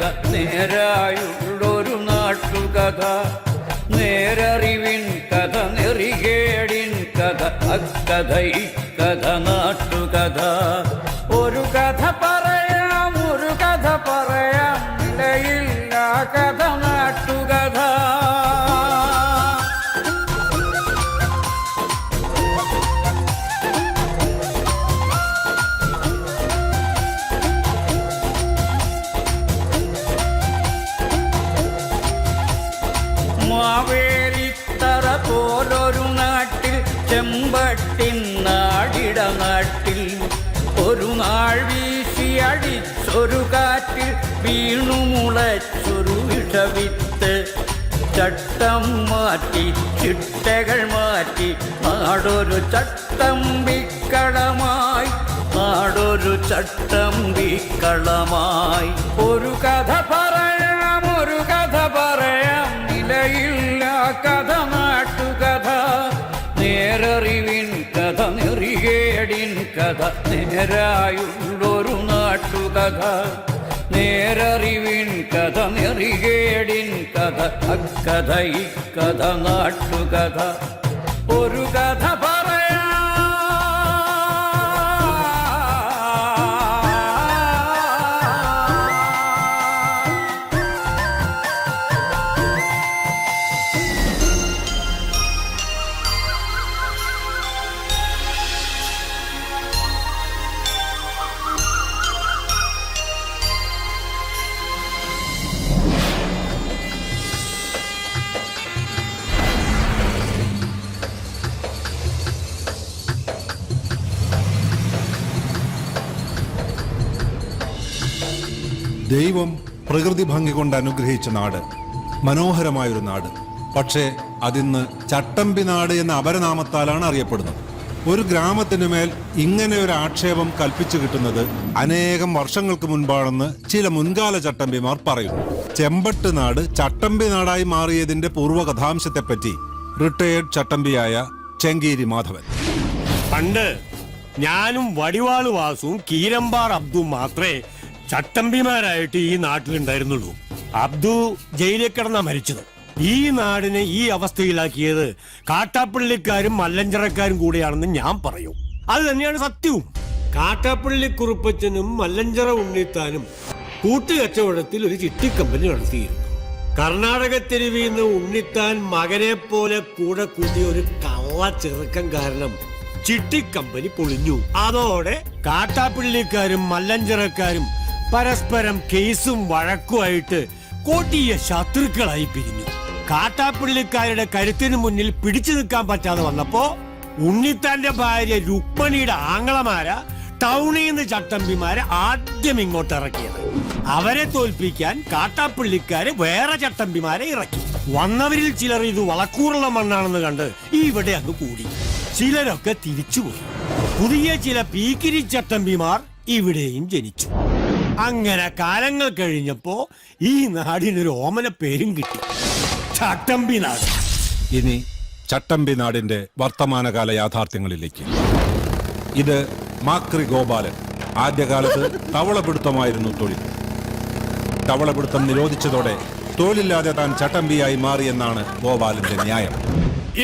കഥ നേരായുള്ളൊരു നാട്ടുകഥ നേരറിവിൻ കഥ നെറികേടിൻ കഥ അക്കഥ ഇക്കഥ നാട്ടുകഥ ഒരു കഥ പറയാം ഒരു കഥ പറയാം നിലയില്ല കഥ നാട്ടുകഥ മാവേലിത്തറ പോലൊരു നാട്ടിൽ ചെമ്പട്ടിൻ നാടിട നാട്ടിൽ ഒരു നാൾ വീശി അടിച്ചൊരു കാറ്റിൽ വീണു മുളച്ചൊരു വിഷവിത്ത് ചട്ടം മാറ്റി ചിട്ടകൾ മാറ്റി നാടൊരു ചട്ടമ്പിക്കളമായി നാടൊരു ചട്ടമ്പിക്കളമായി ഒരു കഥ പറയാം ഒരു കഥ പറയാം നിലയില്ല കഥ നാട്ടുകഥ നേരറിവിൻ കഥ നെറികേടിൻ കഥ നേരായുള്ളൊരു നാട്ടുകഥ നേരറിവിൻ കഥ നെറികേടിൻ കഥ അക്കഥ ഇക്കഥ നാട്ടുകഥ ഒരു കഥ പറയാം ദൈവം പ്രകൃതി ഭംഗി കൊണ്ട് അനുഗ്രഹിച്ച നാട്, മനോഹരമായൊരു നാട്. പക്ഷേ അതിന്ന് ചട്ടമ്പി നാട് എന്ന അപരനാമത്താലാണ് അറിയപ്പെടുന്നത്. ഒരു ഗ്രാമത്തിനു മേൽ ഇങ്ങനെ ഒരു ആക്ഷേപം കൽപ്പിച്ചു കിട്ടുന്നത് അനേകം വർഷങ്ങൾക്ക് മുൻപാണെന്ന് ചില മുൻകാല ചട്ടമ്പിമാർ പറയുന്നു. ചെമ്പട്ട് നാട് ചട്ടമ്പി നാടായി മാറിയതിന്റെ പൂർവ്വകഥാംശത്തെപ്പറ്റി റിട്ടയേർഡ് ചട്ടമ്പിയായ ചെങ്കീരി മാധവൻ: പണ്ട് ഞാനും വടിവാള് വാസുവും കീരമ്പാർ അബ്ദും മാത്രമേ ചട്ടമ്പിമാരായിട്ട് ഈ നാട്ടിലുണ്ടായിരുന്നുള്ളൂ. അബ്ദു ജയിലിൽ കിടന്നാ മരിച്ചത്. ഈ നാടിനെ ഈ അവസ്ഥയിലാക്കിയത് കാട്ടാപ്പള്ളിക്കാരും മല്ലഞ്ചറക്കാരും കൂടിയാണെന്ന് ഞാൻ പറയും. അത് തന്നെയാണ് സത്യവും. കാട്ടാപ്പള്ളി കുറുപ്പച്ചനും മല്ലഞ്ചറ ഉണ്ണിത്താനും കൂട്ടുകച്ചവടത്തിൽ ഒരു ചിട്ടിക്കമ്പനി നടത്തിയിരുന്നു. കർണാടക തെരുവിൽ നിന്ന് ഉണ്ണിത്താൻ മകനെ പോലെ കൂടെ കൂട്ടിയ ഒരു കള്ള ചെറുക്കം കാരണം ചിട്ടിക്കമ്പനി പൊളിഞ്ഞു. അതോടെ കാട്ടാപ്പള്ളിക്കാരും മല്ലഞ്ചറക്കാരും പരസ്പരം കേസും വഴക്കുമായിട്ട് കൊടിയ ശത്രുക്കളായി പിരിഞ്ഞു. കാട്ടാപ്പള്ളിക്കാരുടെ കരുത്തിന് മുന്നിൽ പിടിച്ചു നിൽക്കാൻ പറ്റാതെ വന്നപ്പോ ഉണ്ണിത്താന്റെ ഭാര്യ രുക്മണിയുടെ ആങ്ങളമാര ടൗണിൽ നിന്ന് ചട്ടമ്പിമാരെ ആദ്യം ഇങ്ങോട്ട് ഇറക്കിയത്. അവരെ തോൽപ്പിക്കാൻ കാട്ടാപ്പള്ളിക്കാര് വേറെ ചട്ടമ്പിമാരെ ഇറക്കി. വന്നവരിൽ ചിലർ ഇത് വളക്കൂറുള്ള മണ്ണാണെന്ന് കണ്ട് ഇവിടെ അങ്ങ് കൂടി. ചിലരൊക്കെ തിരിച്ചുപോയി. പുതിയ ചില പീക്കിരി ചട്ടമ്പിമാർ ഇവിടെയും ജനിച്ചു. അങ്ങനെ കാലങ്ങൾ കഴിഞ്ഞപ്പോ ഈ നാടിനൊരു ഓമന പേരും കിട്ടി, ചട്ടമ്പി നാട്. ഇനി ചട്ടമ്പി നാടിന്റെ വർത്തമാനകാല യാഥാർത്ഥ്യങ്ങളിലേക്ക്. ഇത് മാക്രി ഗോപാലൻ. ആദ്യകാലത്ത് തവളപിടുത്തമായിരുന്നു തൊഴിൽ. തവളപിടുത്തം നിരോധിച്ചതോടെ തൊഴിലില്ലാതെ താൻ ചട്ടമ്പിയായി മാറിയെന്നാണ് ഗോപാലന്റെ ന്യായം.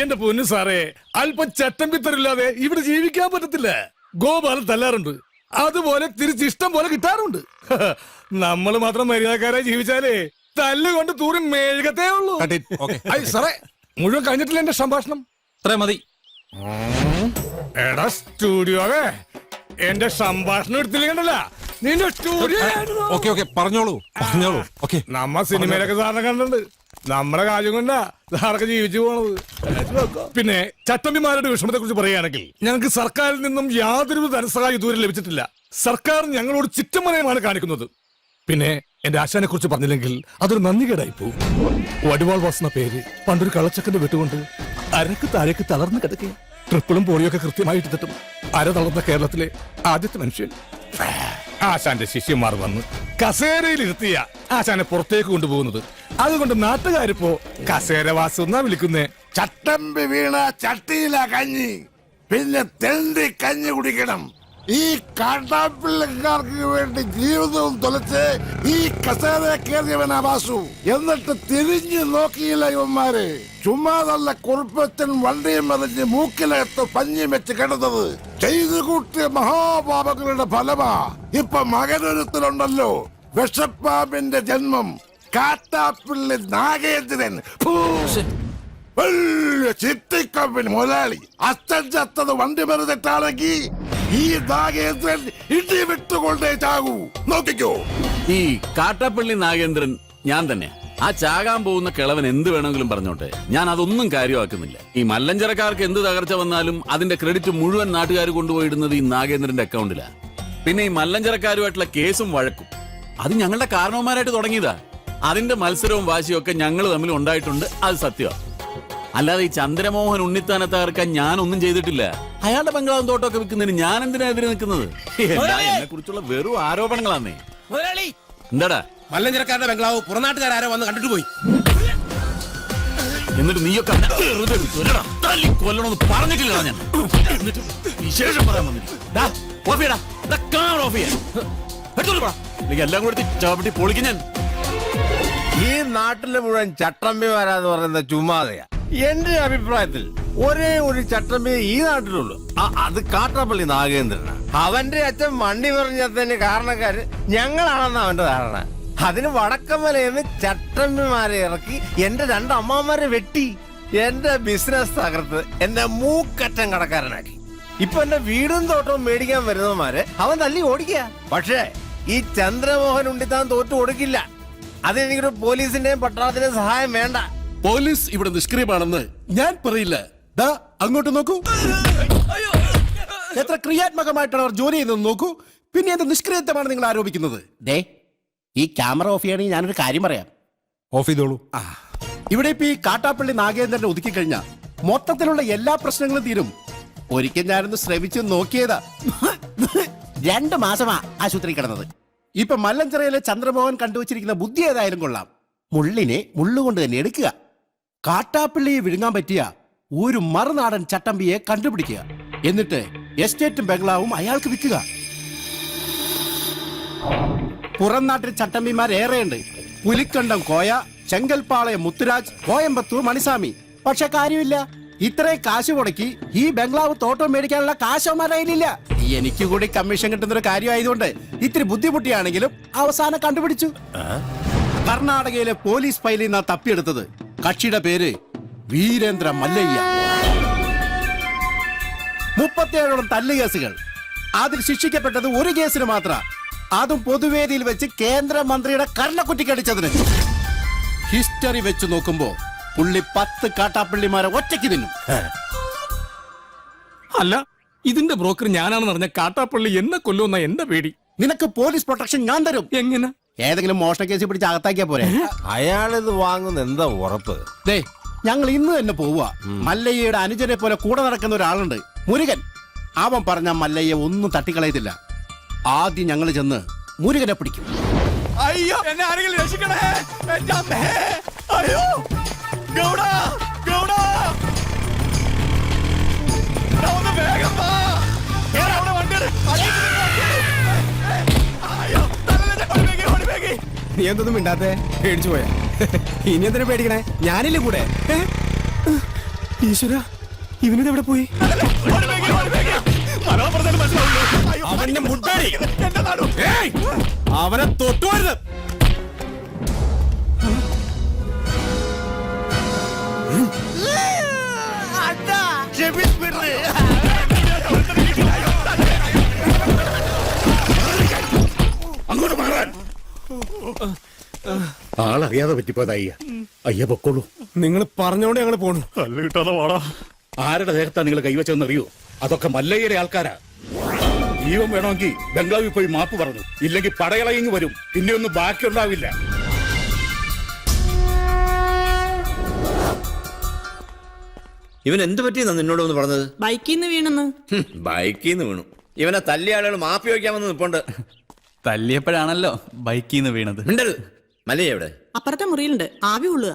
എന്റെ പൊന്നു സാറേ, അല്പം ചട്ടമ്പിത്തരില്ലാതെ ഇവിടെ ജീവിക്കാൻ പറ്റത്തില്ല. ഗോപാലൻ തല്ലാറുണ്ട്, അതുപോലെ തിരിച്ചിഷ്ടം പോലെ കിട്ടാറുണ്ട്. നമ്മൾ മാത്രം മര്യാദക്കാരായി ജീവിച്ചാലേ തല്ലുകൊണ്ട് തൂറി മെഴുകത്തേ ഉള്ളൂ. സാറേ, മുഴുവൻ കഴിഞ്ഞിട്ടില്ല എന്റെ സംഭാഷണം. മതി. എടാ സ്റ്റുഡിയോവേ, എന്റെ സംഭാഷണം എടുത്തില്ല നിന്റെ സ്റ്റുഡിയോ. പറഞ്ഞോളൂ. നമ്മ സിനിമയിലൊക്കെ സാറിനെ കണ്ടിട്ടുണ്ട്. നമ്മുടെ കാര്യം കൊണ്ടാ സാറൊക്കെ ജീവിച്ചു പോണത്. പിന്നെ ചട്ടമ്പിമാരുടെ വിഷമത്തെ കുറിച്ച് പറയുകയാണെങ്കിൽ, ഞങ്ങൾക്ക് സർക്കാരിൽ നിന്നും യാതൊരു ധനസഹായം ഇതുവരെ ലഭിച്ചിട്ടില്ല. സർക്കാർ ഞങ്ങളോട് ചിറ്റമനയമാണ് കാണിക്കുന്നത്. പിന്നെ എന്റെ ആശാനെ കുറിച്ച് പറഞ്ഞില്ലെങ്കിൽ അതൊരു നന്ദികേടായി പോകും. വടിവാൾ വാസുന്ന പേര് പണ്ടൊരു കള്ളച്ചക്കന്റെ വെട്ടുകൊണ്ട് അരക്ക് താഴേക്ക് തളർന്നു കിടക്കുക. ട്രിപ്പിളും പോളിയൊക്കെ കൃത്യമായിട്ട് തട്ടും. അര തളർന്ന കേരളത്തിലെ ആദ്യത്തെ മനുഷ്യൻ. ആശാന്റെ ശിഷ്യന്മാർ വന്ന് കസേരയിൽ ഇരുത്തിയ ആശാനെ പുറത്തേക്ക് കൊണ്ടുപോകുന്നത്. അതുകൊണ്ട് നാട്ടുകാരിപ്പോ കസേര വാസു എന്നാ വിളിക്കുന്നേ. ചട്ടമ്പി വീണ ചട്ടിയില കഞ്ഞി, പിന്നെ തെണ്ടി കഞ്ഞി കുടിക്കണം. ഈ കാട്ടാപ്പിള്ളക്കാർക്ക് വേണ്ടി ജീവിതവും തൊലച്ച് ഈ കസേര കയറിയവനാ വാസു. എന്നിട്ട് തിരിഞ്ഞു നോക്കിയില്ല ഇവന്മാര്. ചുമ്മാതല്ല കുറുപ്പച്ചൻ വണ്ടിയും മറിഞ്ഞ് മൂക്കിലകത്ത് പഞ്ഞിയും വെച്ച് കിടന്നത്. ചെയ്തു കൂട്ടിയ മഹാപാപങ്ങളുടെ ഫലമാ ഇപ്പൊ മകനൊരുത്തലുണ്ടല്ലോ, വിഷപ്പാമ്പിന്റെ ജന്മം, കാട്ടാപ്പിള്ളി നാഗേന്ദ്രൻ. ചിട്ടിക്കമ്പിന് മുതലാളി. അച്ഛൻ ചത്തത് വണ്ടി മറിഞ്ഞിട്ടാണെങ്കിൽ ഈ നാഗേന്ദ്രൻ ഇടി വിട്ടുകൊണ്ടേ ചാകൂ. നോക്കിക്കോ. ഈ കാട്ടാപ്പള്ളി നാഗേന്ദ്രൻ ഞാൻ തന്നെ. ആ ചാകാൻ പോകുന്ന കിളവൻ എന്ത് വേണമെങ്കിലും പറഞ്ഞോട്ടെ, ഞാൻ അതൊന്നും കാര്യമാക്കുന്നില്ല. ഈ മല്ലഞ്ചരക്കാർക്ക് എന്ത് തകർച്ച വന്നാലും അതിന്റെ ക്രെഡിറ്റ് മുഴുവൻ നാട്ടുകാർ കൊണ്ടുപോയിടുന്നത് ഈ നാഗേന്ദ്രന്റെ അക്കൗണ്ടിലാ. പിന്നെ ഈ മല്ലഞ്ചരക്കാരുമായിട്ടുള്ള കേസും വഴക്കും അത് ഞങ്ങളുടെ കാരണവന്മാരായിട്ട് തുടങ്ങിയതാ. അതിന്റെ മത്സരവും വാശിയും ഒക്കെ ഞങ്ങൾ തമ്മിൽ ഉണ്ടായിട്ടുണ്ട്, അത് സത്യമാണ്. അല്ലാതെ ഈ ചന്ദ്രമോഹൻ ഉണ്ണിത്താനെ തകർക്കാൻ ഞാനൊന്നും ചെയ്തിട്ടില്ല. അയാളുടെ ബംഗ്ലാവും തോട്ടമൊക്കെ വിൽക്കുന്നതിന് ഞാൻ എന്തിനാ എതിരെ നിൽക്കുന്നത്? എന്നെ കുറിച്ചുള്ള വെറും ആരോപണങ്ങളാന്നേ. എന്താടാ മല്ലഞ്ചരക്കാരുടെ ബംഗ്ലാവ് പുറനാട്ടുകാരോ വന്ന് കണ്ടിട്ട് പോയി. എന്നിട്ട് നീയൊക്കെ വെറുതെ വിളിച്ചോലെടാ. തല്ലി കൊല്ലണമെന്ന് പറഞ്ഞിട്ടില്ല ഞാൻ. എന്നിട്ട് വിശേഷം പറയാൻ വന്നില്ല. എല്ലാം കൂടി ചവിട്ടി പൊളിക്കും ഞാൻ. ഈ നാട്ടിലെ മുഴുവൻ ചട്ടമ്പിമാരാന്ന് പറയുന്ന ചുമ്മാതെയാ. എന്റെ അഭിപ്രായത്തിൽ ഒരേ ഒരു ചട്ടമ്പി ഈ നാട്ടിലുള്ളൂ, അത് കാട്ടാപ്പള്ളി നാഗേന്ദ്രനാണ്. അവന്റെ അച്ഛൻ വണ്ടി പറഞ്ഞതിന് കാരണക്കാര് ഞങ്ങളാണെന്ന് അവന്റെ ധാരണ. അതിന് വടക്കമലയെന്ന് ചട്ടമ്പിമാരെ ഇറക്കി എന്റെ രണ്ട് അമ്മമാരെ വെട്ടി എന്റെ ബിസിനസ് തകർത്ത് എന്നെ മൂക്കറ്റം കടക്കാരനാക്കി. ഇപ്പൊ എന്റെ വീടും തോട്ടവും മേടിക്കാൻ വരുന്നവന്മാരെ അവൻ തല്ലി ഓടിക്കുക. പക്ഷേ ഈ ചന്ദ്രമോഹൻ ഉണ്ണിത്താൻ തോറ്റു കൊടുക്കില്ല. അതിനെനിക്കൊരു പോലീസിന്റെയും പട്ടാളത്തിന്റെയും സഹായം വേണ്ട. പോലീസ് ഇവിടെ നിഷ്ക്രിയമാണെന്ന് ഞാൻ പറയില്ല. ദാ അങ്ങോട്ട് നോക്കൂ, എത്ര ക്രിയാത്മകമായിട്ടാണ് അവർ ജോലി ചെയ്യുന്നത് നോക്കൂ. പിന്നെ എന്ത് നിഷ്ക്രിയത്വമാണ് നിങ്ങൾ ആരോപിക്കുന്നത്? ദേ, ഈ ക്യാമറ ഓഫ് ചെയ്യണമെങ്കിൽ ഞാനൊരു കാര്യം പറയാം. ഓഫ് ചെയ്തോളൂ. ഇവിടെ ഇപ്പൊ ഈ കാട്ടാപ്പള്ളി നാഗേന്ദ്രനെ ഒതുക്കി കഴിഞ്ഞാൽ മൊത്തത്തിലുള്ള എല്ലാ പ്രശ്നങ്ങളും തീരും. ഒരിക്കൽ ഞാനൊന്ന് ശ്രമിച്ചു നോക്കിയതാ. 2 മാസമാ ആശുപത്രി കിടന്നത്. ഇപ്പൊ മല്ലഞ്ചിറയിലെ ചന്ദ്രമോഹൻ കണ്ടുവച്ചിരിക്കുന്ന ബുദ്ധി ഏതായാലും കൊള്ളാം. മുള്ളിനെ മുള്ളുകൊണ്ട് തന്നെ എടുക്കുക. കാട്ടാപ്പള്ളിയെ വിഴുങ്ങാൻ പറ്റിയ ഒരു മറുനാടൻ ചട്ടമ്പിയെ കണ്ടുപിടിക്കുക. എന്നിട്ട് എസ്റ്റേറ്റും ബംഗ്ലാവും അയാൾക്ക് വിൽക്കുക. പുറം നാട്ടിൽ ചട്ടമ്പിമാരേറെയുണ്ട്. പുലിക്കണ്ടം കോയ, ചെങ്കൽപ്പാളയം മുത്തുരാജ്, കോയമ്പത്തൂർ മണിസ്വാമി. പക്ഷെ കാര്യമില്ല, ഇത്രയും കാശ് മുടക്കി ഈ ബംഗ്ലാവ് തോട്ടം മേടിക്കാനുള്ള കാശവന്മാരായില്ല. എനിക്ക് കൂടി കമ്മീഷൻ കിട്ടുന്ന ഒരു കാര്യമായതുകൊണ്ട് ഇത്തിരി ബുദ്ധിമുട്ടിയാണെങ്കിലും അവസാനം കണ്ടുപിടിച്ചു. കർണാടകയിലെ പോലീസ് ഫയലിൽ നിന്നാ തപ്പിയെടുത്തത്. കക്ഷിയുടെ പേര് വീരേന്ദ്ര മല്ലയ്യ. 37ഓളം തല്ലുകേസുകൾ. അതിൽ ശിക്ഷിക്കപ്പെട്ടത് ഒരു കേസിന് മാത്രം, അതും പൊതുവേദിയിൽ വെച്ച് കേന്ദ്രമന്ത്രിയുടെ കർണക്കുറ്റിക്കടിച്ചതിന്. ഹിസ്റ്ററി വെച്ച് നോക്കുമ്പോ പുള്ളി 10 കാട്ടാപ്പള്ളിമാരെ ഒറ്റയ്ക്ക് തിന്നും. അല്ല, ഇതിന്റെ ബ്രോക്കർ ഞാനാണെന്ന് പറഞ്ഞ കാട്ടാപ്പള്ളി എന്നെ കൊല്ലുന്ന എന്റെ പേടി. നിനക്ക് പോലീസ് പ്രൊട്ടക്ഷൻ ഞാൻ തരും. എങ്ങനെ? ഏതെങ്കിലും മോഷണ കേസിൽ പിടിച്ച് അകത്താക്കിയാ പോരെ. അയാളിത് വാങ്ങുന്ന എന്താ ഉറപ്പ്? ദേ, ഞങ്ങൾ ഇന്ന് തന്നെ പോവുക. മല്ലയ്യയുടെ അനുജനെ പോലെ കൂടെ നടക്കുന്ന ഒരാളുണ്ട്, മുരുകൻ. അവൻ പറഞ്ഞ മല്ലയ്യ ഒന്നും തട്ടിക്കളയത്തില്ല. ആദ്യം ഞങ്ങൾ ചെന്ന് മുരുകനെ പിടിക്കും. അയ്യോ, എന്നെ ആരെങ്കിലും രക്ഷിക്കണേ. എന്റെ അമ്മേ. അയ്യോ, ഗൗഡാ, ഗൗഡാ. ഒന്ന് വേഗം വാ. അവിടെ വണ്ടിയാണ്. അയ്യോ, ഓടിവേഗി. നീ എന്തൊന്നും മിണ്ടാത്തെ? പേടിച്ചു പോയാ? ഇനി എന്തിനാ പേടിക്കണേ? ഞാനില്ലേ കൂടെ. ഈശ്വര, ഇവനിതെവിടെ പോയി? അവന്റെ മുട്ടായി അവനെ തൊട്ടുവരുത്. അങ്ങോട്ട് മാറാൻ. ആളറിയാതെ പറ്റിപ്പോയത് അയ്യ. അയ്യ പൊക്കോളൂ. നിങ്ങൾ പറഞ്ഞോണ്ട് ഞങ്ങൾ പോണു. തല്ല് കിട്ടാതെ വാടാ. ആരുടെ ദേഹത്താ നിങ്ങൾ കൈവച്ചെന്ന് അറിയോ? അതൊക്കെ മല്ലയ്യയുടെ ആൾക്കാരാ. ജീവൻ വേണമെങ്കിൽ ബംഗ്ലാവിൽ പോയി മാപ്പ് പറഞ്ഞു, ഇല്ലെങ്കിൽ പടയളയിങ് വരും. പിന്നെ ഒന്നും ബാക്കിയുണ്ടാവില്ല. ഇവൻ എന്ത് പറ്റിയെന്നാ നിന്നോട് ഒന്ന് പറഞ്ഞത്? ബൈക്കിൽ നിന്ന് വീണെന്ന്. ബൈക്കിൽ നിന്ന് വീണു. ഇവനെ തല്ലിയ ആളുകൾ മാപ്പി വയ്ക്കാമെന്ന് നിൽപ്പുണ്ട്. തല്ലിയപ്പോഴാണല്ലോ ബൈക്കിൽ നിന്ന് വീണത്. മിണ്ടരുത്. മല്ലയ്യ എവിടെ? അപ്പുറത്തെ മുറിയിലുണ്ട്, ആവി കൊള്ളുക.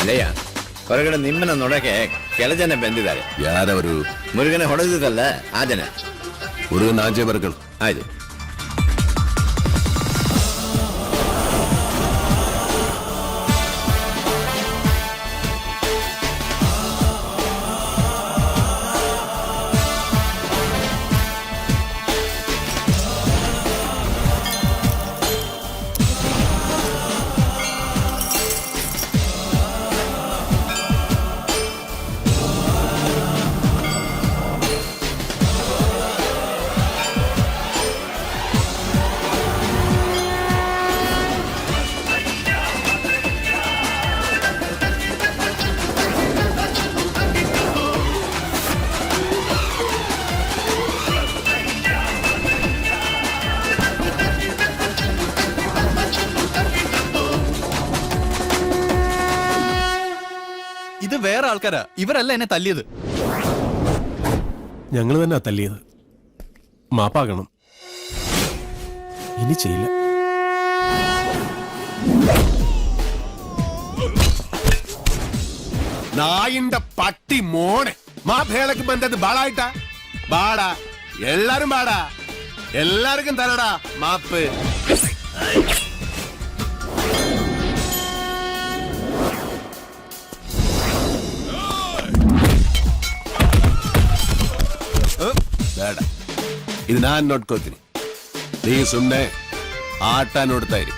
ಮಲ್ಲಯ್ಯ ಹೊರಗಡೆ ನಿಮ್ಮನ್ನ ನೋಡಕ್ಕೆ ಕೆಲ ಜನ ಬಂದಿದ್ದಾರೆ. ಯಾರವರು? ಮುರುಗನೆ ಹೊಡೆದಿದ್ದಲ್ಲ ಆ ಜನ. ಮುರುಗನ್ ಆಚೆ ಬರ್ಗಳು. ಆಯ್ತು. ഇത് വേറെ ആൾക്കാരാ, ഇവരല്ല എന്നെ തല്ലിയത്. ഞങ്ങൾ തന്നെ തല്ലിയത്. മാപ്പാകണം, ഇനി ചെയ്യില്ല. നായിന്റെ പട്ടി മോനെ മാഭേളക്ക് ബന്ധത് ബാളായിട്ടാ ബാടാ. എല്ലാരും ബാടാ, എല്ലാവർക്കും തരടാ മാപ്പ്. ಬೇಡ, ಇದು ನಾನ್ ನೋಡ್ಕೋತೀನಿ. ನೀ ಸುಮ್ಮನೆ ಆಟ ನೋಡ್ತಾ ಇರಿ.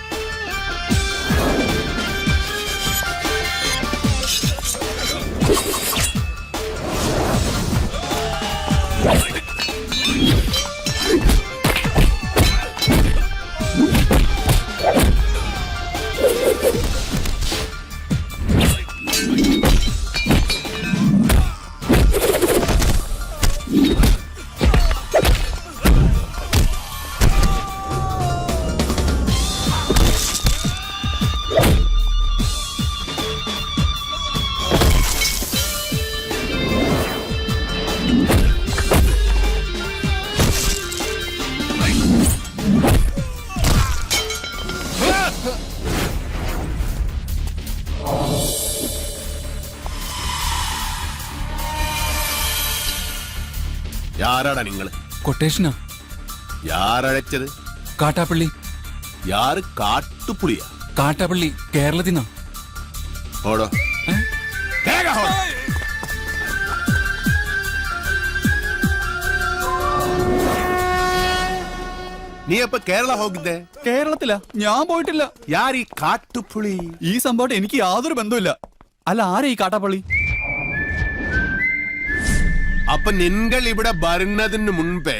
யாராடா നിങ്ങൾ? കൊട്ടേഷനാ. யாரழைச்சது? കാട്ടാപ്പള്ളി. யாரு? കാട്ടുപുളിയാ? കാട്ടാപ്പള്ളി കേരളത്തിൽ നിന്നാ. ഓടോ വേഗം ഓടോ. നീ അപ്പൊ കേരള ಹೋಗಿದ್ದೆ? കേരളത്തിലാ, ഞാൻ പോയിട്ടില്ല. ಯಾರು ಈ കാട്ടുപുളി? ഈ സംഭവം എനിക്ക് യാതൊരു ബന്ധമില്ല. അല്ല, ആരാ ഈ കാട്ടാപ്പള്ളി? അപ്പൊ നിങ്ങൾ ഇവിടെ വരുന്നതിന് മുൻപേ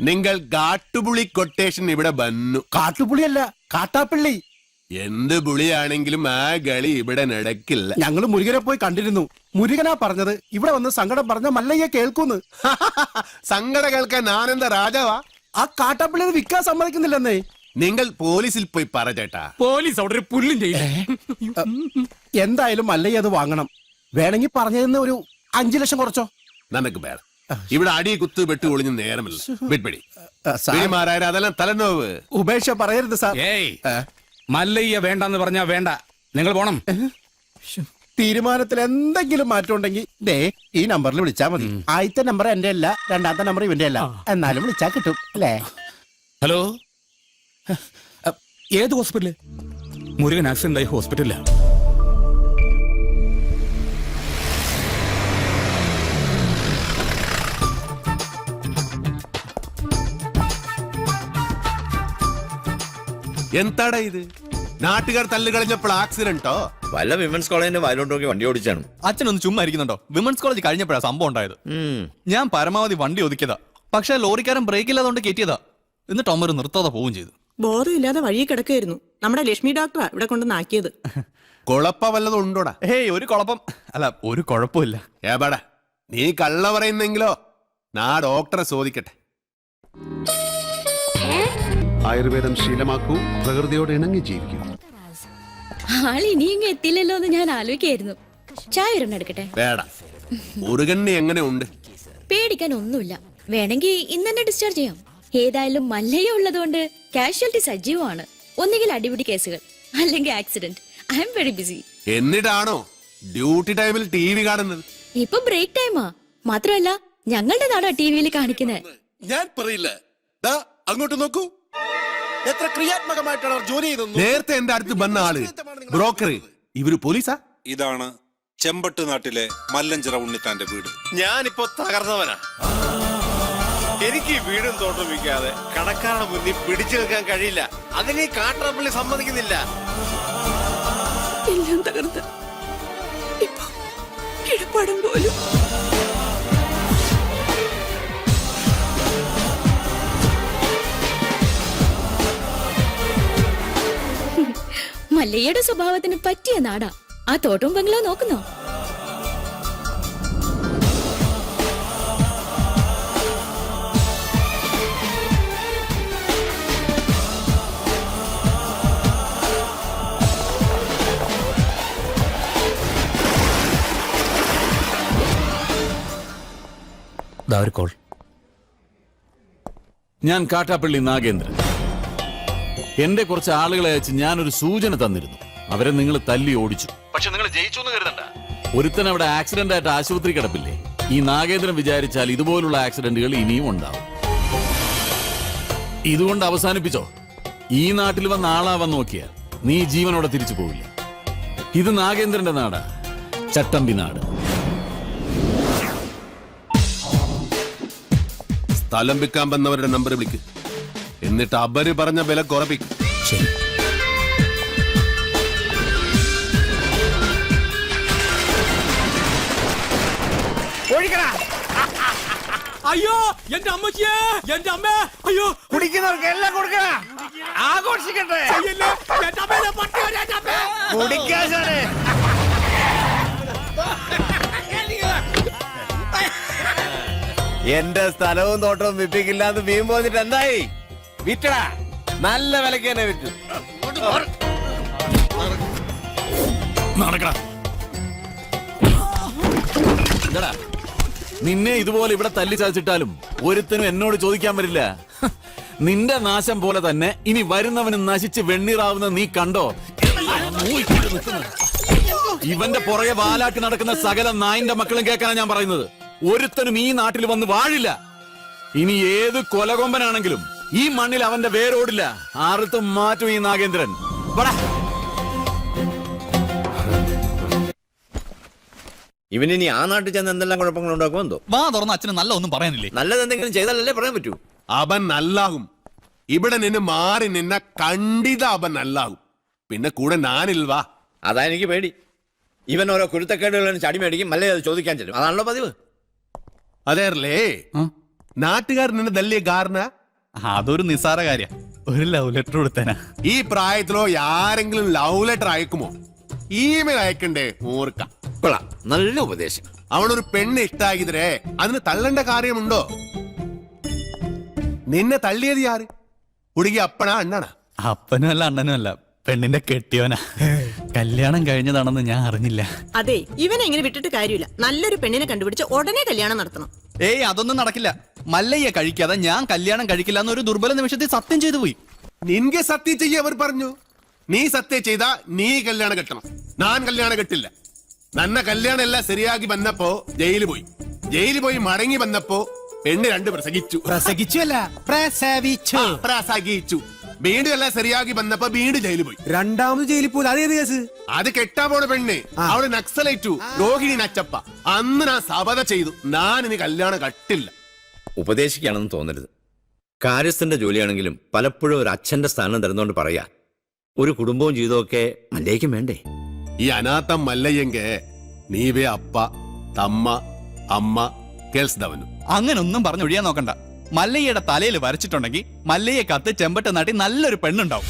നിങ്ങൾ കാട്ടുപുളി കൊട്ടേഷൻ ഇവിടെ വന്നു. കാട്ടുപുളിയല്ല, കാട്ടാപ്പള്ളി. എന്ത് പുളിയാണെങ്കിലും ആ കളി ഇവിടെ നടക്കില്ല. ഞങ്ങള് മുരുകനെ പോയി കണ്ടിരുന്നു. മുരുകനാ പറഞ്ഞത് ഇവിടെ വന്ന് സങ്കടം പറഞ്ഞ മല്ലയ്യ കേൾക്കൂന്ന്. സങ്കട കേൾക്കാൻ ഞാനെന്താ രാജാവാ? ആ കാട്ടാപ്പള്ളി അത് വിൽക്കാൻ സമ്മതിക്കുന്നില്ലെന്നേ. നിങ്ങൾ പോലീസിൽ പോയി പറ ചേട്ടാ. പോലീസ് അവിടെ ഒരു പുല്ലും ചെയ്യും. എന്തായാലും മല്ലയ്യ അത് വാങ്ങണം. വേണമെങ്കിൽ പറഞ്ഞതിന് ഒരു 5 ലക്ഷം കുറച്ചോ. നനക്ക് വേണം. ഇവിടെ അടി കുത്ത് വെട്ട് ഒളിഞ്ഞ് നേരമില്ല. വിട്പിടി പിടിമാരായ അതെല്ലാം തലനോവ്. ഉപേക്ഷ പറയരുത് സാർ. ഏയ് മല്ലയ്യ വേണ്ടെന്ന് പറഞ്ഞാ വേണ്ട, നിങ്ങൾ പോണം. തീരുമാനത്തിൽ എന്തെങ്കിലും മാറ്റം ഉണ്ടെങ്കിൽ ദേ ഈ നമ്പറിൽ വിളിച്ചാ മതി. ആദ്യത്തെ നമ്പർ എന്റെ അല്ല, രണ്ടാമത്തെ നമ്പർ ഇവന്റെ അല്ല. എന്നാലും വിളിച്ചാ കിട്ടും അല്ലേ? ഹലോ, ഏത് ഹോസ്പിറ്റല്? മുരുകൻ ആക്സിഡന്റ് ആയി ഹോസ്പിറ്റലിലാ. എന്താടാ ഇത്? നാട്ടുകാർ തല്ല് കളഞ്ഞപ്പോൾ ആക്സിഡന്റോ? വല്ല വിമൻസ് കോളേജിന്റെ വയലോട്ട് നോക്കി വണ്ടി ഓടിച്ചാണ്. അച്ഛനൊന്ന് ചുമ്മാ ഇരിക്കുന്നുണ്ടോ? വിമൻസ് കോളേജ് കഴിഞ്ഞപ്പോഴാ സംഭവം ഉണ്ടായത്. ഞാൻ പരമാവധി വണ്ടി ഒതുക്കിയതാ, പക്ഷെ ലോറിക്കാരൻ ബ്രേക്ക് ഇല്ലാതെ കയറ്റിയതാ. എന്നിട്ട് അമ്മ നിർത്താതെ പോവുകയും ചെയ്തു. ബോധമില്ലാതെ വഴിയെ കിടക്കായിരുന്നു. നമ്മുടെ ലക്ഷ്മി ഡോക്ടറാ ഇവിടെ കൊണ്ടുവന്നാക്കിയത്. കുഴപ്പം വല്ലതും ഉണ്ടോടാ? ഏയ്, ഒരു കുഴപ്പം അല്ല, ഒരു കുഴപ്പമില്ല. ഏപാടാ നീ കള്ള പറയുന്നെങ്കിലോ നാ ഡോക്ടറെ ചോദിക്കട്ടെ. ആയുർവേദം ശീലമാക്കൂ, പ്രകൃതിയോട് ഇണങ്ങി ജീവിക്കൂ. ആള് ഇനിയും എത്തില്ലല്ലോ എന്ന് ഞാൻ ആലോചിക്കായിരുന്നു. ചായ ഒരെണ്ണം എടുക്കട്ടെ? വേട മുരുകന് എങ്ങനെ ഉണ്ട്? പേടിക്കാൻ ഒന്നുമില്ല. വേണമെങ്കിൽ ഇന്ന് തന്നെ ഡിസ്ചാർജ് ചെയ്യാം. ഏതായാലും മല്ലയ്യ ഉള്ളതുകൊണ്ട് കാഷ്വാലിറ്റി സജീവമാണ്. ഒന്നുകിൽ അടിപിടി കേസുകൾ, അല്ലെങ്കിൽ accident, I am very busy. എന്നിട്ടാണോ ഡ്യൂട്ടി ടൈമിൽ ടി വി കാണുന്നത്? ഇപ്പൊ ബ്രേക്ക് ടൈമാ. മാത്രമല്ല ഞങ്ങളുടെ നാടാ ടിവിയിൽ കാണിക്കുന്നത്. ഞാൻ പറയില്ല. ദാ അങ്ങോട്ട് നോക്കൂ. എത്ര ക്രിയാത്മകമായിട്ടാണ് അവർ ജോലി ചെയ്തത്. നേരത്തെ എന്റെ അടുത്ത് വന്ന ആള് ബ്രോക്കർ, ഇവര് പോലീസാ? ഇതാണ് ചെമ്പട്ട് നാട്ടിലെ മല്ലഞ്ചിറ ഉണ്ണിത്താന്റെ വീട്. ഞാനിപ്പോ തകർന്നവനാ. എനിക്ക് ഈ വീടും തോട്ടം വിൽക്കാതെ കടക്കാരുടെ മുന്നിൽ പിടിച്ചു നിൽക്കാൻ കഴിയില്ല. അതിന് ഈ കാട്ടറപ്പള്ളി സമ്മതിക്കുന്നില്ല. എല്ലാം തകർന്ന് ഇപ്പൊ കിടപ്പാടം പോലും. മല്ലയ്യയുടെ സ്വഭാവത്തിന് പറ്റിയ നാടാ. ആ തോട്ടവും ബംഗ്ലാവ് നോക്കുന്നോ? കോൾ. ഞാൻ കാട്ടാപ്പള്ളി നാഗേന്ദ്രൻ. എന്റെ കുറച്ച് ആളുകളെ അയച്ച് ഞാനൊരു സൂചന തന്നിരുന്നു. അവരെ നിങ്ങൾ തല്ലി ഓടിച്ചു. പക്ഷെ നിങ്ങൾ ജയിച്ചു എന്ന് കരുതണ്ട. ഒരുത്തൻ അവിടെ ആക്സിഡന്റ് ആയിട്ട് ആശുപത്രി കിടപ്പില്ലേ? ഈ നാഗേന്ദ്രൻ വിചാരിച്ചാൽ ഇതുപോലുള്ള ആക്സിഡന്റുകൾ ഇനിയും ഉണ്ടാവും. ഇതുകൊണ്ട് അവസാനിപ്പിച്ചോ. ഈ നാട്ടിൽ വന്ന ആളാവാൻ നോക്കിയാൽ നീ ജീവനോടെ തിരിച്ചു പോവില്ല. ഇത് നാഗേന്ദ്രന്റെ നാടാ, ചട്ടമ്പി നാട്. സ്ഥലം വിൽക്കാൻ വന്നവരുടെ നമ്പർ വിളിക്ക്. എന്നിട്ട് അവര് പറഞ്ഞ വില കുറപ്പിക്കും. ശരി. അയ്യോ എന്റെ അമ്മച്ചിയെ, എന്റെ അമ്മ. അയ്യോ കുടിക്കുന്നവർക്ക് എല്ലാം കൊടുക്കണ. ആഘോഷിക്കട്ടെ. കുടിക്കാശാണ്. എന്റെ സ്ഥലവും തോട്ടവും വിപ്പിക്കില്ലാന്ന് മീൻ പോന്നിട്ട് എന്തായി? വിറ്റടാ, നല്ല വിലക്ക് തന്നെ വിറ്റു. എന്താടാ നിന്നെ ഇതുപോലെ ഇവിടെ തല്ലി ചതച്ചിട്ടാലും ഒരുത്തനും എന്നോട് ചോദിക്കാൻ വരില്ല. നിന്റെ നാശം പോലെ തന്നെ ഇനി വരുന്നവന് നശിച്ച് വെണ്ണീറാവുന്ന നീ കണ്ടോ? ഇവന്റെ പുറകെ വാലാട്ടി നടക്കുന്ന സകല നായിന്റെ മക്കളും കേൾക്കാനാണ് ഞാൻ പറയുന്നത്. ഒരുത്തനും ഈ നാട്ടിൽ വന്ന് വാഴില്ല. ഇനി ഏത് കൊലകൊമ്പനാണെങ്കിലും ഈ മണ്ണിൽ അവന്റെ വേരോടില്ല. ആർത്തും മാറ്റും ഈ നാഗേന്ദ്രൻ. ഇവനിനി ആ നാട്ടിൽ ചെന്ന് എന്തെല്ലാം കുഴപ്പങ്ങൾ ഉണ്ടാക്കുമെന്തോ. വാ തുറന്ന് അച്ഛന് നല്ല ഒന്നും പറയാനില്ലേ? നല്ലത് എന്തെങ്കിലും ചെയ്താലല്ലേ പറയാൻ പറ്റൂ. അവൻ നല്ലാകും. ഇവിടെ നിന്ന് മാറി നിന്ന കണ്ടിത അവൻ നല്ലാകും. പിന്നെ കൂടെ ഞാനിൽവാ. അതാ എനിക്ക് പേടി. ഇവൻ ഓരോ കുരുത്തക്കേടുകളും ചടി മേടിക്കും, മല്ലേ അത് ചോദിക്കാൻ ചെല്ലും. അതാണല്ലോ പതിവ്. അതേറല്ലേ നാട്ടുകാർ നിന്നെ തല്ലിയ കാരണ? അതൊരു നിസ്സാര കാര്യ. ഒരു ലവ് ലെറ്റർ കൊടുത്തേനാ. ഈ പ്രായത്തിലോ ആരെങ്കിലും ലവ് ലെറ്റർ അയക്കുമോ? ഇമെയിൽ അയക്കണ്ടേ? ഓർക്ക. കൊള്ളാം, നല്ല ഉപദേശം. അവനൊരു പെണ്ണ് ഇഷ്ടാക്കിതരേ അതിന് തള്ളേണ്ട കാര്യമുണ്ടോ? നിന്നെ തള്ളിയത് ആര്? കുടുങ്ങി അപ്പനാ അണ്ണനാ? അപ്പനും അല്ല അണ്ണനും അല്ല, പെണ്ണിന്റെ കെട്ടിയോനാ. കല്യാണം കഴിഞ്ഞതാണെന്ന് ഞാൻ അറിഞ്ഞില്ല. അതെ, ഇവനെ ഇങ്ങനെ വിട്ടിട്ട് കാര്യമില്ല. നല്ലൊരു പെണ്ണിനെ കണ്ടുപിടിച്ച് ഉടനെ കല്യാണം നടത്തണം. ഏയ് അതൊന്നും നടക്കില്ല. മല്ലയ്യ കഴിക്കാതെ ഞാൻ കല്യാണം കഴിക്കില്ല എന്നൊരു ദുർബല നിമിഷത്തിൽ സത്യം ചെയ്തു പോയി. നിൻകെ സത്യം ചെയ്യ അവർ പറഞ്ഞു. നീ സത്യം ചെയ്താ നീ കല്യാണം കെട്ടണം. ഞാൻ കല്യാണം കെട്ടില്ല. നന്ന കല്യാണം എല്ലാം ശരിയാക്കി വന്നപ്പോ ജയിലിൽ പോയി മടങ്ങി വന്നപ്പോ പെണ്ണ് 2 പ്രസംഗിച്ചു. പ്രസവിച്ചു. വീണ്ടും എല്ലാം ശരിയാക്കി വന്നപ്പോ വീണ്ടും ജയിലിൽ പോയി. രണ്ടാമത് ജയിലിൽ പോയി. അതേത് കേസ്? അത് കെട്ടാൻ പോണ പെണ്ണ് അവിടെ നക്സലേറ്റു, രോഹിണി നച്ചപ്പ. അന്ന് ഞാൻ സബത ചെയ്തു, ഞാൻ ഇനി കല്യാണം കട്ടില്ല. ഉപദേശിക്കുകയാണെന്ന് തോന്നരുത്. കാര്യസ്ഥന്റെ ജോലിയാണെങ്കിലും പലപ്പോഴും ഒരു അച്ഛന്റെ സ്ഥാനം തരുന്നോണ്ട് പറയാ. ഒരു കുടുംബവും ജീവിതമൊക്കെ മല്ലേക്കും വേണ്ടേ? ഈ അനാഥം മല്ലയ്യെങ്ക നീവേ അപ്പ തമ്മ അമ്മ കേൾസ്തവനും. അങ്ങനൊന്നും പറഞ്ഞൊഴിയാൻ നോക്കണ്ട. മല്ലയ്യയുടെ തലയിൽ വരച്ചിട്ടുണ്ടെങ്കിൽ മല്ലയ്യ കത്ത് ചെമ്പട്ട നാട്ടി നല്ലൊരു പെണ്ണുണ്ടാവും.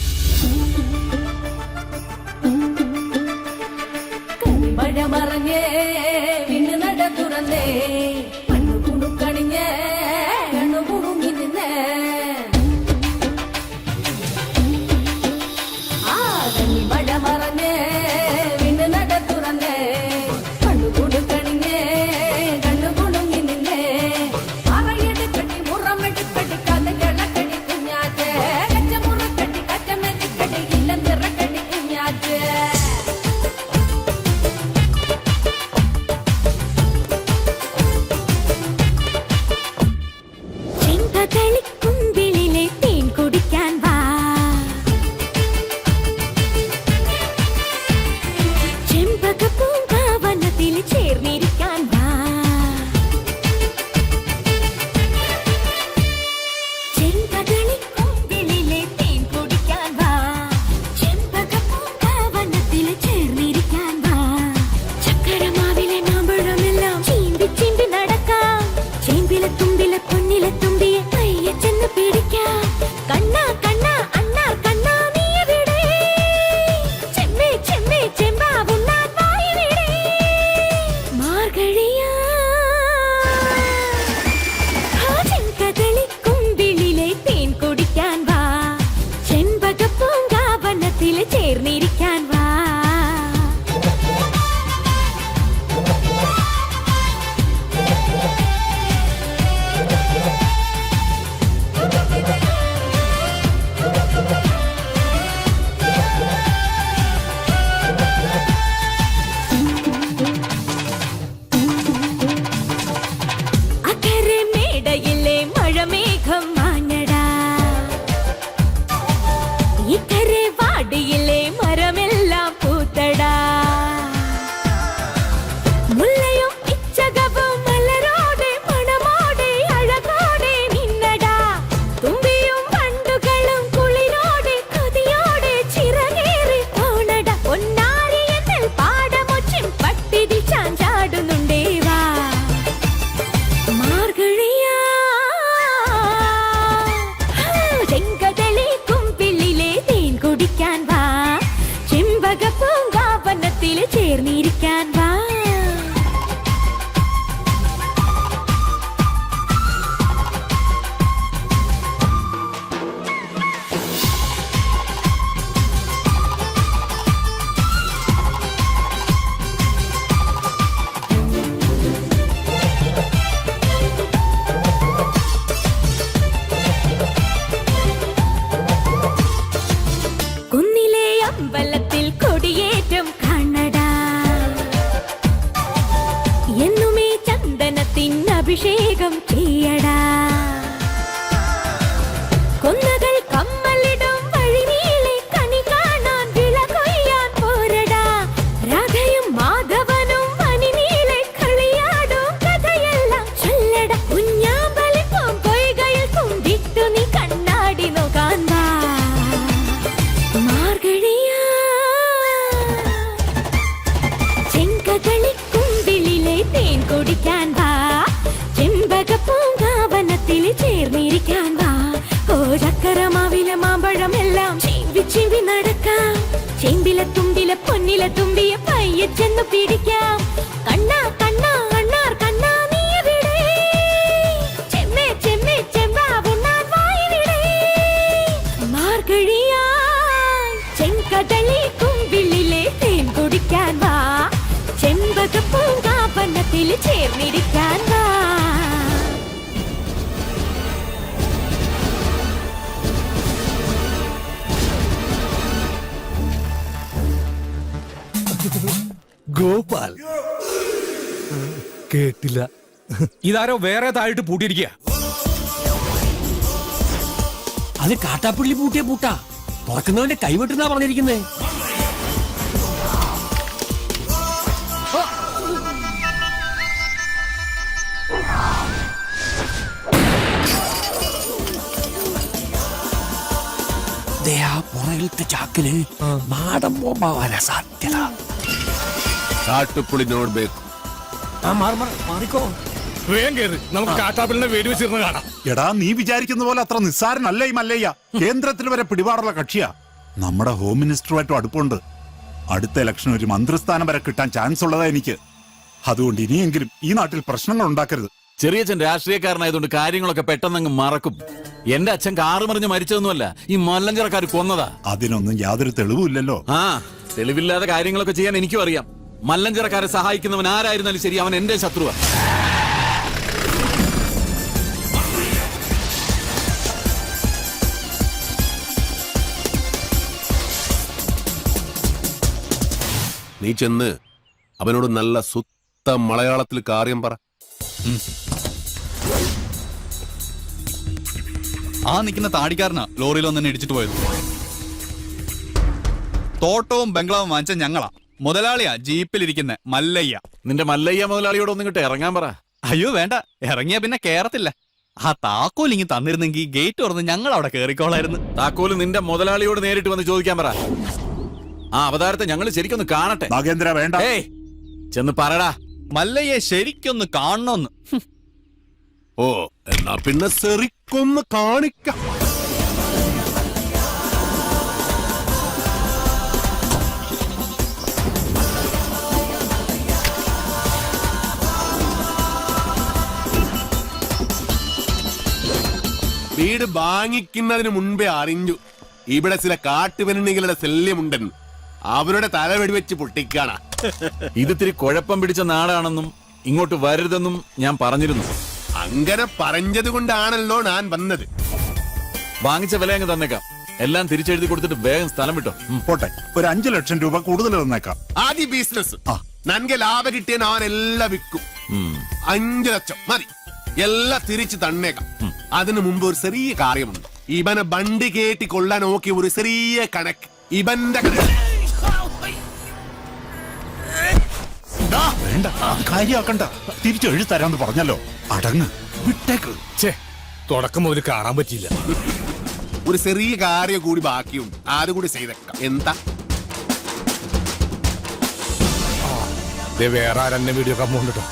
ചേർന്നിരിക്കാൻ വാ. കുന്നിലെ അമ്പലത്തിൽ കൊടിയേറ്റം കാണടാ, എന്നുമേ ചന്ദനത്തിന് അഭിഷേകം ചെയ്യടാ. കൊന്നകൾ കമ്മലിടും വഴിനീളെ കണി കാണാൻ വിള കൊയ്യാൻ പോരടാ. രാധയും മാധവനും മണിനീളെ കളിയാടും കഥയെല്ലാം ചൊല്ലട. കുഞ്ഞാമ്പലിപ്പം പൊയ്കയിൽ കുമ്പിട്ടു നീ കണ്ണാടി നോക്കാൻ വാ. മാർഗഴിയാ ചെങ്കതളിക്കുമ്പിളിലെ തേൻ കുടിക്കാൻ വാ. ചെമ്പക പൂങ്കാവനത്തിൽ ചേർന്നിരിക്കാൻ വാ. ഓ ചക്കരമാവിലെ മാമ്പഴം എല്ലാം ചിമ്പി ചിമ്പി നടക്കാം. ചെമ്പിലെ തുമ്പിലെ പൊന്നിലെ തുമ്പിയ പയ്യെ ചെന്ന് പിടിക്കാം. കണ്ണാ കണ്ണാ അണ്ണാർ കണ്ണാ നീ എവിടെ? ചെമ്മേ ചെമ്മേ ചെമ്പാവുണ്ണാൻ വായിവിടെ. മാർഗഴിയാ ചെങ്കതളി കുമ്പിളിലെ തേൻ കുടിക്കാൻ വാ. ചെമ്പക പൂങ്കാവനത്തിൽ ചേർന്നിരിക്കാൻ വാ. ഗോപാൽ കേട്ടില്ല. ഇതാരോ വേറെ താഴിട്ട് പൂട്ടിയിരിക്കുക. അത് കാട്ടാപ്പള്ളി പൂട്ടിയ പൂട്ടാ, തുറക്കുന്നവന്റെ കൈവിട്ടെന്നാ പറഞ്ഞിരിക്കുന്നേ. പുറകിലത്തെ ചാക്കില് നാടൻ ബോംബാവാനാ സാധ്യത. കാട്ടുപുളി നോട് മാറിക്കോ. വേഗം കേറ്, നമുക്ക് കാട്ടാപ്പിളിനെ വെടിവെച്ചിരുന്ന് കാണാം. എടാ, നീ വിചാരിക്കുന്ന പോലെ അത്ര നിസ്സാരനല്ല ഈ മല്ലയ്യ. കേന്ദ്രത്തിൽ വരെ പിടിപാടുള്ള കക്ഷിയാ. നമ്മുടെ ഹോം മിനിസ്റ്ററുമായിട്ടും അടുപ്പുണ്ട്. അടുത്ത ഇലക്ഷൻ ഒരു മന്ത്രിസ്ഥാനം വരെ കിട്ടാൻ ചാൻസ് ഉള്ളതാ എനിക്ക്. അതുകൊണ്ട് ഇനിയെങ്കിലും ഈ നാട്ടിൽ പ്രശ്നങ്ങൾ ഉണ്ടാക്കരുത്. ചെറിയച്ഛൻ രാഷ്ട്രീയക്കാരനായതുകൊണ്ട് കാര്യങ്ങളൊക്കെ പെട്ടെന്നങ്ങ് മറക്കും. എന്റെ അച്ഛൻ കാറ് മറിഞ്ഞ് മരിച്ചതൊന്നുമല്ല, ഈ മല്ലഞ്ചറക്കാർ കൊന്നതാ. അതിനൊന്നും യാതൊരു തെളിവുമില്ലല്ലോ. ആ, തെളിവില്ലാതെ കാര്യങ്ങളൊക്കെ ചെയ്യാൻ എനിക്കും അറിയാം. മല്ലഞ്ചറക്കാരെ സഹായിക്കുന്നവൻ ആരായിരുന്നാലും ശരി, അവൻ എന്റെ ശത്രുവാ. നീ ചെന്ന് അവനോട് നല്ല സുത്ത മലയാളത്തിൽ കാര്യം പറ. ആ നിൽക്കുന്ന താടിക്കാരനാ ലോറിയിൽ ഒന്നെ ഇടിച്ചിട്ട് പോയത്. തോട്ടവും ബംഗ്ലാവും വാങ്ങിച്ച ഞങ്ങളാ. മുതലാളിയാ ജീപ്പിലിരിക്കുന്ന മല്ലയ്യ. നിന്റെ മല്ലയ്യ മുതലാളിയോട് ഒന്നും ഇങ്ങോട്ട് ഇറങ്ങാൻ പറ. അയ്യോ വേണ്ട, ഇറങ്ങിയ പിന്നെ കേറത്തില്ല. ആ താക്കോൽ ഇങ്ങി തന്നിരുന്നെങ്കിൽ ഗേറ്റ് തുറന്ന് ഞങ്ങൾ അവിടെ കേറിക്കോളായിരുന്നു. താക്കോല് നിന്റെ മുതലാളിയോട് നേരിട്ട് വന്ന് ചോദിക്കാൻ പറ. ആ അവതാരത്തെ ഞങ്ങൾ ശരിക്കൊന്ന് കാണട്ടെ. നാഗേന്ദ്ര വേണ്ട. ഏയ് ചെന്ന് പറടാ. മല്ലയ്യെ ശരിക്കൊന്ന് കാണണമെന്ന്. ഓ, എന്നാ പിന്നെ സെറിക്കൊന്ന് കാണിക്കാം. വീട് വാങ്ങിക്കുന്നതിന് മുൻപേ അറിഞ്ഞു ഇവിടെ ചില കാട്ടുപെണ്ണികളുടെ ശല്യമുണ്ടെന്ന്. അവരുടെ തല വെടിവെച്ച് പൊട്ടിക്കാണ. ഇതിത്തിരി കുഴപ്പം പിടിച്ച നാടാണെന്നും ഇങ്ങോട്ട് വരരുതെന്നും ഞാൻ പറഞ്ഞിരുന്നു. അങ്ങനെ പറഞ്ഞത് കൊണ്ടാണല്ലോ ഞാൻ വന്നത്. വാങ്ങിച്ച വില അങ്ങ് തന്നേക്കാം. എല്ലാം തിരിച്ചെഴുതി കൊടുത്തിട്ട് വേഗം സ്ഥലം വിട്ടോ. പോട്ടെ, ഒരു 5 ലക്ഷം രൂപ കൂടുതൽ തന്നേക്കാം. ആദ്യ ബിസിനസ് നൻകെ ലാഭം കിട്ടിയ ഞാൻ എല്ലാം വിൽക്കും. 5 ലക്ഷം മതി, എല്ലാം തിരിച്ചു തന്നേക്കാം. അതിനു മുമ്പ് ഒരു ചെറിയ കാര്യമുണ്ട്. ഇവനെ ബണ്ടി കേട്ടി കൊള്ളാൻ നോക്കിയ ഒരു ചെറിയ കണക്ക്. ഇവന്റെ വേണ്ട, കാര്യാക്കണ്ട. തിരിച്ചു എഴുതരാന്ന് പറഞ്ഞല്ലോ. അടങ്ങ്, വിട്ടേക്ക്. തുടക്കം മുതൽ കാണാൻ പറ്റിയില്ല. ഒരു ചെറിയ കാര്യം കൂടി ബാക്കിയുണ്ട്, അതുകൂടി ചെയ്തേക്കാം. എന്താ വേറെ ആരെന്നെ വീഡിയോ കമ്പോണ്ട് കേട്ടോ.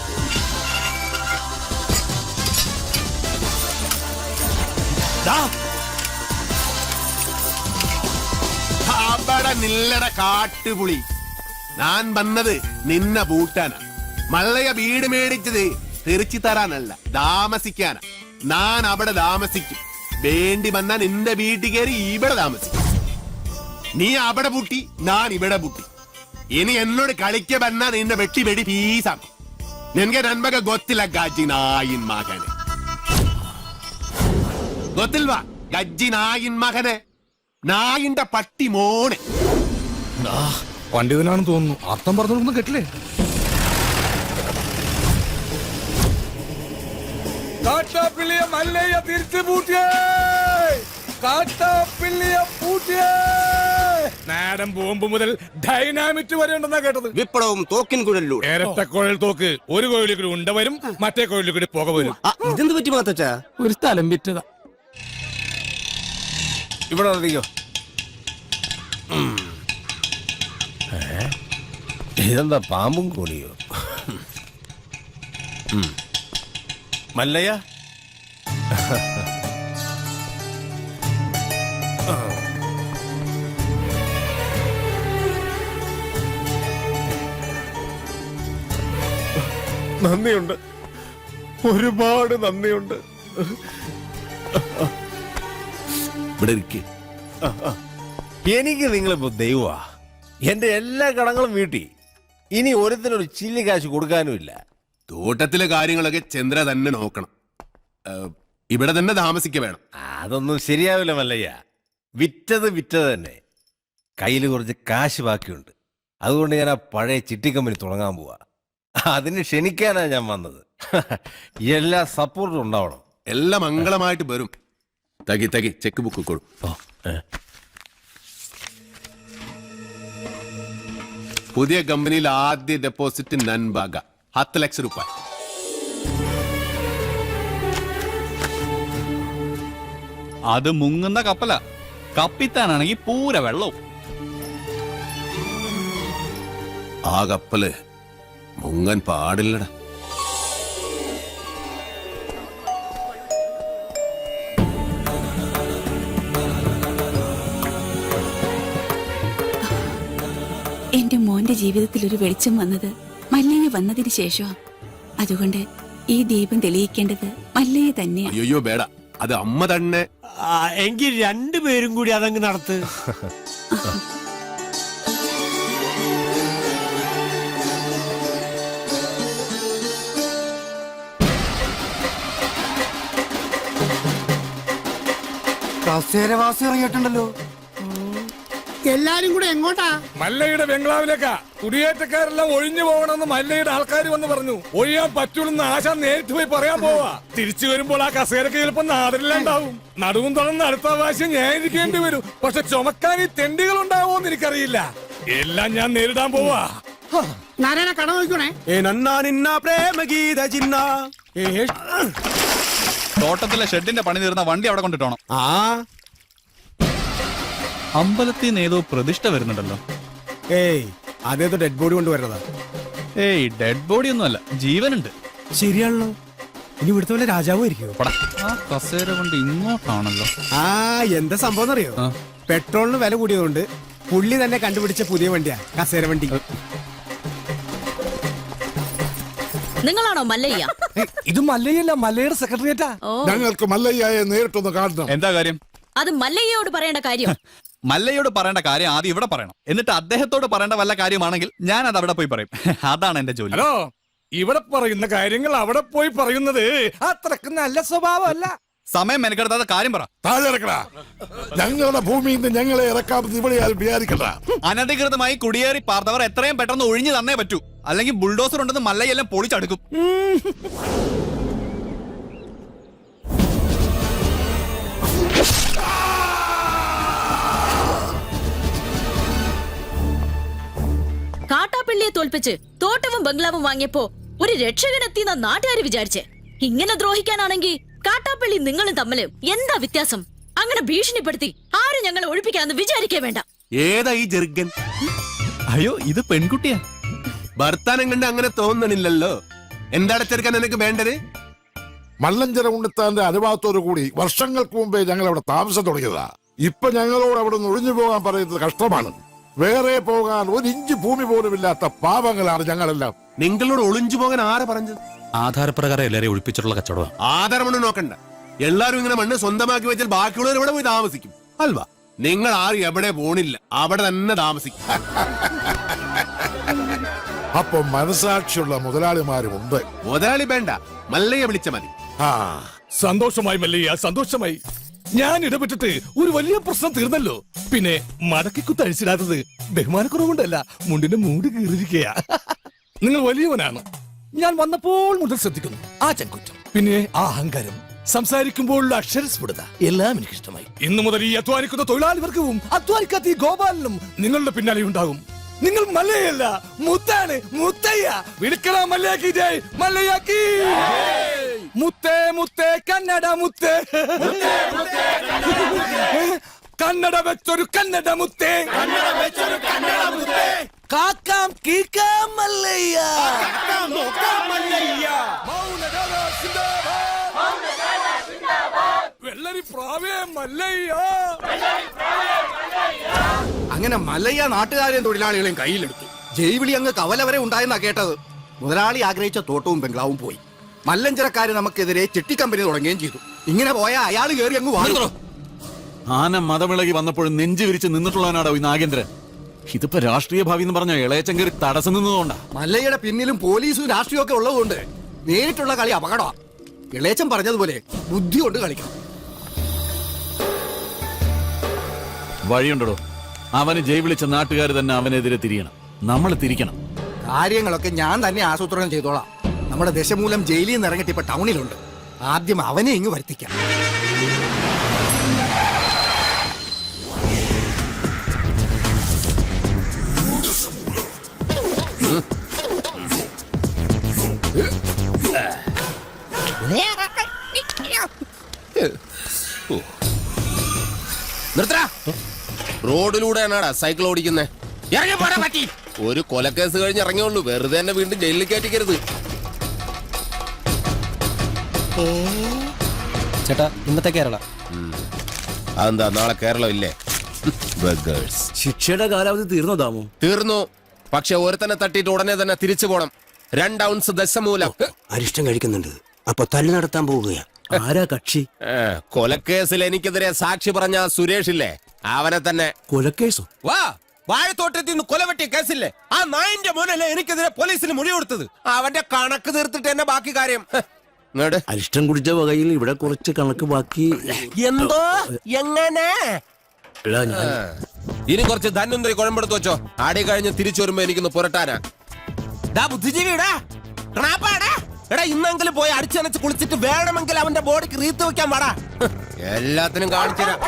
അവിടെ നില്ലട കാട്ടുപുളി. ഞാൻ വന്നത് നിന്നെ പൂട്ടാനാ. മല്ലയ വീട് മേടിച്ചത് തിരിച്ചു തരാനല്ല, താമസിക്കാനാ. ഞാൻ അവിടെ താമസിക്കും. വേണ്ടി വന്നാ നിന്റെ വീട്ടിൽ കയറി ഇവിടെ താമസിക്കും. നീ അവിടെ പൂട്ടി, ഞാൻ ഇവിടെ പൂട്ടി. ഇനി എന്നോട് കളിക്ക വന്നാ നിന്റെ വെട്ടി വെടി പീസാക്കും. നിനಗೆ ನನ್ ಬಗ್ಗೆ ಗೊತ್ತಿಲ್ಲ ಗಜ್ಜಿ ನಾಯಿನ್ ಮಗನೆ. ಗೊತ್ತಿಲ್ವಾ ಗಜ್ಜಿ ನಾಯಿನ್ മകനെ, നായിന്റെ പട്ടി മോനെ. പണ്ഡിതനാണെന്ന് തോന്നുന്നു. അർത്ഥം പറഞ്ഞൊന്നും കേട്ടില്ലേ? കാട്ടാപ്പിള്ളിയെ മല്ലയ്യ തിരിച്ചു പൂട്ടിയേ, കാട്ടാപ്പിള്ളിയെ പൂട്ടിയേ. നാടൻ ബോംബ് മുതൽ ഡൈനാമിറ്റ് വരെ ഉണ്ടെന്നാ കേട്ടത്. വിപ്ലവം തോക്കിൻ കുഴലിലൂടെ. ഇരട്ട കുഴൽ തോക്ക്. ഒരു കോഴിയിൽ കൂടി ഉണ്ട വരും, മറ്റേ കോഴിയിൽ കൂടി പുക വരും. ഇതെന്ത് പറ്റി മാത്തച്ചാ? ഒരു സ്ഥലം വിറ്റതാ. ഇവിടെ അറിയോ? ഇതെന്താ പാമ്പും കോണിയോ? മല്ലയ്യ, നന്ദിയുണ്ട്, ഒരുപാട് നന്ദിയുണ്ട്. ഇവിടെ ഇരിക്കേ. എനിക്ക് നിങ്ങളിപ്പോ ദൈവമാ. എന്റെ എല്ലാ കടങ്ങളും വീട്ടി. ഇനി ഒരുത്തിനൊരു ചില്ലി കാശ് കൊടുക്കാനുമില്ല. തോട്ടത്തിലെ കാര്യങ്ങളൊക്കെ ചന്ദ്ര തന്നെ നോക്കണം. ഇവിടെ തന്നെ താമസിക്ക വേണം. അതൊന്നും ശരിയാവില്ല മല്ലയ്യ. വിറ്റത് തന്നെ. കയ്യിൽ കുറച്ച് കാശ് ബാക്കിയുണ്ട്. അതുകൊണ്ട് ഞാൻ ആ പഴയ ചിട്ടി കമ്പനി തുടങ്ങാൻ പോവാ. അതിന് ക്ഷണിക്കാനാ ഞാൻ വന്നത്. എല്ലാ സപ്പോർട്ടും ഉണ്ടാവണം. എല്ലാം മംഗളമായിട്ട് വരും. തകി തകി ചെക്ക് ബുക്ക് കൊടു. പുതിയ കമ്പനിയിൽ ആദ്യ ഡെപ്പോസിറ്റ് നൻബാഗ 10 ലക്ഷം രൂപ. അത് മുങ്ങുന്ന കപ്പല. കപ്പിത്താനാണെങ്കിൽ പൂര വെള്ളവും. ആ കപ്പല് മുങ്ങാൻ പാടില്ലടാ. എന്റെ മോന്റെ ജീവിതത്തിൽ ഒരു വെളിച്ചം വന്നത് മല്ലയ്യ വന്നതിന് ശേഷമാണ്. അതുകൊണ്ട് ഈ ദീപം തെളിയിക്കേണ്ടത് മല്ലയ്യ തന്നെയാണ്. അയ്യോ വേട, അത് അമ്മ തന്നെ. എങ്കിൽ രണ്ടുപേരും കൂടി അതങ്ങ് നടത്ത്. കസേരവാസി ഇറങ്ങിയിട്ടുണ്ടല്ലോ. എല്ലാരും കൂടെ എങ്ങോട്ടാ? മല്ലയുടെ ബംഗ്ലാവിലേക്കാ. കുടിയേറ്റക്കാരെല്ലാം ഒഴിഞ്ഞു പോകണമെന്ന് മല്ലയുടെ ആൾക്കാർ വന്ന് പറഞ്ഞു. ഒഴിയാൻ പറ്റൂലെന്ന് ആശ നേരിട്ട് പോയി പറയാൻ പോവാ. തിരിച്ചു വരുമ്പോൾ ആ കസേരക്ക് ചിലപ്പോ നാടില്ലാണ്ടാവും. നടുവും തുറന്ന് അടുത്ത പ്രാവശ്യം ഞാൻ ഇരിക്കേണ്ടി വരും. പക്ഷെ ചുമക്കാൻ ഈ തെണ്ടികൾ ഉണ്ടാവോന്ന് എനിക്കറിയില്ല. എല്ലാം ഞാൻ നേരിടാൻ പോവാ. നാരായണ കട നോക്കണേ. തോട്ടത്തിലെ ഷെഡിന്റെ പണി തീർന്ന വണ്ടി അവിടെ കൊണ്ടിട്ടോണം. അമ്പലത്തിൽ നിന്ന് ഏതോ പ്രതിഷ്ഠ വരുന്നുണ്ടല്ലോ. ഏയ്, അതേതോ ഡെഡ് ബോഡി കൊണ്ടുവരുന്നതാ. ഏയ്, ഡെഡ് ബോഡി ഒന്നുമല്ല, ജീവനുണ്ട്. ശരിയാണല്ലോ. ഇനി ഇവിടുത്തെ വല്ല രാജാവായിരിക്കോ? ആ കസേര കൊണ്ട് ഇങ്ങോട്ടാണല്ലോ. എന്താ സംഭവം അറിയോ? പെട്രോളിന് വില കൂടിയതുകൊണ്ട് പുള്ളി തന്നെ കണ്ടുപിടിച്ച പുതിയ വണ്ടിയാ കസേര വണ്ടി. നിങ്ങളാണോ മല്ലയ്യ? ഇത് മല്ലയ്യല്ല, മല്ലയുടെ സെക്രട്ടറിയേറ്റാ. ഞങ്ങൾക്ക് മല്ലയ്യയെ നേരിട്ടൊന്ന് കാണണം. എന്താ കാര്യം? അത് മല്ലയ്യയോട് പറയേണ്ട കാര്യം. മല്ലയോട് പറയേണ്ട കാര്യം ആദ്യം ഇവിടെ പറയണം. എന്നിട്ട് അദ്ദേഹത്തോട് പറയേണ്ട വല്ല കാര്യമാണെങ്കിൽ ഞാൻ അത് അവിടെ പോയി പറയും. അതാണ് എന്റെ ജോലി. ഹലോ, ഇവിടെ പറയുന്ന കാര്യങ്ങൾ അവിടെ പോയി പറയുന്നത് അത്രക്ക് നല്ല സ്വഭാവമല്ല. സമയം മെനക്കെടുത്താതെ കാര്യം പറ. താഴെ ഇറക്കടാ. ഞങ്ങളുടെ ഭൂമിയിൽ നിന്ന് ഞങ്ങളെ ഇറക്കാമെന്ന് ഇവിടെ ആരും വിചാരിക്കണ്ട. അനധികൃതമായി കുടിയേറി പാർത്തവർ എത്രയും പെട്ടെന്ന് ഒഴിഞ്ഞു തന്നേ പറ്റൂ. അല്ലെങ്കിൽ ബുൾഡോസർ ഉണ്ടെന്ന് മല്ലയെല്ലാം പൊളിച്ചടുക്കും. കാട്ടാപ്പിള്ളിയെ തോൽപ്പിച്ച് തോട്ടവും ബംഗ്ലാവും വാങ്ങിയപ്പോ ഒരു രക്ഷകനെത്തിയെന്ന നാട്ടുകാര് വിചാരിച്ചേ. ഇങ്ങനെ ദ്രോഹിക്കാനാണെങ്കിൽ കാട്ടാപ്പള്ളി നിങ്ങളും തമ്മില് എന്താ വ്യത്യാസം? അങ്ങനെ ഭീഷണിപ്പെടുത്തി ആരും ഞങ്ങളെ ഒഴിപ്പിക്കാന്ന് വിചാരിക്കേ വേണ്ട. ഏതാ ഈ ജെർഗൻ? അയ്യോ, ഇത് പെൺകുട്ടിയാ. ഭർത്താനം കണ്ട് അങ്ങനെ തോന്നണില്ലല്ലോ. എന്താണ് ചെറുക്കാൻ എനിക്ക് വേണ്ടത്? മല്ലഞ്ചര ഉണ്ണിത്താന്റെ അനുഭവത്തോടു കൂടി വർഷങ്ങൾക്ക് മുമ്പേ ഞങ്ങൾ അവിടെ താമസം തുടങ്ങിയതാ. ഇപ്പൊ ഞങ്ങളോട് അവിടെ നിന്ന് ഒഴിഞ്ഞു പോകാൻ പറയുന്നത് കഷ്ടമാണ്. വേറെ പോകാൻ ഒരു ഇഞ്ച് ഭൂമി പോലുമില്ലാത്ത പാവങ്ങളാണ് ഞങ്ങളെല്ലാം. നിങ്ങളോട് ഒളിഞ്ചു പോകാൻ ആരെ പറഞ്ഞത്? ആധാരപ്രകാരം എല്ലാരെയും ഒഴിപ്പിച്ചിട്ടുള്ള കച്ചവടം. ആധാരമണ്ണ് നോക്കണ്ട. എല്ലാരും ഇങ്ങനെ മണ്ണ് സ്വന്തമാക്കി വെച്ചാൽ ബാക്കിയുള്ളവർ എവിടെ പോയി താമസിക്കും? അൽവാ, നിങ്ങൾ ആരും എവിടെ പോണില്ല, അവിടെ തന്നെ താമസിക്കും. അപ്പൊ മനസാക്ഷിയുള്ള മുതലാളിമാരുമുണ്ട്. മുതലാളി വേണ്ട, മല്ലയെ വിളിച്ച മതി. സന്തോഷമായി മല്ലയ്യ, സന്തോഷമായി. ഞാൻ ഇടപെട്ടിട്ട് ഒരു വലിയ പ്രശ്നം തീർന്നല്ലോ. പിന്നെ മടക്കിക്കുത്ത് അഴിച്ചിടാത്തത് ബഹുമാനക്കുറവുകൊണ്ടല്ല, മുണ്ടിന്റെ മൂട് കീറിയിരിക്കയാ. നിങ്ങൾ വലിയവനാണ്. ഞാൻ വന്നപ്പോൾ മുതൽ ശ്രദ്ധിക്കുന്നു ആ ചങ്കുറ്റം, പിന്നെ ആ അഹങ്കാരം, സംസാരിക്കുമ്പോഴുള്ള അക്ഷരസ്ഫുടത എല്ലാം എനിക്ക് ഇഷ്ടമായി. ഇന്നു മുതൽ ഈ അധ്വാനിക്കുന്ന തൊഴിലാളി വർഗവും അധ്വാനിക്കാത്ത ഈ ഗോപാലനും നിങ്ങളുടെ പിന്നാലെ ഉണ്ടാകും. നിങ്ങൾ മല്ലയല്ല, മുത്താണ്, മുത്തയ്യ. വിളിക്കണ മല്ലയാക്കി ജയ്, മല്ലയാക്കി. മുത്തേ മുത്തേ കന്നഡ മുത്തേ, കന്നഡ വെച്ചൊരു കന്നഡ മുത്തേ, കാക്കാം കീക്കാം മല്ലയ്യ, വെള്ളരി പ്രാവേ മല്ലയ്യ. അങ്ങനെ മല്ലയ്യ നാട്ടുകാരെയും തൊഴിലാളികളെയും കയ്യിലെടുത്തു. ജൈവിളി അങ്ങ് കവല വരെ ഉണ്ടായെന്നാ കേട്ടത്. മുതലാളി ആഗ്രഹിച്ച തോട്ടവും ബംഗ്ലാവും പോയി. മല്ലഞ്ചരക്കാര് നമുക്കെതിരെ ചെട്ടി കമ്പനി തുടങ്ങുകയും ചെയ്തു. ഇങ്ങനെ പോയാ അയാൾ കയറി അങ്ങ് വാങ്ങുന്നു. ആന മതമിളകി വന്നപ്പോഴും നെഞ്ചു വിരിച്ച് നിന്നിട്ടുള്ളവനാടോ ഈ നാഗേന്ദ്രൻ. ഇതിപ്പോ രാഷ്ട്രീയ ഭാവി എന്ന് പറഞ്ഞ ഇളയച്ചൻ കയറി തടസ്സം നിന്നതുകൊണ്ടാ. മല്ലയ്യയുടെ പിന്നിലും പോലീസും രാഷ്ട്രീയവും ഒക്കെ ഉള്ളതുകൊണ്ട് നേരിട്ടുള്ള കളി അപകടമാണ്. ഇളയച്ചൻ പറഞ്ഞതുപോലെ ബുദ്ധി കൊണ്ട് കളിക്കണം. വഴിയുണ്ടോ? അവന് ജയ് വിളിച്ച നാട്ടുകാർ തന്നെ അവനെതിരെ തിരിയണം, നമ്മൾ തിരിക്കണം. കാര്യങ്ങളൊക്കെ ഞാൻ തന്നെ ആസൂത്രണം ചെയ്തോളാം. നമ്മുടെ ദശമൂലം ജയിലിൽ നിന്ന് ഇറങ്ങിയിട്ട് ഇപ്പൊ ടൗണിലുണ്ട്. ആദ്യം അവനെ ഇങ്ങ് വരുത്തിക്കാം. റോഡിലൂടെയാണാടാ സൈക്കിൾ ഓടിക്കുന്നേ? ഇറങ്ങി പോടാ പറ്റി. ഒരു കൊലക്കേസ് കഴിഞ്ഞ് ഇറങ്ങിയുള്ളൂ, വെറുതെ തന്നെ വീണ്ടും ജയിലിൽ കയറ്റിക്കരുത്. ചേട്ടാ, ഇന്നത്തെ കേരള അതെന്താ നാളെ കേരളം ഇല്ലേ? ശിക്ഷയുടെ കാലാവധി തീർന്നതാമോ? തീർന്നു. പക്ഷെ ഒരുത്തനെ തട്ടിയിട്ട് ഉടനെ തന്നെ തിരിച്ചു പോണം. 2 ഔൺസ് ദശമൂലം. അരിഷ്ടം കഴിക്കുന്നുണ്ട്. അപ്പൊ തല്ലു നടത്താൻ പോവുകയാ. ആരാ കക്ഷി? കൊലക്കേസിൽ എനിക്കെതിരെ സാക്ഷി പറഞ്ഞ സുരേഷ് ഇല്ലേ, അവനെ തന്നെ. കൊലക്കേസോ? വാ, വാഴത്തോട്ടത്തിൽ നിന്ന് കൊലവെട്ടിയ കേസില്ലേ, ആ നായിന്റെ മോനല്ലേ എനിക്കെതിരെ പോലീസിന് മൊഴി കൊടുത്തത്. അവന്റെ കണക്ക് തീർത്തിട്ട് തന്നെ ബാക്കി കാര്യം. അരിഷ്ടം കുടിച്ച വകയിൽ ഇവിടെ കുറച്ച് കണക്ക് ബാക്കി. എന്തോ എങ്ങനെ? ഇനി കുറച്ച് ധന്വന്തരി കുഴമ്പെടുത്ത് വെച്ചോ. ആടി കഴിഞ്ഞ് തിരിച്ചു വരുമ്പോ എനിക്കൊന്ന് പുരട്ടാനാ. ബുദ്ധിജീവിടാ, എടാ ഇന്നെങ്കിലും പോയി അടിച്ചനച്ച് കുളിച്ചിട്ട് വേണമെങ്കിൽ അവന്റെ ബോഡിക്ക് റീത്ത് വെക്കാൻ പാടാ. എല്ലാത്തിനും കാണിച്ചുതരാം.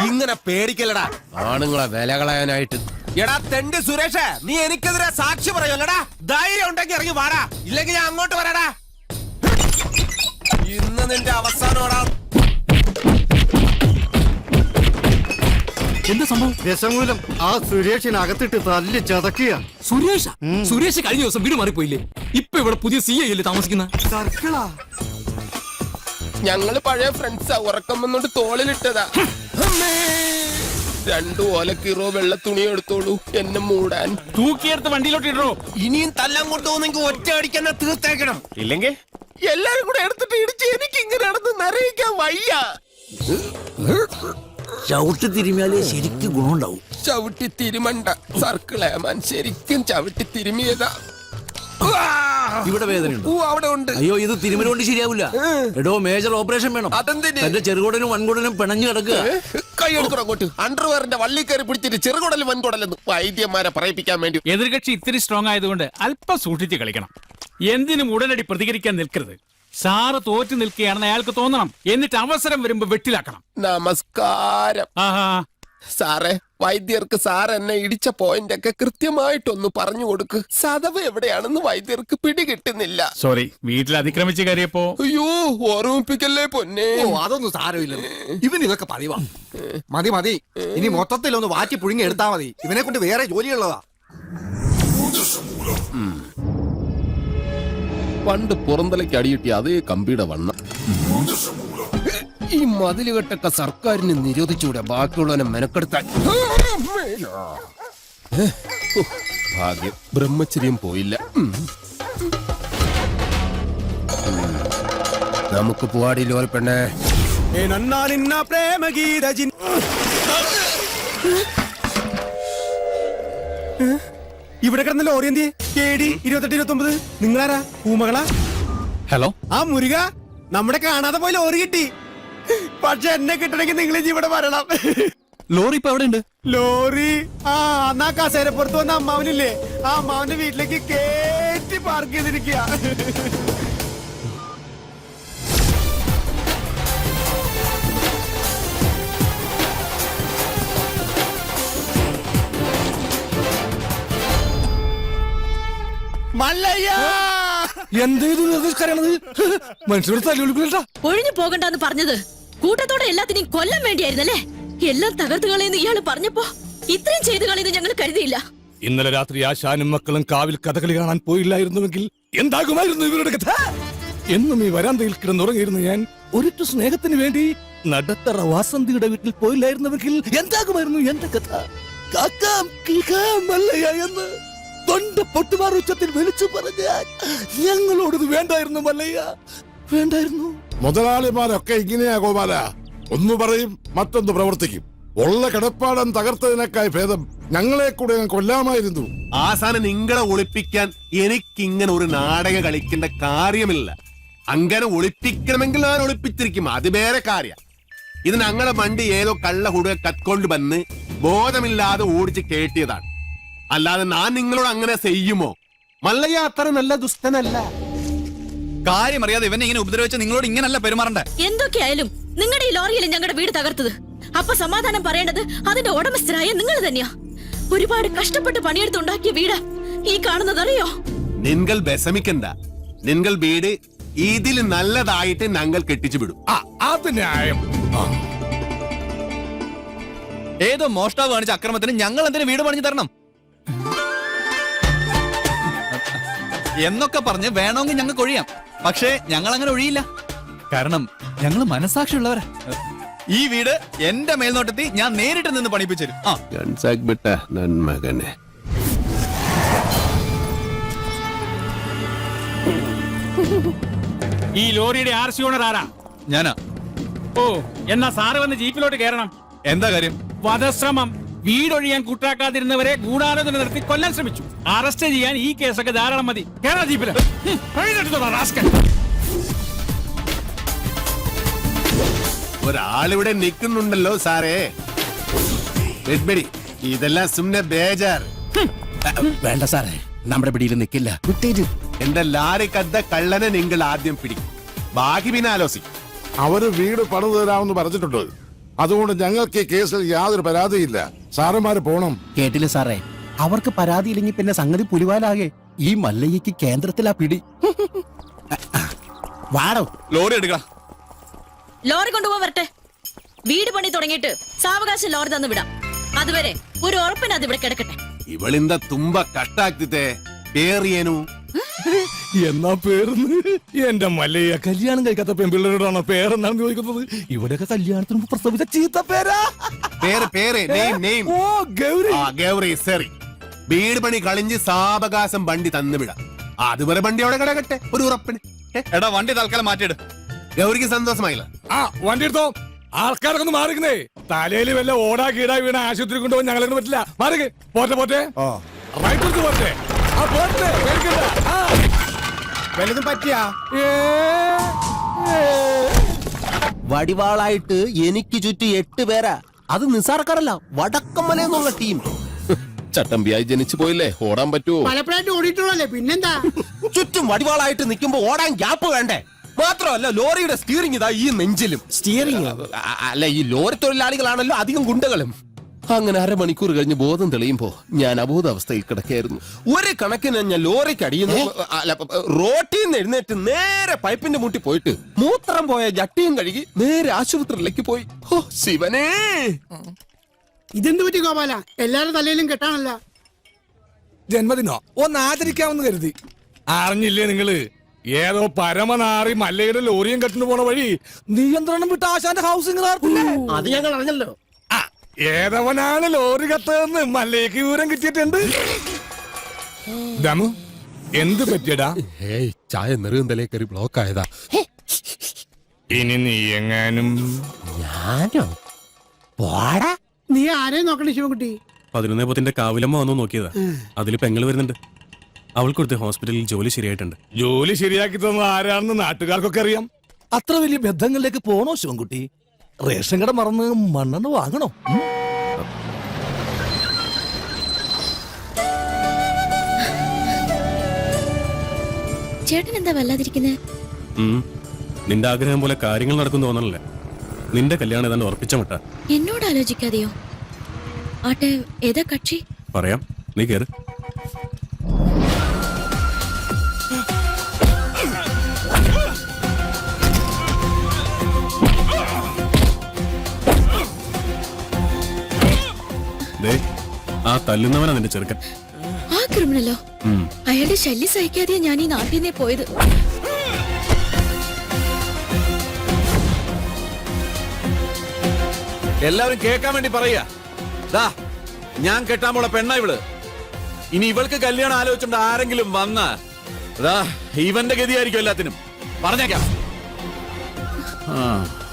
ഇങ്ങനെ പേടിക്കല്ലടാ ആണുങ്ങളെ വില കളയാനായിട്ട്. എടാ തെണ്ടി സുരേഷ്, നീ എനിക്കെതിരെ സാക്ഷി പറയല്ലടാ. ധൈര്യം ഉണ്ടെങ്കിൽ ഇറങ്ങി വാടാ, ഇല്ലെങ്കിൽ ഞാൻ അങ്ങോട്ട് വരാടാ. ഇന്ന് നിന്റെ അവസാനോടാ. എന്താ സംഭവം? ദശമൂലം ആ സുരേഷിനകത്തിട്ട് തല്ലി ചതക്കുക. സുരേഷ് കഴിഞ്ഞ ദിവസം വീട് മാറിപ്പോയില്ലേ? ഇപ്പൊ ഇവിടെ പുതിയ CI അല്ലേ താമസിക്കുന്ന? സർക്കിളാ. ഞങ്ങള് പഴയ ഫ്രണ്ട്സാ. ഉറക്കം വന്നോണ്ട് തോളിലിട്ടതാ. 2 ഓലക്കീറോ വെള്ള തുണി എടുത്തോളൂ എന്നെ മൂടാൻ. തൂക്കിയെടുത്ത് വണ്ടിയിലോട്ട് ഇടോ. ഇനിയും തല്ലാൻ കൊണ്ടുപോകുന്നെങ്കിൽ ഒറ്റ അടിക്കാൻ തീർത്തേക്കണം. ഇല്ലെങ്കിൽ എല്ലാരും കൂടെ എടുത്തിട്ട് ഇടിച്ച് എനിക്ക് ഇങ്ങനെ നടന്ന് നരയിക്കാൻ വയ്യ. ചവിട്ടി തിരുമിയാലേ ശരിക്കും ഗുണമുണ്ടാവും. ചവിട്ടി തിരുമണ്ട സർക്കിളേമാൻ, ശരിക്കും ചവിട്ടി തിരുമിയതാ. ഇവിടെ വേദനയുണ്ട്. അവിടെ ഉണ്ട്. അയ്യോ, ഇത് തിരുമല കൊണ്ട് ശരിയാവില്ല. എടോ, മേജർ ഓപ്പറേഷൻ വേണം. അതെന്തിന്? എന്റെ ചെറുകുടനും വൻകുടനും പിണഞ്ഞു കിടക്കുക. കൈയെടുക്കണം അങ്ങോട്ട്. അണ്ടർവെയറിന്റെ വള്ളി കയറി പിടിച്ചിട്ട് ചെറുകുടലും വൻകുടലെന്ന് വൈദ്യന്മാരെ പറയിപ്പിക്കാൻ വേണ്ടി. എതിർകക്ഷി ഇത്തിരി സ്ട്രോങ് ആയതുകൊണ്ട് അല്പം സൂക്ഷിച്ച് കളിക്കണം. എന്തിനും ഉടനടി പ്രതികരിക്കാൻ നിൽക്കരുത്. സാറ് തോറ്റു നിൽക്കുകയാണെന്ന് അയാൾക്ക് തോന്നണം. എന്നിട്ട് അവസരം വരുമ്പോ വെട്ടിലാക്കണം. നമസ്കാരം സാറേ. വൈദ്യർക്ക് സാർ എന്നെ ഇടിച്ച പോയിന്റ് ഒക്കെ കൃത്യമായിട്ടൊന്ന് പറഞ്ഞു കൊടുക്ക്. സദവ് എവിടെയാണെന്ന് വൈദ്യർക്ക് പിടികിട്ടുന്നില്ല. സോറി, വീട്ടിൽ അതിക്രമിച്ച് കയറിയപ്പോ. അയ്യോ, ഓർമ്മിപ്പിക്കല്ലേ പൊന്നെ. അതൊന്നും സാരമില്ല. ഇവന് ഇതൊക്കെ പതിവാ. മതി മതി, ഇനി മൊത്തത്തിലൊന്ന് വാറ്റി പുഴുങ്ങി എടുത്താ മതി. ഇവനെ കൊണ്ട് വേറെ ജോലിയുള്ളതാ. പണ്ട് പുറന്തലയ്ക്ക് അടിയിട്ടി അതേ കമ്പിയുടെ വണ്ണം. ഈ മതിലുകെട്ടൊക്കെ സർക്കാരിന് നിരോധിച്ചുകൂടെ ബാക്കിയുള്ളവനെ മെനക്കെടുത്താൻ. ഭാഗ്യം ബ്രഹ്മചര്യം പോയില്ല. നമുക്ക് പോവാടി ലോറി പെണ്ണേ. ഇവിടെ കിടന്ന ലോറി എന്തിയെ? KD 2829. നിങ്ങളാരാ? പൂമകളാ? ഹലോ, ആ മുരുക, നമ്മുടെ കാണാതെ പോയി ലോറി കിട്ടി. പക്ഷെ എന്നെ കിട്ടണമെങ്കിൽ നിങ്ങൾ ഇവിടെ വരണം. ലോറി ഇപ്പൊ എവിടെ ഉണ്ട്? ലോറി എന്നാ കസേരപ്പുറത്ത് വന്ന അമ്മാവനില്ലേ, ആ അമ്മാവന്റെ വീട്ടിലേക്ക് കേറ്റി പാർക്ക് ചെയ്തിരിക്കുക. മല്ലയ്യ, മനുഷ്യരുടെ തല്ലുവിളിക്കില്ല. ഒഴിഞ്ഞു പോകണ്ടെന്ന് പറഞ്ഞത് കൂട്ടത്തോടെ എല്ലാത്തിനെയും കൊല്ലാൻ വേണ്ടിയായിരുന്നല്ലേ? എല്ലാം തകർത്ത് കളയെന്ന് ഇയാള് പറഞ്ഞപ്പോ ഇത്രയും ചെയ്തു കളയെന്ന് ഞങ്ങൾ കരുതിയില്ല. ഇന്നലെ രാത്രി ആശാനും മക്കളും കാവിൽ കഥകളി കാണാൻ പോയില്ലായിരുന്നുവെങ്കിൽ എന്താകുമായിരുന്നു ഇവരുടെ കഥ? എന്നും ഈ വരാന്തയിൽ കിടന്നുറങ്ങിയിരുന്നു ഞാൻ. ഒരിറ്റു സ്നേഹത്തിന് വേണ്ടി നടത്തറ വാസന്തിയുടെ വീട്ടിൽ പോയില്ലായിരുന്നുവെങ്കിൽ എന്താകുമായിരുന്നു എന്റെ കഥ? കാക്കാം കിൽക്കാം മല്ലയ്യ എന്ന് തൊണ്ട പൊട്ടുമാർ ഉച്ചത്തിൽ വിളിച്ചു പറഞ്ഞാൽ ഞങ്ങളോടത് വേണ്ടായിരുന്നു മല്ലയ്യ, വേണ്ടായിരുന്നു. മുതലാളിമാരൊക്കെ ഇങ്ങനെയാ ഗോപാല. ഒന്ന് പറയും മറ്റൊന്ന് പ്രവർത്തിക്കും. ഉള്ള കിടപ്പാടം തകർത്തതിനേക്കായി ഭേദം ഞങ്ങളെ കൂടെ കൊല്ലാമായിരുന്നു. ആസാനം നിങ്ങളെ ഒളിപ്പിക്കാൻ എനിക്കിങ്ങനെ ഒരു നാടകം കളിക്കേണ്ട കാര്യമില്ല. അങ്ങനെ ഒളിപ്പിക്കണമെങ്കിൽ ഞാൻ ഒളിപ്പിച്ചിരിക്കും, അത് വേറെ കാര്യം. ഇത് ഞങ്ങളെ വണ്ടി ഏതോ കള്ള ഹുടുക കത്കൊണ്ട് വന്ന് ബോധമില്ലാതെ ഓടിച്ച് കേട്ടിയതാണ്. അല്ലാതെ ഞാൻ നിങ്ങളോട് അങ്ങനെ ചെയ്യുമോ? മല്ലയ്യ അത്ര നല്ല ദുഷ്ടനല്ല. കാര്യം അറിയാതെ ഇവനെ ഇങ്ങനെ ഉപദ്രവിച്ച നിങ്ങളോട് ഇങ്ങനല്ല പെരുമാറണ്ടേ. എന്തൊക്കെയായാലും നിങ്ങളുടെ ഈ ലോറിയിൽ ഞങ്ങളുടെ വീട് തകർത്തത്. അപ്പൊ സമാധാനം പറയേണ്ടത് അതിന്റെ ഉടമസ്ഥരായ നിങ്ങൾ തന്നെയാ. ഒരുപാട് കഷ്ടപ്പെട്ട് പണിയെടുത്തുണ്ടാക്കിയ വീട് ഈ കാണുന്നതറിയോ? നിങ്ങൾ വിഷമിക്കണ്ട. നിങ്ങൾ വീട് ഇതിൽ നല്ലതായിട്ട് ഞങ്ങൾ കെട്ടിച്ചു വിടും. അത് ന്യായം. ഏതോ മോഷ്ടാവ് കാണിച്ച അക്രമത്തിന് ഞങ്ങൾ എന്തിനു വീട് പണിഞ്ഞു തരണം എന്നൊക്കെ പറഞ്ഞ് വേണമെങ്കിൽ ഞങ്ങൾക്ക് ഒഴിയാം. പക്ഷേ ഞങ്ങൾ അങ്ങനെ ഒഴിയില്ല. കാരണം ഞങ്ങൾ മനസാക്ഷിയുള്ളവരാ. ഈ വീട് എന്റെ മേൽനോട്ടത്തിൽ ഞാൻ നേരിട്ട് നിന്ന് പണിപ്പിച്ചു തരും. മകനെ ഈ ലോറിയുടെ RC ഓണർ ആരാ? ഞാനാ. ഓ, എന്നാ സാറ് വന്ന് ജീപ്പിലോട്ട് കയറണം. എന്താ കാര്യം? വധശ്രമം. വീടൊഴിയാൻ കൂട്ടാക്കാതിരുന്നവരെ ഗൂഢാലോചന നടത്തി കൊല്ലാൻ ശ്രമിച്ചു. അറസ്റ്റ് ചെയ്യാൻ ഈ കേസൊക്കെ ധാരാളം മതി. കേരള ജീപ്പില് ഒരാളിവിടെ നിൽക്കുന്നുണ്ടല്ലോ സാറേ. വെഡ്ബെടി, ഇതെല്ലാം സുമ്നെ ബേജാർ. വേണ്ട സാറേ, നമ്മുടെ പിടിയിൽ നിൽക്കില്ല. എന്റെ ലാറി കദ്ദ കള്ളനെ നിങ്ങൾ ആദ്യം പിടിക്കും, ബാക്കി പിന്നെ ആലോചിക്കും. അവര് വീട് പണിതു തരാമെന്ന് പറഞ്ഞിട്ടുണ്ട്. അതുകൊണ്ട് ഞങ്ങൾക്ക് ഈ കേസിൽ യാതൊരു പരാതിയില്ല. സാറന്മാര് പോണം. കേട്ടില്ല സാറേ, അവർക്ക് പരാതിയില്ലെങ്കിൽ പിന്നെ സംഗതി പുലിവാലാകെ. ഈ മല്ലയ്യക്ക് കേന്ദ്രത്തിലാ പിടി. വാടോ ലോറി എടുക്ക. ലോറി കൊണ്ടുപോകാൻ വരട്ടെ. വീട് പണി തുടങ്ങിയിട്ട് സാവകാശം ലോറി തന്നു വിടാം. അതുവരെ ഒരു ഉറപ്പിന് അത് ഇവിടെ കിടക്കട്ടെ. ഇവളിന്ത തുമ്പ കട്ടാക്കിത്തെ പേറിയേനു. എന്നാ പേരെന്ന്? എന്റെ മല്ലയ്യ, കല്യാണം കഴിക്കാത്ത പെൺപിള്ളേരോടാണോ പേരെന്നാണ് ചോദിക്കുന്നത്? ഇവിടെയൊക്കെ കല്യാണത്തിന് മുമ്പ് പ്രസവിച്ച ചീത്ത പേരാ. ഓ, ഗൗരി. ഗൗരി സറി. വീട് പണി കളിഞ്ഞ് സാവകാശം വണ്ടി തന്നുവിടാം. അതുവരെ വണ്ടി അവിടെ കിടക്കട്ടെ, ഒരു ഉറപ്പിന്. എടാ, വണ്ടി തൽക്കാലം മാറ്റിയിട്. ഗൗരിക്ക് സന്തോഷമായില്ല. വണ്ടി എടുത്തോ. ആൾക്കാരൊക്കെ ഒന്ന് മാറിക്കുന്നേ. തലയിൽ വല്ല ഓടാ കീടാ വീണ ആശുപത്രി കൊണ്ടുപോകാൻ ഞങ്ങളെ പറ്റില്ല. മാറിക്ക്. പോട്ടെ പോട്ടെ, റൈറ്റ് എടുത്ത് പോട്ടെ. വലുതും പറ്റിയാ? വടിവാളായിട്ട് എനിക്ക് ചുറ്റും 8 പേരാ. അത് നിസാർക്കാരല്ല, വടക്കമ്മല എന്നുള്ള ടീം. ചട്ടമ്പിയായി ജനിച്ചു പോയില്ലേ, ഓടാൻ പറ്റുമോ? പലപ്പോഴായിട്ട് ഓടിയിട്ടുള്ളല്ലേ, പിന്നെന്താ? ചുറ്റും വടിവാളായിട്ട് നിൽക്കുമ്പോ ഓടാൻ ഗ്യാപ്പ് വേണ്ടേ? മാത്രമല്ല, ലോറിയുടെ സ്റ്റിയറിംഗ് ഇതാ ഈ നെഞ്ചിലും. സ്റ്റിയറിംഗ് അല്ല, ഈ ലോറി തൊഴിലാളികളാണല്ലോ അധികം ഗുണ്ടകളും. അങ്ങനെ അരമണിക്കൂർ കഴിഞ്ഞ് ബോധം തെളിയുമ്പോ ഞാൻ അബോധാവസ്ഥയിൽ കിടക്കായിരുന്നു. ഒരു കണക്കിന് ഞാൻ ലോറിക്ക് അടിയുന്നു. റോട്ടിൽ നിന്ന് എഴുന്നേറ്റ് നേരെ പൈപ്പിന്റെ മുട്ടി പോയിട്ട് മൂത്രം പോയ ജട്ടിയും കഴുകി നേരെ ആശുപത്രിയിലേക്ക് പോയി. ഓ ശിവനേ, ഇതെന്ത് പറ്റി ഗോപാല? എല്ലാരും തലയിലും കെട്ടാണല്ല. ജന്മദിനോ ഒന്ന് ആചരിക്കാമെന്ന് കരുതി. അറിഞ്ഞില്ലേ നിങ്ങള്? ഏതോ പരമനാറി മല്ലയുടെ ലോറിയും കെട്ടിന് പോണ വഴി നിയന്ത്രണം വിട്ട് ആശാന്റെ ഹൗസിംഗ് അത് ഞങ്ങൾ അറിഞ്ഞല്ലോ. ഏതവനാണ് ലോറി കത്തതെന്ന് മല്ലയ്ക്ക് വിവരം കിട്ടിയിട്ടുണ്ട്. ദമു എന്ത് പറ്റിയടാ? ഏയ് ചായ നെറുകന്തലേ കയറി ബ്ലോക്ക് ആയതാ. ഇനി നീ എങ്ങാനും ഞാനോ? പോടാ. നീ ആരെയും നോക്കണേ ശിവൻകുട്ടി? 11 കാവിലമ്മ വന്നു നോക്കിയതാ. അതിൽ പെങ്ങൾ വരുന്നുണ്ട്. അവൾക്ക് കൊടുത്ത ഹോസ്പിറ്റലിൽ ജോലി ശരിയായിട്ടുണ്ട്. ജോലി ശരിയാക്കി തന്ന ആരാണെന്ന് നാട്ടുകാർക്കൊക്കെ അറിയാം. അത്ര വലിയ ബന്ധങ്ങളിലേക്ക് പോണോ ശിവൻകുട്ടി? റേഷൻ കട മറന്ന് മണ്ണെണ്ണ വാങ്ങണോ? ചേട്ടൻ എന്താ വല്ലാതിരിക്കുന്നേ? നിന്റെ ആഗ്രഹം പോലെ കാര്യങ്ങൾ നടക്കും തോന്നണല്ലേ? നിന്റെ കല്യാണം ഏതാണ്ട് ഉറപ്പിച്ച മട്ട. എന്നോട് ആലോചിക്കാതെയോ? ആട്ടെ, ഏതാ കക്ഷി? പറയാം, നീ കേറ്. ആ തല്ലുന്നവനാ നിന്റെ ചെറുക്കൻ. ആ ക്രിമിനലോ? അയാളുടെ ശല്യം സഹിക്കാതെയാ ഞാൻ ഈ നാട്ടിൽ നിന്നേ പോയത്. എല്ലാവരും കേൾക്കാൻ വേണ്ടി പറയാ, ഞാൻ കെട്ടാൻ പോള പെണ്ണ ഇവള്. ഇനി ഇവൾക്ക് കല്യാണം ആലോചിച്ചോണ്ട് ആരെങ്കിലും വന്ന ഇവന്റെ ഗതിയായിരിക്കും എല്ലാത്തിനും. പറഞ്ഞേക്കാം.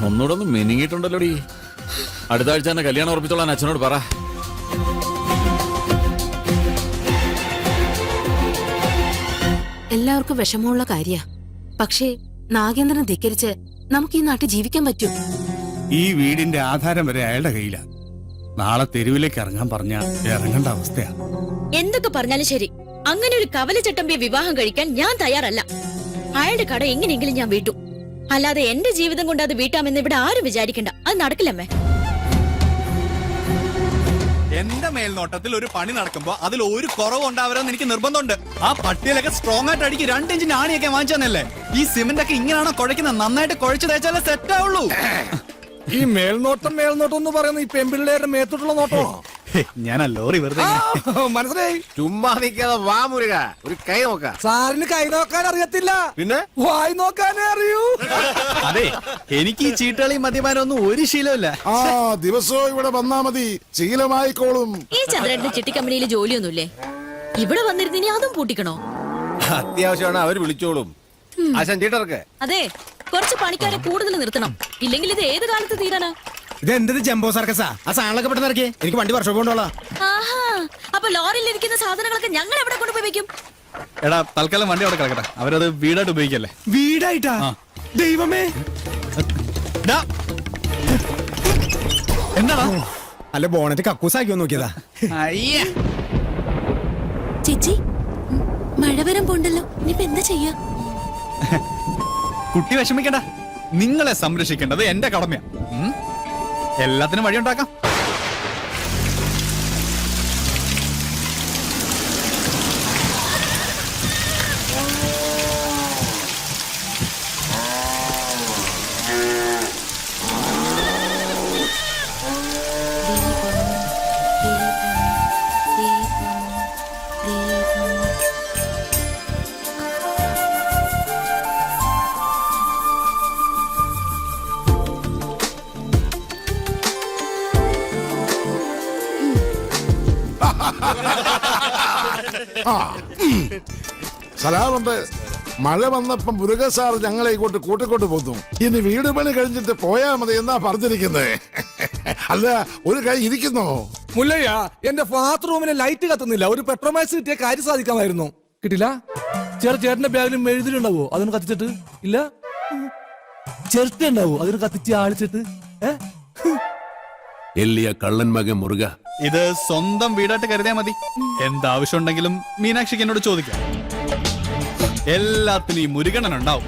ഒന്നുകൂടെ ഒന്ന് മെനിങ്ങിട്ടുണ്ടല്ലോടി. അടുത്ത ആഴ്ച തന്നെ കല്യാണം ഉറപ്പിച്ചോളാൻ അച്ഛനോട് പറ. എല്ലാവർക്കും വിഷമമുള്ള കാര്യ. പക്ഷേ നാഗേന്ദ്രൻ ധിക്കരിച്ച് നമുക്ക് ഈ നാട്ടിൽ ജീവിക്കാൻ പറ്റും. ഈ വീടിന്റെ ആധാരം വരെ അയാളുടെ കയ്യിലാ. നാളെ തെരുവിലേക്ക് ഇറങ്ങാൻ പറഞ്ഞ ഇറങ്ങേണ്ട അവസ്ഥയാ. എന്തൊക്കെ പറഞ്ഞാലും ശരി, അങ്ങനെ ഒരു കവല ചട്ടമ്പിയെ വിവാഹം കഴിക്കാൻ ഞാൻ തയ്യാറല്ല. അയാളുടെ കട എങ്ങനെയെങ്കിലും ഞാൻ വീട്ടു. അല്ലാതെ എന്റെ ജീവിതം കൊണ്ട് അത് വീട്ടാമെന്ന് ഇവിടെ ആരും വിചാരിക്കണ്ട. അത് നടക്കില്ലമ്മേ. എന്റെ മേൽനോട്ടത്തിൽ ഒരു പണി നടക്കുമ്പോ അതിൽ ഒരു കുറവ് ഉണ്ടാവരുമെന്ന് എനിക്ക് നിർബന്ധമുണ്ട്. ആ പട്ടിയിലൊക്കെ സ്ട്രോങ് ആയിട്ട് അടിക്ക് 2 ഇഞ്ചിന്റെ ആണിയൊക്കെ വാങ്ങിച്ചതന്നല്ലേ? ഈ സിമെന്റ് ഒക്കെ ഇങ്ങനെയാണോ കുഴക്കുന്നത്? നന്നായിട്ട് കുഴച്ച് തേച്ചാലേ സെറ്റ് ആവുള്ളൂ. ഈ മേൽനോട്ടം എന്ന് പറയുന്ന ഈ പെമ്പിള്ളേരുടെ മേത്തോട്ടുള്ള നോട്ടോ? ഞാൻ ലോറി വെറുതെ മനസ്സിലായി. ചുമ്മാ നിൽക്കാതെ വാ മുരുക, ഒരു കൈ നോക്ക. സാറിന് കൈ നോക്കാൻ അറിയത്തില്ല, പിന്നെ വായി നോക്കാനേ അറിയൂ. അതെ, എനിക്ക് ഈ ചീട്ടുകളി മദ്യപാനം ഒന്നും ഒരു ശീലമില്ല. ആ ദിവസവും ഇവിടെ വന്നാ മതി, ശീലമായിക്കോളും. ഈ ചന്ദ്രന്റെ ചിട്ടി കമ്പനിയിൽ ജോലിയൊന്നുമില്ലേ? ഇവിടെ വന്നിരുന്ന് ഇനി അതും പൂട്ടിക്കണോ? അത്യാവശ്യമാണ്, അവര് വിളിച്ചോളും. ആശാൻ ചീട്ടർക്ക് അതെ, കുറച്ച് പണിക്കാരെ കൂടുതൽ നിർത്തണം. ഇല്ലെങ്കിൽ ഇത് ഏത് കാലത്ത് തീരാനാ? ഇത് എന്ത് ജംബോ സർക്കസാ? ആ സാധനങ്ങളൊക്കെ പെട്ടെന്ന് ഇറക്കി. എനിക്ക് വണ്ടി വർഷം കൊണ്ടോളാം. ആഹാ, അപ്പൊ ലോറിയിൽ ഇരിക്കുന്ന സാധനങ്ങളൊക്കെ ഞങ്ങൾ എവിടെ കൊണ്ടുപോയി വെക്കും? എടാ, തൽക്കാലം വണ്ടി അവിടെ കിടക്കട്ടെ. അവരത് വീടായിട്ട് ഉപയോഗിക്കല്ലേ? വീടായിട്ടാ? ദൈവമേ, എന്താടാ? അല്ല ബോണറ്റ് കക്കൂസാക്കിയോ നോക്കിയതാ. ചേച്ചി, മഴ വരാൻ പോണ്ടല്ലോ. ഇനിയിപ്പോ എന്താ ചെയ്യാ? കുട്ടി വിഷമിക്കണ്ട, നിങ്ങളെ സംരക്ഷിക്കേണ്ടത് എന്റെ കടമയാ. എല്ലാത്തിനും വഴിയുണ്ടാക്കാം. സലാമുണ്ട്. മഴ വന്നപ്പം മുരുക സാർ ഞങ്ങളെ ഇങ്ങോട്ട് കൂട്ടിക്കൊണ്ട് പോന്നു. ഇനി വീട് പണി കഴിഞ്ഞിട്ട് പോയാ മതി എന്നാ പറഞ്ഞിരിക്കുന്നത്. അല്ല, ഒരു കൈ ഇരിക്കുന്നോ? മുല്ലയ്യ, എന്റെ ബാത്റൂമിലെ ലൈറ്റ് കത്തുന്നില്ല. ഒരു പെട്രോമാക്സ് കിട്ടിയ കാര്യം സാധിക്കാമായിരുന്നു. കിട്ടില്ല. ചേട്ടന്റെ ബാഗിലും എഴുതിയിട്ടുണ്ടാവോ? അതൊന്ന് കത്തിച്ചിട്ട് ഇല്ല. ചിരട്ട ഉണ്ടാവോ? അതൊന്ന് കത്തിച്ച് ആളിച്ചിട്ട്. എല്ലിയ കള്ളൻ മകൻ മുറുക. ഇത് സ്വന്തം വീടായിട്ട് കരുതിയാ മതി. എന്താവശ്യം ഉണ്ടെങ്കിലും മീനാക്ഷിക്ക് എന്നോട് ചോദിക്കാം. എല്ലാത്തിനും ഈ മുരുകണ്ണൻ ഉണ്ടാവും.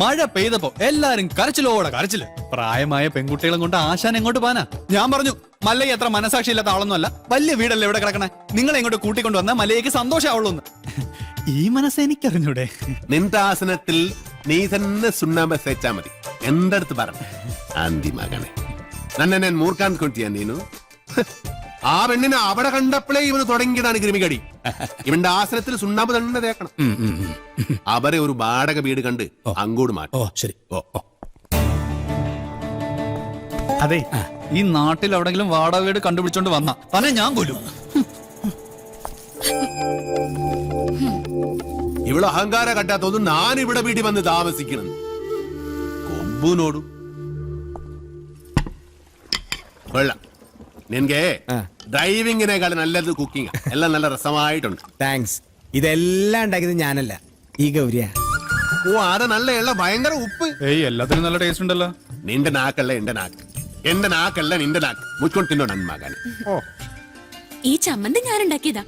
മഴ പെയ്തപ്പോ എല്ലാരും കരച്ചിലോടെ കരച്ചില്. പ്രായമായ പെൺകുട്ടികളും കൊണ്ട് ആശാൻ എങ്ങോട്ട് പോകാനാ? ഞാൻ പറഞ്ഞു, മല്ലയ്യ എത്ര മനസാക്ഷി ഇല്ലാത്ത ആളൊന്നുമല്ല. വലിയ വീടല്ലേ ഇവിടെ കിടക്കണേ. നിങ്ങളെ ഇങ്ങോട്ട് കൂട്ടിക്കൊണ്ട് വന്നാൽ മല്ലയ്യക്ക് സന്തോഷമാവുള്ളൂ. ഈ മനസ്സ് എനിക്കറിഞ്ഞൂടെ? നിന്റെ ആസനത്തിൽ നീ തന്നെ സുണ്ണാമ്പ തേച്ചാ മതി. എന്റെ അടുത്ത് പറഞ്ഞു, ആന്തി മകനെ, നന്നെ ഞാൻ മൂർക്കാൻ കൊണ്ടിയാ നീനു. ആ പെണ്ണിനെ അവിടെ കണ്ടപ്പോഴേ ഇവന് തുടങ്ങിയതാണ് കൃമികടി. ഇവന്റെ ആസനത്തിൽ സുണ്ണാമ്പ് തന്നെ തേക്കണം. അവരെ ഒരു വാടക വീട് കണ്ട് അങ്ങോട്ട് മാറ്റും. ശരി. അതെ, ഈ നാട്ടിൽ എവിടെങ്കിലും വാടക വീട് കണ്ടുപിടിച്ചോണ്ട് വന്ന തന്നെ ഞാൻ കൊല്ലും. ഇവിടെ അഹങ്കാര കട്ടാത്തൊന്നും ഞാൻ ഇവിടെ വീട്ടിൽ വന്ന് താമസിക്കണം. കൊമ്പുനോടും കൊള്ളാം. നിനക്ക് ഡ്രൈവിങ്ങിനേക്കാൾ നല്ലത് കുക്കിംഗ്. എല്ലാം നല്ല രസമായിട്ടുണ്ട്. താങ്ക്സ്. ഇതെല്ലാം ഉണ്ടാക്കിയത് ഞാനല്ല, ഈ ഗൗരിയ. ഓ, അത് നല്ല എള്ള ഭയങ്കര ഉപ്പ്. ഏയ്, എല്ലാത്തിനും നല്ല ടേസ്റ്റ് ഉണ്ടല്ലോ. നിന്റെ നാക്കല്ല എന്റെ നാക്ക്, എന്റെ നാക്കല്ല നിന്റെ നാക്ക്. മുച്ചോണ്ട് തിന്നോ നന്മകനെ. ഈ ചമ്മന്തി ഞാൻ ഉണ്ടാക്കിയതാ.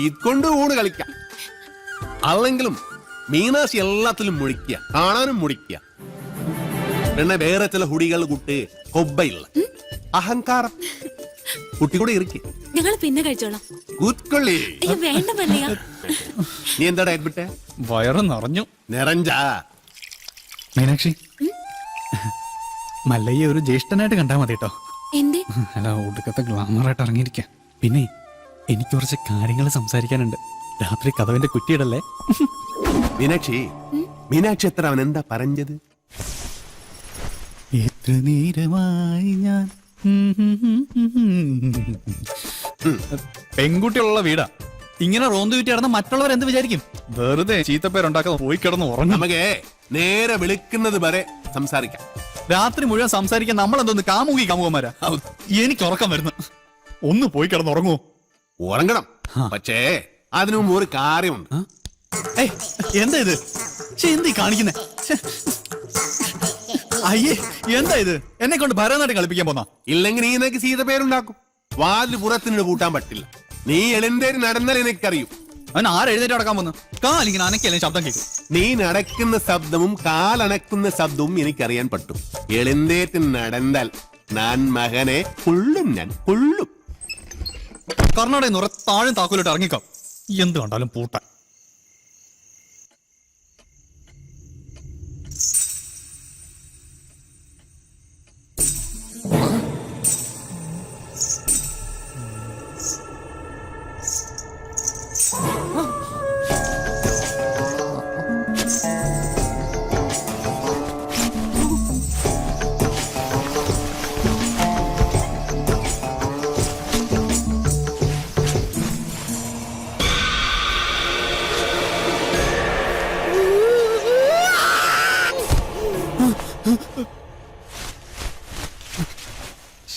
ഇതുകൊണ്ട് ഊണ് കളിക്കാം. അല്ലെങ്കിലും മീനാശി എല്ലാത്തിലും മുഴിക്കുക, കാണാനും മുടിക്കുക. പിന്നെ വേറെ ചില ഹുടികൾ കുട്ടി കൊബ്ബയില്ല അഹങ്കാരം കുട്ടി കൂടെ ഇരിക്കുക. ഞങ്ങൾ പിന്നെ കഴിച്ചോളാം. കൂത്തൊള്ളി. വേണ്ട മല്ലയ്യ. നീ എന്താടാ ഏൽപ്പിട്ടെ? വയറ് നിറഞ്ഞു. നിറഞ്ചാ മീനാക്ഷി, മല്ലയ്യ ഒരു ജ്യേഷ്ഠനായിട്ട് കണ്ടാ മതി കേട്ടോ. എന്തേ? അല്ല, ഒടുക്കത്തെ ഗ്ലാമറായിട്ട് ഇറങ്ങിയിരിക്കാം. പിന്നെ എനിക്ക് കുറച്ച് കാര്യങ്ങൾ സംസാരിക്കാനുണ്ട്. രാത്രി കഥവിന്റെ കുറ്റിയിടല്ലേ. മീനാക്ഷി, മീനാക്ഷി എത്ര അവൻ എന്താ പറഞ്ഞത്? എത്ര നേരമായി ഞാൻ പെൺകുട്ടികളുള്ള വീടാ. ഇങ്ങനെ റോന്തു വിറ്റി കിടന്ന മറ്റുള്ളവർ എന്ത് വിചാരിക്കും? വെറുതെ ചീത്തപ്പേരുണ്ടാക്കാതെ പോയി കിടന്ന് ഉറങ്ങും. നമുക്ക് നേരെ വിളിക്കുന്നത് വരെ സംസാരിക്കാം. രാത്രി മുഴുവൻ സംസാരിക്കാൻ നമ്മൾ എന്തോന്ന് കാമുകന്മാരാ? എനിക്ക് ഉറക്കം വരുന്നു. ഒന്ന് പോയി കിടന്ന് ഉറങ്ങുമോ? ഉറങ്ങണം, പക്ഷേ അതിനു മുമ്പ് ഒരു കാര്യമുണ്ട്. എന്താ ഇത്? എന്ത് കാണിക്കുന്നേ? അയ്യേ, എന്താ ഇത്? എന്നെ കൊണ്ട് ഭരതനാട്യം കളിപ്പിക്കാൻ പോന്നാ? ഇല്ലെങ്കിൽ നീ നിനക്ക് സീത പേരുണ്ടാക്കും. വാതിൽ പുറത്തിനോട് കൂട്ടാൻ പറ്റില്ല. നീ എഴുന്നേറ്റ് നടന്നാൽ എനിക്കറിയും. അവൻ ആരെഴുന്നേറ്റ് നടക്കാൻ പോന്നു? കാലിങ്ങനെ അനക്കല്ലേ ശബ്ദം കേൾക്കും. നീ നടക്കുന്ന ശബ്ദവും കാലണക്കുന്ന ശബ്ദവും എനിക്കറിയാൻ പറ്റും. എഴുന്നേറ്റ് നടന്നാൽ ഞാൻ മകനെ കൊള്ളും, ഞാൻ കൊള്ളും. കർണാടക നിറ താഴും താക്കോലിട്ട് ഇറങ്ങിക്കാം. എന്ത് കണ്ടാലും പൂട്ടാൻ.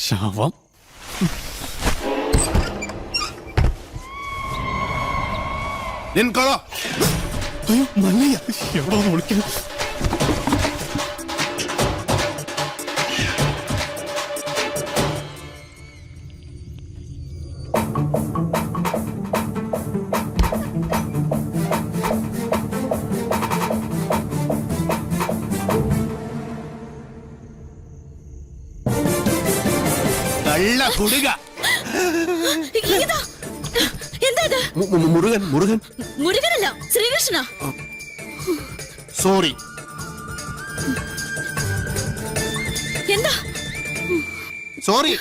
ശവം. നിൻകൊള്ളോ. അയ്യോ, മല്ലയ്യ എവിടെ ഒന്ന് വിളിക്കുന്നു. കള്ള കുടുക. എന്താ ഇത്? മുരുകൻ. മുരുകൻ മുരുകനല്ല, ശ്രീകൃഷ്ണ. സോറി. എന്താ? സോറി.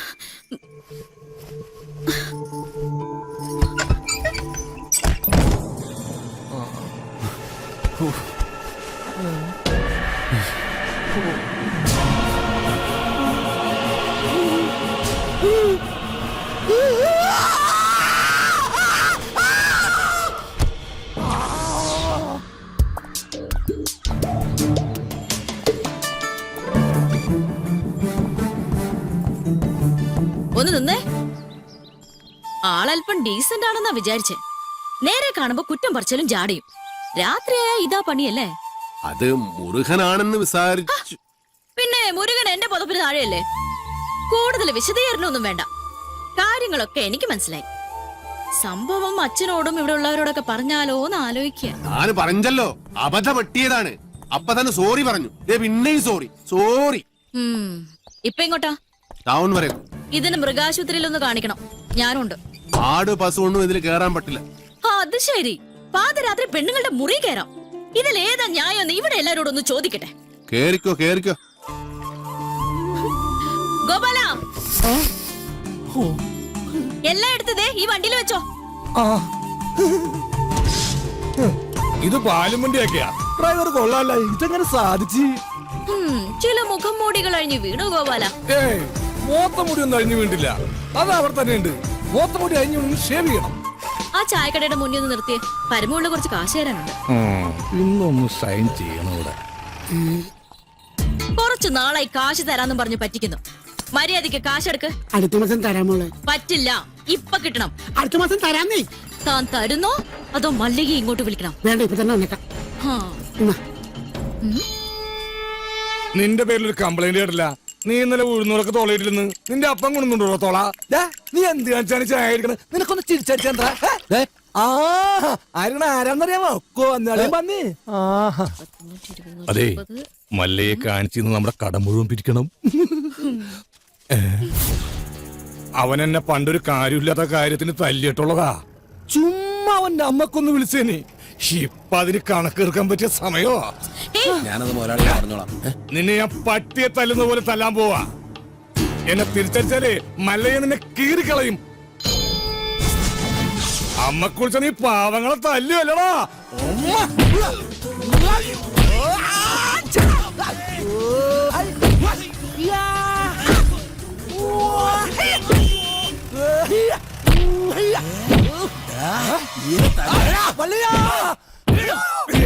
ഒന്ന് നിന്നേ. ആളല്പം ഡീസന്റ് ആണെന്നാ വിചാരിച്ചേ. നേരെ കാണുമ്പോ കുറ്റം പറിച്ചാലും ജാടയും. രാത്രിയായ ഇതാ പണിയല്ലേ? അത് മുരുകനാണെന്ന് വിചാരിച്ചു. പിന്നെ മുരുകൻ എന്റെ പുതപ്പിന് താഴെയല്ലേ? കൂടുതൽ വിശദീകരണമൊന്നും വേണ്ട. കാര്യങ്ങളൊക്കെ എനിക്ക് മനസ്സിലായി. സംഭവം അച്ഛനോടും ഇവിടെ ഉള്ളവരോടൊക്കെ പറഞ്ഞാലോ എന്ന് ആലോചിക്കുക. ഞാൻ പറഞ്ഞല്ലോ, അബദ്ധം പറ്റിയതാണ്. അപ്പൊ തന്നെ സോറി പറഞ്ഞു. പിന്നെയും സോറി. സോറി. ഇപ്പൊ ഇങ്ങോട്ടാ? ടൗൺ വരെ. ഇതിന് മൃഗാശുപത്രിയിൽ ഒന്ന് കാണിക്കണം. ഞാനുണ്ട്. ആട് പശു ഒന്നും ഇതിൽ കേറാൻ പറ്റില്ല. അത് ശരി. പാതിരാത്രി പെണ്ണുങ്ങളുടെ മുറി കയറാം. ഇതിലേതാ ന്യായം? ഇവിടെ എല്ലാരോടും ഒന്ന് ചോദിക്കട്ടെ. കേറിക്കോ, കേറിക്കോ. ഗോപാല, എല്ലാം എടുത്തതേ ഈ വണ്ടിയിൽ വെച്ചോ. ഇത് പാലും വണ്ടിയൊക്കെയാ. ഡ്രൈവർ കൊള്ളാല്ല, ഇതെങ്ങനെ സാധിച്ചു? ചില മുഖം മൂടികൾ അഴിഞ്ഞു വീണു ഗോപാല. ഏയ്, മോത്തമുടി ഒന്നും അഴിഞ്ഞു വീണ്ടില്ല. അത് അവർ തന്നെ ഉണ്ട്. മോത്തമുടി അഴിഞ്ഞു ഷേവ് ചെയ്യണം. ആ ചായക്കടയുടെ മുന്നിൽ ഒന്ന് നിർത്തിയേ, പരമുള്ള കുറച്ച് കാശ് തരാനുണ്ട്. ഇന്നൊന്ന് സൈൻ ചെയ്യണം ഇവിടെ. കുറച്ചു നാളായി കാശ് തരാന്നും പറഞ്ഞു പറ്റിക്കുന്നു. മര്യാദയ്ക്ക് കാശെടുക്ക്. അടുത്ത മാസം തരാമോളെ. പറ്റില്ല, ഇപ്പൊ കിട്ടണം. അടുത്ത മാസം തരാന്നേ. താൻ തരുന്നോ അതോ മല്ലിക ഇങ്ങോട്ട് വിളിക്കണം? വേണ്ട, ഇപ്പൊ തന്നെ വന്നേക്കാം. ഹാ. നിന്റെ പേരിൽ ഒരു കംപ്ലൈന്റ് കേട്ടില്ല. നീ ഇന്നലെ ഉഴുന്നൂറൊക്കെ തോളയിട്ടില്ലെന്ന്. നിന്റെ അപ്പം കൊണ്ടുണ്ടോ തോള? നീ എന്ത് കാണിച്ചാണ് ചായ കഴിക്കണത്? നിനക്കൊന്ന് ചിരിച്ചാ ആരാന്നറിയാമോ? അതെ, മല്ലയെ കാണിച്ചിന്ന് നമ്മുടെ കട മുഴുവൻ പിരിക്കണം. അവൻ എന്നെ പണ്ടൊരു കാര്യമില്ലാത്ത കാര്യത്തിന് തല്ലിയിട്ടുള്ളതാ. ചുമ്മാ അവന്റെ അമ്മക്കൊന്ന് വിളിച്ചേനെ. ഇപ്പൊ അതിന് കണക്കെടുക്കാൻ പറ്റിയ സമയോ? ഞാനത് മുതലാളി പറഞ്ഞോളാം. നിന്നെ ഞാൻ പട്ടിയെ തല്ലുന്ന പോലെ തല്ലാൻ പോവാ. എന്നെ തിരിച്ചടിച്ചാലേ മല്ലയെ നിന്നെ കീറിക്കളയും. അമ്മക്കുറിച്ച നീ പാവങ്ങളെ തല്ലുവല്ലടാ.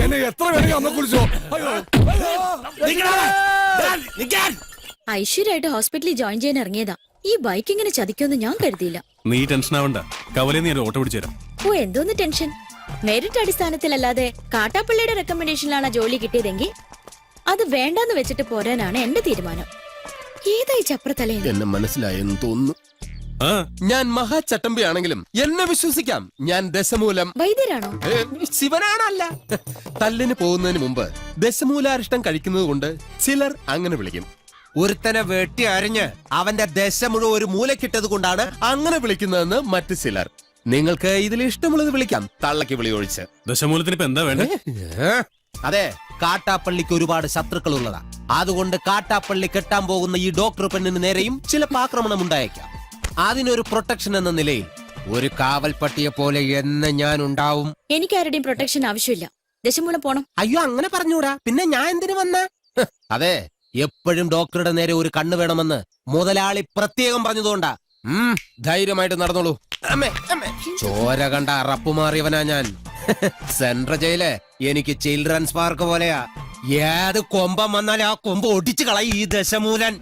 എന്നെ എത്ര വേണമെങ്കിൽ അമ്മ കുറിച്ചോ. ഐശ്വര്യമായിട്ട് ഹോസ്പിറ്റലിൽ ജോയിൻ ചെയ്യാൻ ഇറങ്ങിയതാ. ഈ ബൈക്ക് ഇങ്ങനെ ചതിക്കുമെന്ന് ഞാൻ കരുതിയില്ല. നീ ടെൻഷൻ ആവണ്ട, കവലെ നീ ഓട്ടോ പിടിച്ചു തരാം. ഓ, എന്തോന്ന് ടെൻഷൻ? മെറിറ്റ് അടിസ്ഥാനത്തിലല്ലാതെ കാട്ടാപ്പള്ളിയുടെ റെക്കമെൻഡേഷനിലാണ് ജോലി കിട്ടിയതെങ്കിൽ അത് വേണ്ടെന്ന് വെച്ചിട്ട് പോരാനാണ് എന്റെ തീരുമാനം. ഏതായി ചപ്രത്തലേ? എന്നെ മനസ്സിലായെന്ന് തോന്നുന്നു. ഞാൻ മഹാചട്ടമ്പി ആണെങ്കിലും എന്നെ വിശ്വസിക്കാം. ഞാൻ ദശമൂലം വൈദ്യരാണോ? ശിവനാണല്ല. തല്ലിന് പോകുന്നതിന് മുമ്പ് ദശമൂലാരിഷ്ടം കഴിക്കുന്നത് കൊണ്ട് ചിലർ അങ്ങനെ വിളിക്കും. ഒരുത്തനെ വെട്ടി അരിഞ്ഞ് അവന്റെ ദശ മുഴുവൻ ഒരു മൂലക്കിട്ടത് കൊണ്ടാണ് അങ്ങനെ വിളിക്കുന്നതെന്ന് മറ്റു ചിലർ. നിങ്ങൾക്ക് ഇതിൽ ഇഷ്ടമുള്ളത് വിളിക്കാം, തള്ളക്ക് വിളി ഒഴിച്ച്. ദശമൂലത്തിന് ഇപ്പൊ എന്താ വേണ്ടേ? അതെ, കാട്ടാപ്പള്ളിക്ക് ഒരുപാട് ശത്രുക്കൾ ഉള്ളതാ. അതുകൊണ്ട് കാട്ടാപ്പള്ളി കെട്ടാൻ പോകുന്ന ഈ ഡോക്ടർ പെണ്ണിന് നേരെയും ചിലപ്പോൾ ആക്രമണം ഉണ്ടായേക്കാം. അതിനൊരു പ്രൊട്ടക്ഷൻ എന്ന നിലയിൽ ഒരു കാവൽ പട്ടിയെ പോലെ എന്ന് ഞാൻ ഉണ്ടാവും. എനിക്ക് ആരുടെയും പ്രൊട്ടക്ഷൻ ആവശ്യമില്ല. ദശമൂലം പോണം. അയ്യോ, അങ്ങനെ പറഞ്ഞൂടാ. പിന്നെ ഞാൻ എന്തിനു വന്ന? അതെ, എപ്പോഴും ഡോക്ടറുടെ നേരെ ഒരു കണ്ണ് വേണമെന്ന് മുതലാളി പ്രത്യേകം പറഞ്ഞതുകൊണ്ടാ. ധൈര്യമായിട്ട് നടന്നോളൂ. ചോര കണ്ട അറപ്പുമാറിയവനാ ഞാൻ. സെൻട്രൽ ജയില് എനിക്ക് ചിൽഡ്രൻസ് പാർക്ക് പോലെയാ. ഏത് കൊമ്പം വന്നാലും ആ കൊമ്പ് ഒടിച്ചു കളയും ഈ ദശമൂലൻ.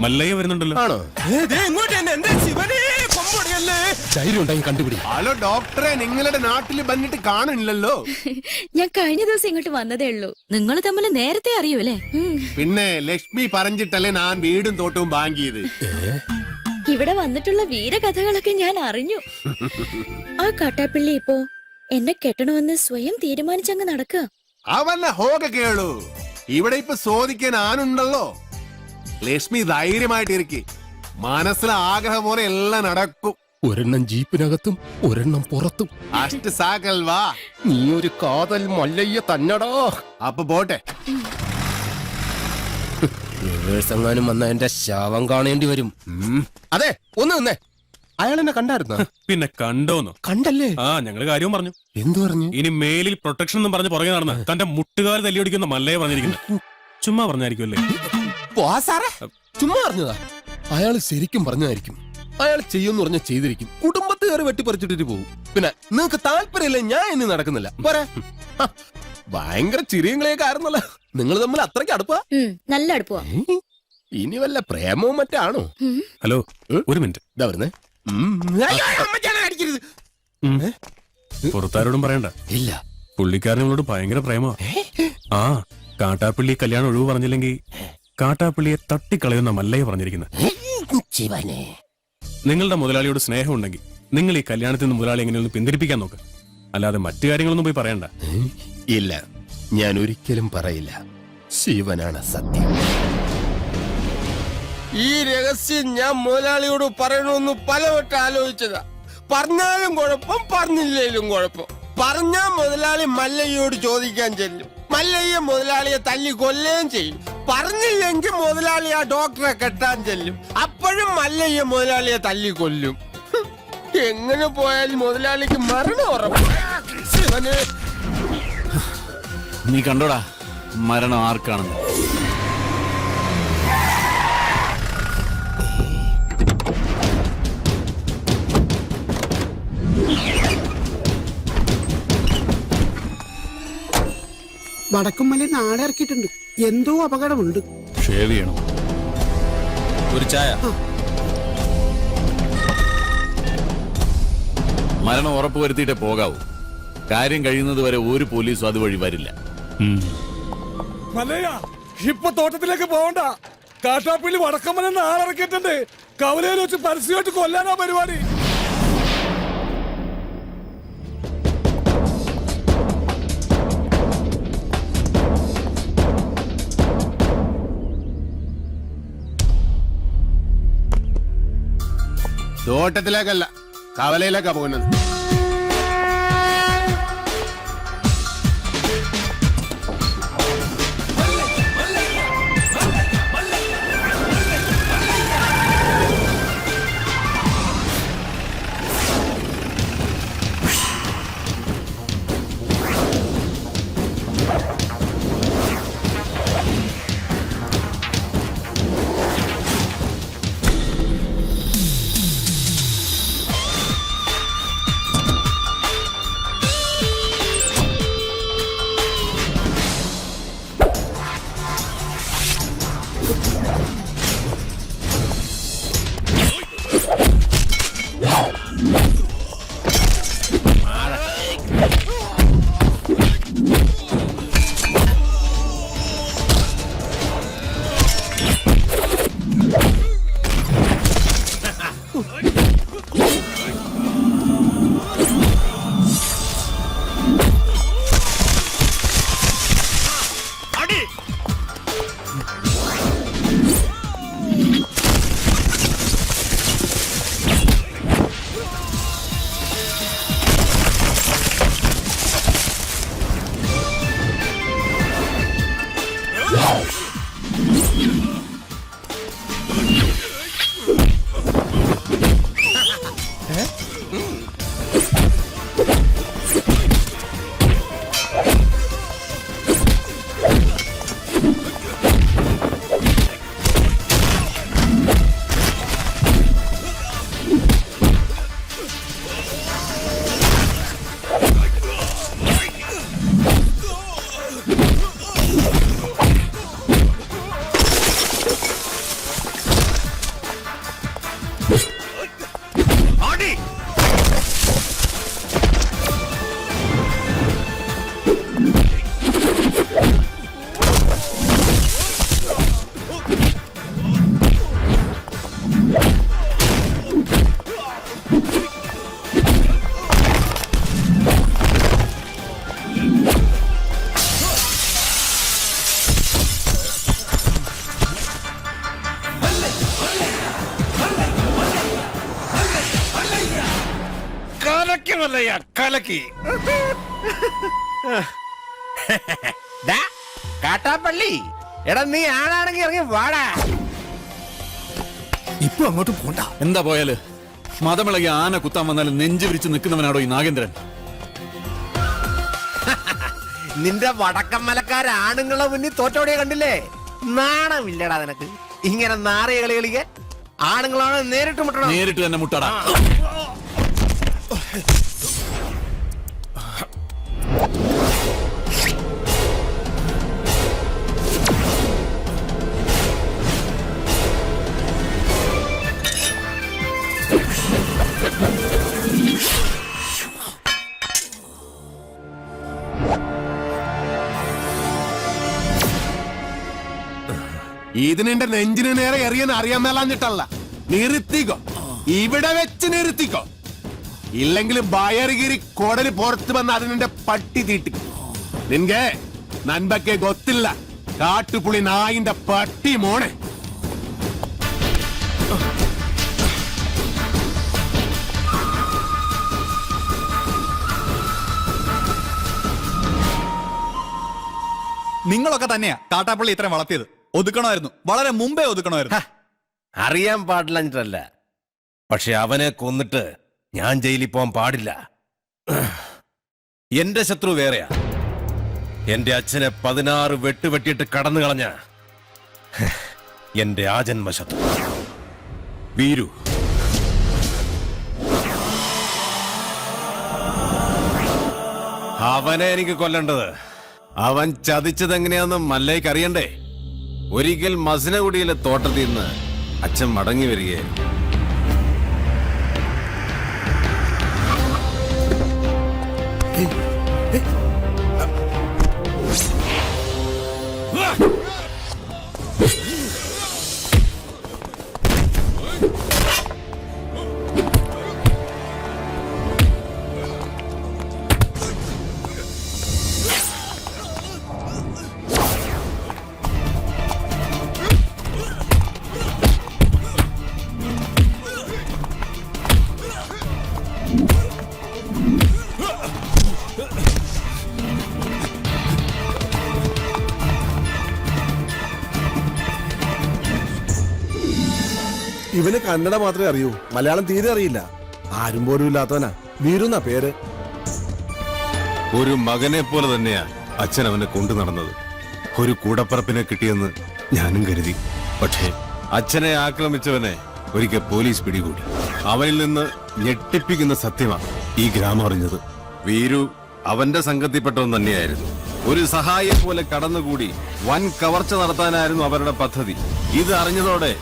മല്ലയ്യ വരുന്നുണ്ടല്ലോ. ആണോ? ഹലോ ഡോക്ടറെ, നിങ്ങളുടെ നാട്ടിൽ വന്നിട്ട് കാണില്ലല്ലോ. ഞാൻ കഴിഞ്ഞ ദിവസം ഇങ്ങോട്ട് വന്നതേ ഉള്ളൂ. നിങ്ങൾ തമ്മിൽ നേരത്തെ അറിയൂലേ? പിന്നെ ലക്ഷ്മി പറഞ്ഞിട്ടല്ലേ ഞാൻ വീടും തോട്ടവും വാങ്ങിയത്. ഇവിടെ വന്നിട്ടുള്ള വീരകഥകളൊക്കെ ഞാൻ അറിഞ്ഞു. ആ കാട്ടാപ്പിള്ളി ഇപ്പോ എന്നെ കെട്ടണമെന്ന് സ്വയം തീരുമാനിച്ചങ്ങ് നടക്കുക. അവന്നെ ഹോക കേളു. ഇവിടെ ഇപ്പൊ ചോദിക്കാൻ ആനുണ്ടല്ലോ. ലക്ഷ്മി ധൈര്യമായിട്ടിരിക്കെ. മനസ്സിലെ ആഗ്രഹം പോലെ എല്ലാം നടക്കും. ഒരെണ്ണം ജീപ്പിനകത്തും ഒരെണ്ണം പുറത്തും. അഷ്ട സാകൽ വാ. നീ ഒരു കാതൽ മല്ലയ്യ തന്നടാ. അപ്പൊ പോട്ടെ. എങ്ങാനും വന്ന എന്റെ ശവം കാണേണ്ടി വരും. അതെ, ഒന്ന് നിന്നേ. അയാൾ എന്നെ കണ്ടായിരുന്നോ? പിന്നെ കണ്ടോന്നോ? കണ്ടല്ലേ? ഞങ്ങള് കാര്യവും പറഞ്ഞു. എന്തു പറഞ്ഞു? ഇനി മേലിൽ പ്രൊട്ടക്ഷൻ എന്നും പറഞ്ഞ് പുറകെ നടന്ന തന്റെ മുട്ടുകാൽ തല്ലിയൊടിക്കുന്ന മല്ലയെ പറഞ്ഞിരിക്കുന്നത്. ചുമ്മാ പറഞ്ഞായിരിക്കുമല്ലേ? ചുമ്മാ പറഞ്ഞതാ. അയാൾ ശരിക്കും പറഞ്ഞതായിരിക്കും. അയാൾ ചെയ്യുമെന്ന് പറഞ്ഞ ചെയ്തിരിക്കും. കുടുംബത്തെ കയറി വെട്ടിപ്പറിച്ചിട്ടിട്ട് പോകും. പിന്നെ നിങ്ങക്ക് താല്പര്യമില്ല, ഞാൻ ഇനി നടക്കുന്നില്ല. പോരാ. ഭയങ്കര ചിരിയങ്ങളെയൊക്കെ ആയിരുന്നല്ലോ. നിങ്ങൾ തമ്മിൽ അത്രയ്ക്ക് അടുപ്പാ? നല്ല അടുപ്പുവാ. ഇനി വല്ല പ്രേമവും മറ്റാണോ? ഹലോ, ഒരു മിനിറ്റ്. ഇതാ വരുന്നേ. പുറത്താരോടും പറയണ്ട. ഇല്ല. പുള്ളിക്കാരനോട് ഭയങ്കര പ്രേമ. ആ, കാട്ടാപ്പള്ളി കല്യാണം ഒഴിവ് പറഞ്ഞില്ലെങ്കിൽ കാട്ടാപ്പള്ളിയെ തട്ടിക്കളയുന്ന മല്ലയെ പറഞ്ഞിരിക്കുന്നത്. നിങ്ങളുടെ മുതലാളിയോട് സ്നേഹം ഉണ്ടെങ്കിൽ നിങ്ങൾ ഈ കല്യാണത്തിൽ നിന്ന് മുതലാളി എങ്ങനെയൊന്ന് പിന്തിരിപ്പിക്കാൻ നോക്ക്. അല്ലാതെ മറ്റു കാര്യങ്ങളൊന്നും പോയി പറയണ്ട. ഇല്ല, ഞാൻ ഒരിക്കലും പറയില്ല. ശിവനാണ് സത്യം. ഈ രഹസ്യം ഞാൻ മുതലാളിയോട് പറയണമെന്ന് പലവട്ടം ആലോചിച്ചതാ. പറഞ്ഞാലും കുഴപ്പം, പറഞ്ഞില്ലേലും കുഴപ്പം. പറഞ്ഞാ മുതലാളി മല്ലയ്യോട് ചോദിക്കാൻ ചെല്ലും. മല്ലയ്യ മുതലാളിയെ തല്ലി കൊല്ലുകയും ചെയ്യും. പറഞ്ഞില്ലെങ്കിൽ മുതലാളി ആ ഡോക്ടറെ കെട്ടാൻ ചെല്ലും. അപ്പോഴും മല്ലയ്യ മുതലാളിയെ തല്ലിക്കൊല്ലും. എങ്ങനെ പോയാലും മുതലാളിക്ക് മരണം ഉറപ്പ്. ശിവനെ. നീ കണ്ടോടാ മരണം ആർക്കാണെന്ന്. വടക്കുംമല നാളെ ഇറക്കിയിട്ടുണ്ട്. എന്തോ അപകടമുണ്ട്. ഷേവ് ചെയ്യണം. ഒരു ചായ. മരണം ഉറപ്പുവരുത്തിയിട്ടേ പോകാവൂ. കാര്യം കഴിയുന്നത് വരെ ഒരു പോലീസും അതുവഴി വരില്ല. മല്ലയ്യ ഇപ്പൊ തോട്ടത്തിലേക്ക് പോകണ്ട. കാട്ടാപ്പള്ളി വടക്കമ്മനെ നാളിറക്കിയിട്ടുണ്ട്. കവലയിൽ വെച്ച് പരസ്യമായിട്ട് കൊല്ലാനാ പരിപാടി. തോട്ടത്തിലേക്കല്ല, കവലയിലേക്കാ പോകുന്നത്. കലക്കി. കാട്ടാപ്പള്ളി എടാ, നീ ആണാണെങ്കിൽ ഇറങ്ങി വാടാ. ഇപ്പൊ അങ്ങോട്ട് പോണ്ട. എന്താ പോയാല്? മതമിളകി ആന കുത്താൻ വന്നാലും നെഞ്ചു വിരിച്ച് നിൽക്കുന്നവനാടോ ഈ നാഗേന്ദ്രൻ? നിന്റെ വടക്കമ്മലക്കാരാണുങ്ങളെ മുന്നിൽ തോറ്റോടിയെ കണ്ടില്ലേ? നാണമില്ലടാ നിനക്ക് ഇങ്ങനെ നാറിയ കളി കളിക്കാൻ? ആണുങ്ങളാണ് നേരിട്ട് മുട്ടണം. നേരിട്ട് തന്നെ മുട്ടടാ. ഇതിനെ നെഞ്ചിന് നേരെ എറിയാൻ അറിയാൻ മേലാഞ്ഞിട്ടല്ല, നിർത്തിക്കോ, ഇവിടെ വെച്ച് നിർത്തിക്കോ. ഇല്ലെങ്കിൽ ബയറുകിരി കൊടല് പുറത്ത് വന്ന് അതിനെ പട്ടി തീട്ടി. നിൻകെ നൻപക്കെ ഗൊത്തില്ല, കാട്ടുപുളി നായിന്റെ പട്ടി മോനെ. നിങ്ങളൊക്കെ തന്നെയാ കാട്ടാപ്പള്ളി ഇത്രയും വളർത്തിയത്. ഒതുക്കണമായിരുന്നു, വളരെ മുമ്പേ ഒതുക്കണമായിരുന്നു. അറിയാൻ പാടില്ല. പക്ഷെ അവനെ കൊന്നിട്ട് ഞാൻ ജയിലിൽ പോകാൻ പാടില്ല. എന്റെ ശത്രു വേറെയാ. എന്റെ അച്ഛനെ 16 വെട്ടുവെട്ടിയിട്ട് കടന്നു കളഞ്ഞ എന്റെ ആജന്മ ശത്രു വീരു. അവനെ എനിക്ക് കൊല്ലേണ്ടത്. അവൻ ചതിച്ചതെങ്ങനെയാന്ന് മല്ലയ്ക്ക് അറിയണ്ടേ? ഒരിക്കൽ മസിനഗുഡിയിലെ തോട്ടത്തിൽ നിന്ന് അച്ഛൻ മടങ്ങി വരികയായിരുന്നു. ഇവന് കന്നഡ മാത്രമേ അറിയൂ, മലയാളം തീരെ അറിയില്ല. ആരും പോലും ഇല്ലാത്തവനാ. വീരുന്ന പേര്. ഒരു മകനെ പോലെ തന്നെയാ അച്ഛൻ അവനെ കൊണ്ടു നടന്നത്. ഒരു കൂടപ്പറപ്പിനെ കിട്ടിയെന്ന് ഞാനും കരുതി. പക്ഷേ അച്ഛനെ ആക്രമിച്ചവനെ ഒരിക്കൽ പോലീസ് പിടികൂടി. അവനിൽ നിന്ന് ഞെട്ടിപ്പിക്കുന്ന സത്യമാണ് ഈ ഗ്രാമം അറിഞ്ഞത്. വീരു അവന്റെ സംഘത്തിൽപ്പെട്ടവൻ തന്നെയായിരുന്നു. ഒരു സഹായം പോലെ കടന്നുകൂടി വൻ കവർച്ച നടത്താനായിരുന്നു അവരുടെ പദ്ധതി. ഇത് അറിഞ്ഞതോടെ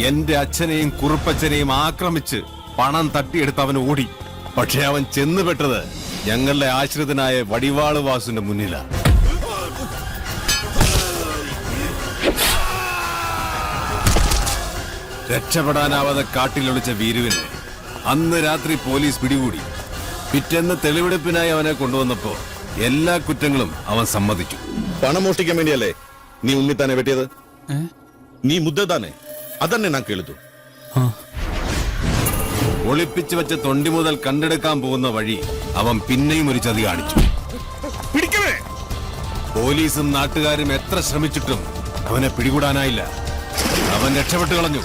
എന്റെ അച്ഛനെയും കുറുപ്പച്ഛനെയും ആക്രമിച്ച് പണം തട്ടിയെടുത്ത് അവൻ ഓടി. പക്ഷെ അവൻ ചെന്നുപെട്ടത് ഞങ്ങളുടെ ആശ്രിതനായ വടിവാള് വാസുവിന്റെ മുന്നിലാണ്. രക്ഷപ്പെടാനാവാതെ കാട്ടിലൊളിച്ച വീരുവിനെ അന്ന് രാത്രി പോലീസ് പിടികൂടി. പിറ്റേന്ന് തെളിവെടുപ്പിനായി അവനെ കൊണ്ടുവന്നപ്പോ എല്ലാ കുറ്റങ്ങളും അവൻ സമ്മതിച്ചു. പണം മോഷ്ടിക്കാൻ വേണ്ടിയല്ലേ നീ ഉണ്ണിത്താനെ വെട്ടിയത്? നീ മുദ്ദതാനെ അതന്നെ ഞാൻ കേൾത്തു. ഒളിപ്പിച്ചു വെച്ച തൊണ്ടി മുതൽ കണ്ടെടുക്കാൻ പോകുന്ന വഴി അവൻ പിന്നെയും ഒരു ചതി കാണിച്ചു. പോലീസും നാട്ടുകാരും എത്ര ശ്രമിച്ചിട്ടും അവനെ പിടികൂടാനായില്ല. അവൻ രക്ഷപ്പെട്ടു കളഞ്ഞു.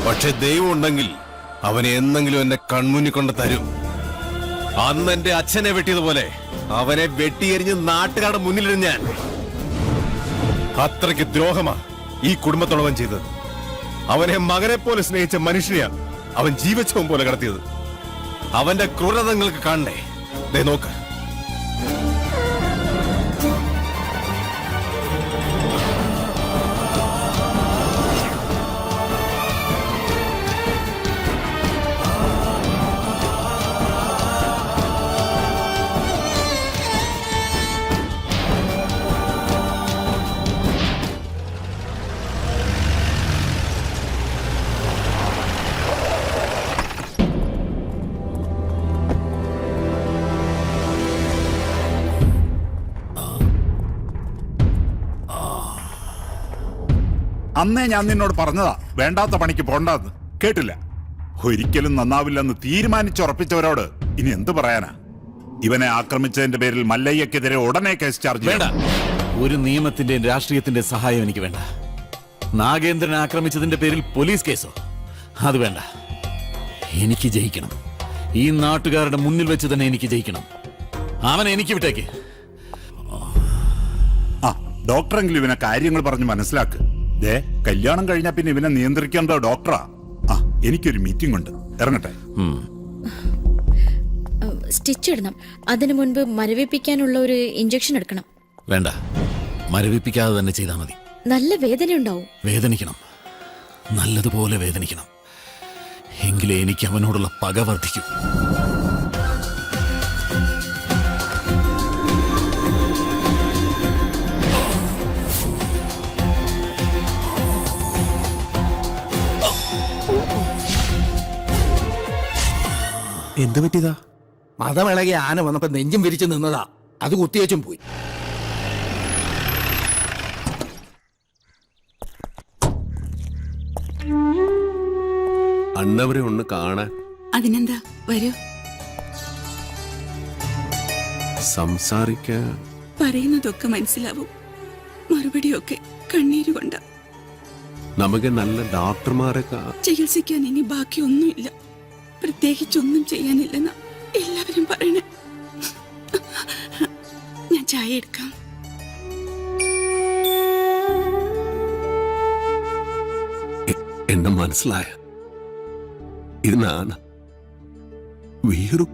പക്ഷെ ദൈവം ഉണ്ടെങ്കിൽ അവനെ എന്നെങ്കിലും എന്റെ കൺമുന്നിൽ കൊണ്ട് തരും. അന്ന് എന്റെ അച്ഛനെ വെട്ടിയതുപോലെ അവനെ വെട്ടിയെരിഞ്ഞ് നാട്ടുകാരുടെ മുന്നിലിരുന്ന് ഞാൻ. അത്രയ്ക്ക് ദ്രോഹമാ ഈ കുടുംബത്തോടവൻ ചെയ്തത്. അവനെ മകനെ പോലെ സ്നേഹിച്ച മനുഷ്യനെയാ അവൻ ജീവച്ഛവം പോലെ കടത്തിയത്. അവന്റെ ക്രൂരത നിങ്ങൾക്ക് കാണണ്ടേ? ദേ നോക്ക്. അന്നേ ഞാൻ നിന്നോട് പറഞ്ഞതാ വേണ്ടാത്ത പണിക്ക് പോണ്ടെന്ന്. കേട്ടില്ല. ഒരിക്കലും നന്നാവില്ലെന്ന് തീരുമാനിച്ചുറപ്പിച്ചവരോട് ഇനി എന്തു പറയാനാ? ഇവനെ ആക്രമിച്ചതിന്റെ പേരിൽ മല്ലയ്യക്കെതിരെ ഉടനെ കേസ് ചാർജ് വേണ്ട. ഒരു നിയമത്തിന്റെയും രാഷ്ട്രീയത്തിന്റെ സഹായം എനിക്ക് വേണ്ട. നാഗേന്ദ്രനെ ആക്രമിച്ചതിന്റെ പേരിൽ പോലീസ് കേസോ? അത് വേണ്ട. എനിക്ക് ജയിക്കണം. ഈ നാട്ടുകാരുടെ മുന്നിൽ വെച്ച് തന്നെ എനിക്ക് ജയിക്കണം. അവനെ എനിക്ക് വിട്ടേക്ക്. ആ ഡോക്ടറെങ്കിലും ഇവനെ കാര്യങ്ങൾ പറഞ്ഞ് മനസ്സിലാക്ക്. ദേ കല്യാണം കഴിഞ്ഞാ പിന്നെ ഇവനെ നിയന്ത്രിക്കേണ്ട ഡോക്ടറാ. ആ എനിക്കൊരു മീറ്റിംഗ് ഉണ്ട്, ഇറങ്ങട്ടെ. സ്റ്റിച്ച് ഇടണം. അതിനു മുൻപ് മരവിപ്പിക്കാനുള്ള ഒരു ഇഞ്ചക്ഷൻ എടുക്കണം. വേണ്ട, മരവിപ്പിക്കാതെ തന്നെ ചെയ്താൽ മതി. നല്ല വേദന ഉണ്ടാവും. വേദനിക്കണം, നല്ലതുപോലെ വേദനിക്കണം. എങ്കിലേ എനിക്ക് അവനോടുള്ള പക വർദ്ധിക്കൂ. എന്ത് പറ്റിയതാ? മതമിളകി ആന വന്നപ്പോ നെഞ്ചും വിരിച്ചു നിന്നതാ. അത് കുത്തിയേച്ചും പോയി. അണ്ണവരെ ഒന്ന് കാണാൻ. അതിനെന്താ, വരൂ. സംസാരിക്കാൻ പറയുന്നതൊക്കെ മനസ്സിലാവും. മറുപടിയൊക്കെ കണ്ണീരുകൊണ്ട. നമുക്ക് നല്ല ഡോക്ടർമാരെ ചികിത്സിക്കാൻ ഇനി ബാക്കിയൊന്നുമില്ല. പ്രത്യേകിച്ചൊന്നും ചെയ്യാനില്ലെന്ന എല്ലാവരും പറയണേ. ഞാൻ ചായ എടുക്കാം. എന്നെ മനസ്സിലായ ഇത് നാണ് വീറു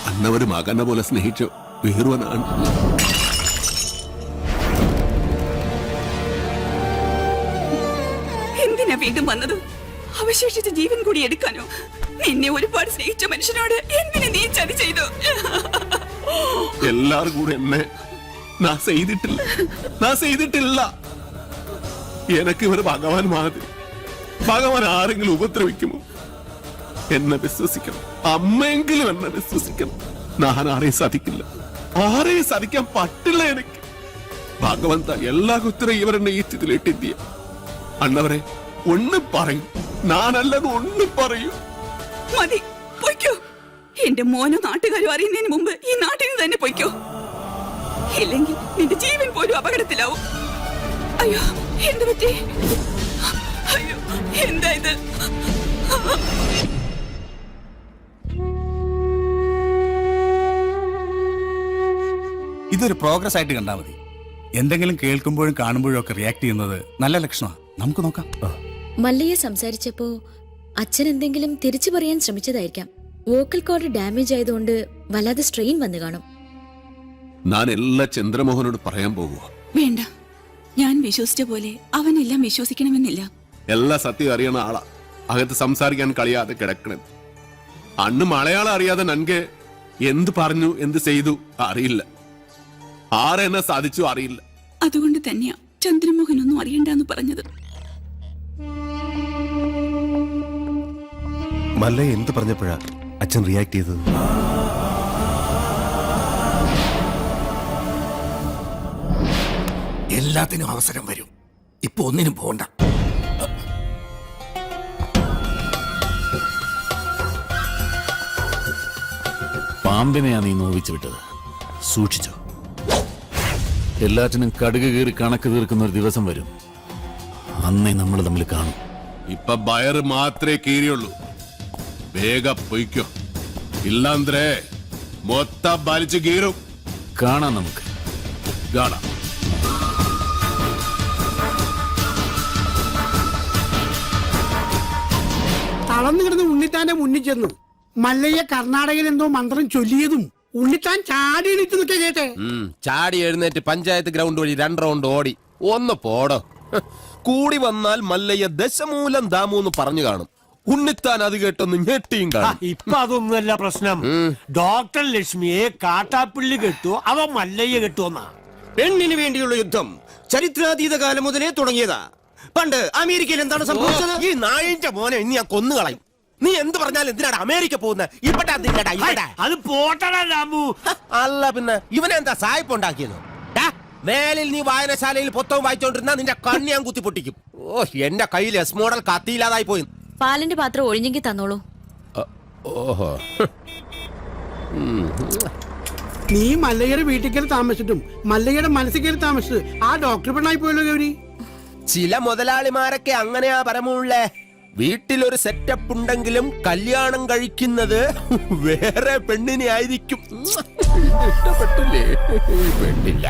അന്നവര് മകനെ പോലെ സ്നേഹിച്ചു വീറുവനാണ്. എന്തിനാ വീണ്ടും വന്നത്? അവശേഷിച്ച ജീവൻ കൂടി എടുക്കാനോ? നിന്നെ ഒരുപാട് സ്നേഹിച്ച മനുഷ്യനോട് എന്തിനു നീ ചതി ചെയ്തു? എല്ലാരും കൂടെ എന്നെ നാ ചെയ്തിട്ടില്ല. എനക്ക് ഇവര് ഭഗവാൻ മാതിരി. ഭഗവാൻ ആരെങ്കിലും ഉപദ്രവിക്കുമോ? എന്നെ വിശ്വസിക്കണം. അമ്മയെങ്കിലും എന്നെ വിശ്വസിക്കണം. ഞാൻ ആരെയും സാധിക്കില്ല. ആരെയും സാധിക്കാൻ പറ്റില്ല എനിക്ക്. ഭഗവന്ത എല്ലാ കുത്തരും ഇവരെന്നെ ഈ സ്ഥിതിയിലിട്ടിയ അണ്ണവരെ ഒന്ന് പറയും. ഞാനല്ലെന്ന് ഒന്ന് പറയൂ. മതി, പൊയ്ക്കോ. എന്റെ മോനോ നാട്ടുകാരും അറിയുന്നതിന് മുമ്പ് ഈ നാട്ടിൽ നിന്ന് തന്നെ പൊയ്ക്കോ. ഇല്ലെങ്കിൽ നിന്റെ ജീവൻ പോലും അപകടത്തിലാവും. അയ്യോ, എന്ത് പറ്റി? അയ്യോ, എന്താ ഇത്? ഇതൊരു പ്രോഗ്രസ് ആയിട്ട് കണ്ടാൽ മതി. എന്തെങ്കിലും കേൾക്കുമ്പോഴും കാണുമ്പോഴും ഒക്കെ റിയാക്ട് ചെയ്യുന്നത് നല്ല ലക്ഷണമാണ്. നമുക്ക് നോക്കാം. മല്ലയെ സംസാരിച്ചപ്പോ അച്ഛൻ എന്തെങ്കിലും തിരിച്ചു പറയാൻ ശ്രമിച്ചതായിരിക്കാം. വോക്കൽ കോഡ് ഡാമേജ് ആയതുകൊണ്ട് വല്ലാതെ സ്ട്രെയിൻ വന്നു കാണും. ഞാൻ എല്ലാ ചന്ദ്രമോഹനോട് പറയാൻ പോകുക. വേണ്ട, ഞാൻ വിശ്വസിച്ച പോലെ അവനെല്ലാം വിശ്വസിക്കണമെന്നില്ല. എല്ലാ സത്യം അറിയണ ആളാ. അകത്ത് സംസാരിക്കാൻ കഴിയാതെ കിടക്കണം. അന്ന് മലയാളം അറിയാതെ നൻകെ എന്ത് പറഞ്ഞു എന്ത് ചെയ്തു അറിയില്ല. ആരെന്നെ സാധിച്ചു അറിയില്ല. അതുകൊണ്ട് തന്നെയാ ചന്ദ്രമോഹൻ ഒന്നും അറിയണ്ടെന്ന് പറഞ്ഞത്. മല്ലയ്യ എന്ത് പറഞ്ഞപ്പോഴാ അച്ഛൻ റിയാക്ട് ചെയ്തത്? എല്ലാത്തിനും അവസരം വരും. ഇപ്പൊ ഒന്നിനും പോണ്ട. പാമ്പിനെയാ നീ നോവിച്ചു വിട്ടത്. സൂക്ഷിച്ചോ. എല്ലാറ്റിനും കടുക് കീറി കണക്ക് തീർക്കുന്ന ഒരു ദിവസം വരും. അന്നേ നമ്മൾ തമ്മിൽ കാണും. ഇപ്പൊ ബയർ മാത്രമേ കീറിയുള്ളൂ. വേഗം പൊയ്ക്കോ. ഇല്ലാന്ത്രേ മൊത്തം വലിച്ചു കീറും. കാണാം, നമുക്ക് കാണാം. തളർന്നു കിടന്ന് ഉണ്ണിത്താന്റെ മുന്നിൽ ചെന്നു മല്ലയ്യ കർണാടകയിൽ എന്തോ മന്ത്രം ചൊല്ലിയതും ഉണ്ണിത്താൻ ചാടി എണീറ്റ് നിൽക്കുക കേട്ടെ. ചാടി എഴുന്നേറ്റ് പഞ്ചായത്ത് ഗ്രൗണ്ട് വഴി 2 റൗണ്ട് ഓടി. ഒന്ന് പോടോ. കൂടി വന്നാൽ മല്ലയ്യ ദശമൂലം ദാമൂന്ന് പറഞ്ഞു കാണും. ഉണ്ണിത്താൻ അത് കേട്ടൊന്ന് ഞെട്ടിയും കാണും. ഇപ്പൊ അതൊന്നുമല്ല പ്രശ്നം. ഡോക്ടർ ലക്ഷ്മിയെ കാട്ടാപ്പിള്ളി കെട്ടു, അവ മല്ലയ്യ കെട്ടുവന്നാ. പെണ്ണിന് വേണ്ടിയുള്ള യുദ്ധം ചരിത്രാതീത കാലം മുതലേ തുടങ്ങിയതാ. പണ്ട് അമേരിക്കയിൽ എന്താണ് സംഭവിച്ചത്? ഈ നായിന്റെ മോനെ ഇനി ഞാൻ കൊന്നുകളയും. നീ എന്ത് പറഞ്ഞാലും എന്തിനാണ് അമേരിക്ക പോകുന്നത്? അത് പോട്ടടാ രാമു. അല്ല പിന്നെ ഇവനെന്താ സായിപ്പ് ഉണ്ടാക്കിയത്? മേലിൽ നീ വായനശാലയിൽ പുസ്തകം വായിച്ചോണ്ടിരുന്ന നിന്റെ കണ്ണ് ഞാൻ കുത്തി പൊട്ടിക്കും. ഓ, എന്റെ കയ്യിൽ എസ് മോഡൽ കത്തിയില്ലാതായി പോയി. പാലിന്റെ പാത്രം ഒഴിഞ്ഞെങ്കിൽ തന്നോളൂ. ഓഹോ, നീ മല്ലയ്യയുടെ വീട്ടിൽ കയറി താമസിച്ചിട്ടും മല്ലയ്യയുടെ മനസ്സിൽ കയറി താമസിച്ചത് ആ ഡോക്ടർ പെണ്ണായി പോയല്ലോ ഗൗരി. ചില മുതലാളിമാരൊക്കെ അങ്ങനെയാ പരമുള്ളേ. വീട്ടിലൊരു സെറ്റപ്പ് ഉണ്ടെങ്കിലും കല്യാണം കഴിക്കുന്നത് വേറെ പെണ്ണിനെ ആയിരിക്കും. ഇഷ്ടപ്പെട്ടില്ലേ? പെട്ടില്ല.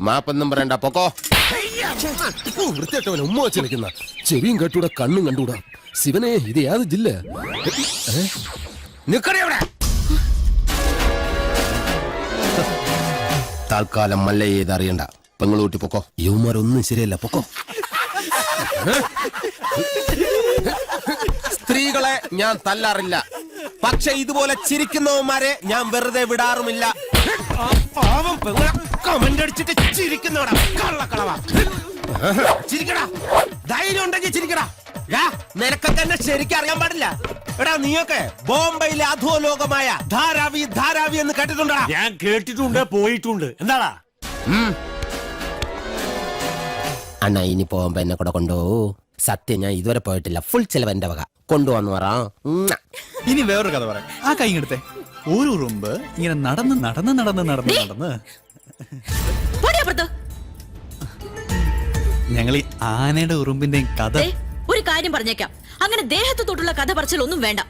മാപ്പൊന്നും പറയണ്ട, പൊക്കോ. വൃത്തിയായിട്ടവൻ ഉമ്മ വെച്ച് നിൽക്കുന്ന. ചെവിയും കേട്ടൂടാ, കണ്ണും കണ്ടൂടാ. ശിവനെ, ഇത് യാത് ജില്ല? നിക്കണേ അവിടെ. താൽക്കാലം മല്ലയ്യ ഇത് അറിയണ്ട. പെങ്ങളൂട്ടി പൊക്കോ. യുവമാരൊന്നും ശരിയല്ല, പൊക്കോ. സ്ത്രീകളെ ഞാൻ തല്ലാറില്ല, പക്ഷെ ഇതുപോലെ ചിരിക്കുന്നവന്മാരെ ഞാൻ വെറുതെ വിടാറുമില്ല. പാവം പെങ്ങളെ കമന്റ് അടിച്ചിട്ട് ചിരിക്കുന്നവടാ, കള്ളക്കളവാ. ചിരിക്കടാ, ധൈര്യം ഉണ്ടെങ്കിൽ ചിരിക്കടാ. നിനക്കൊക്കെ എന്നെ ശരിക്കും അറിയാൻ പാടില്ല. എടാ, നീയൊക്കെ ബോംബെയിലെ അധോലോകമായ ധാരാവി ധാരാവി എന്ന് കേട്ടിട്ടുണ്ടാ? ഞാൻ കേട്ടിട്ടുണ്ട്, പോയിട്ടുണ്ട്. എന്താടാ? അണ്ണാ, ഇനി പോകുമ്പോ എന്നെ കൂടെ കൊണ്ടുപോകൂ. സത്യം, ഞാൻ ഇതുവരെ പോയിട്ടില്ല. ഫുൾ ചെലവ് എന്റെ വക. കൊണ്ടുവന്നു പറ. ഇനി വേറൊരു കഥ പറയാം. ആ കൈ എടുത്തേ. ഒരു റൂമ്പ് ഇങ്ങനെ നടന്ന് നടന്ന് നടന്ന് നടന്ന് നടന്ന് പൊടിയപ്പുറത്ത്. ഞങ്ങൾ ഈ ആനയുടെ ഉറുമ്പിന്റെയും കഥ ദേ, ഒരു കാര്യം പറഞ്ഞേക്കാം, അങ്ങനെ ദേഹത്ത് തൊട്ടുള്ള കഥ പറച്ചിലൊന്നും വേണ്ട.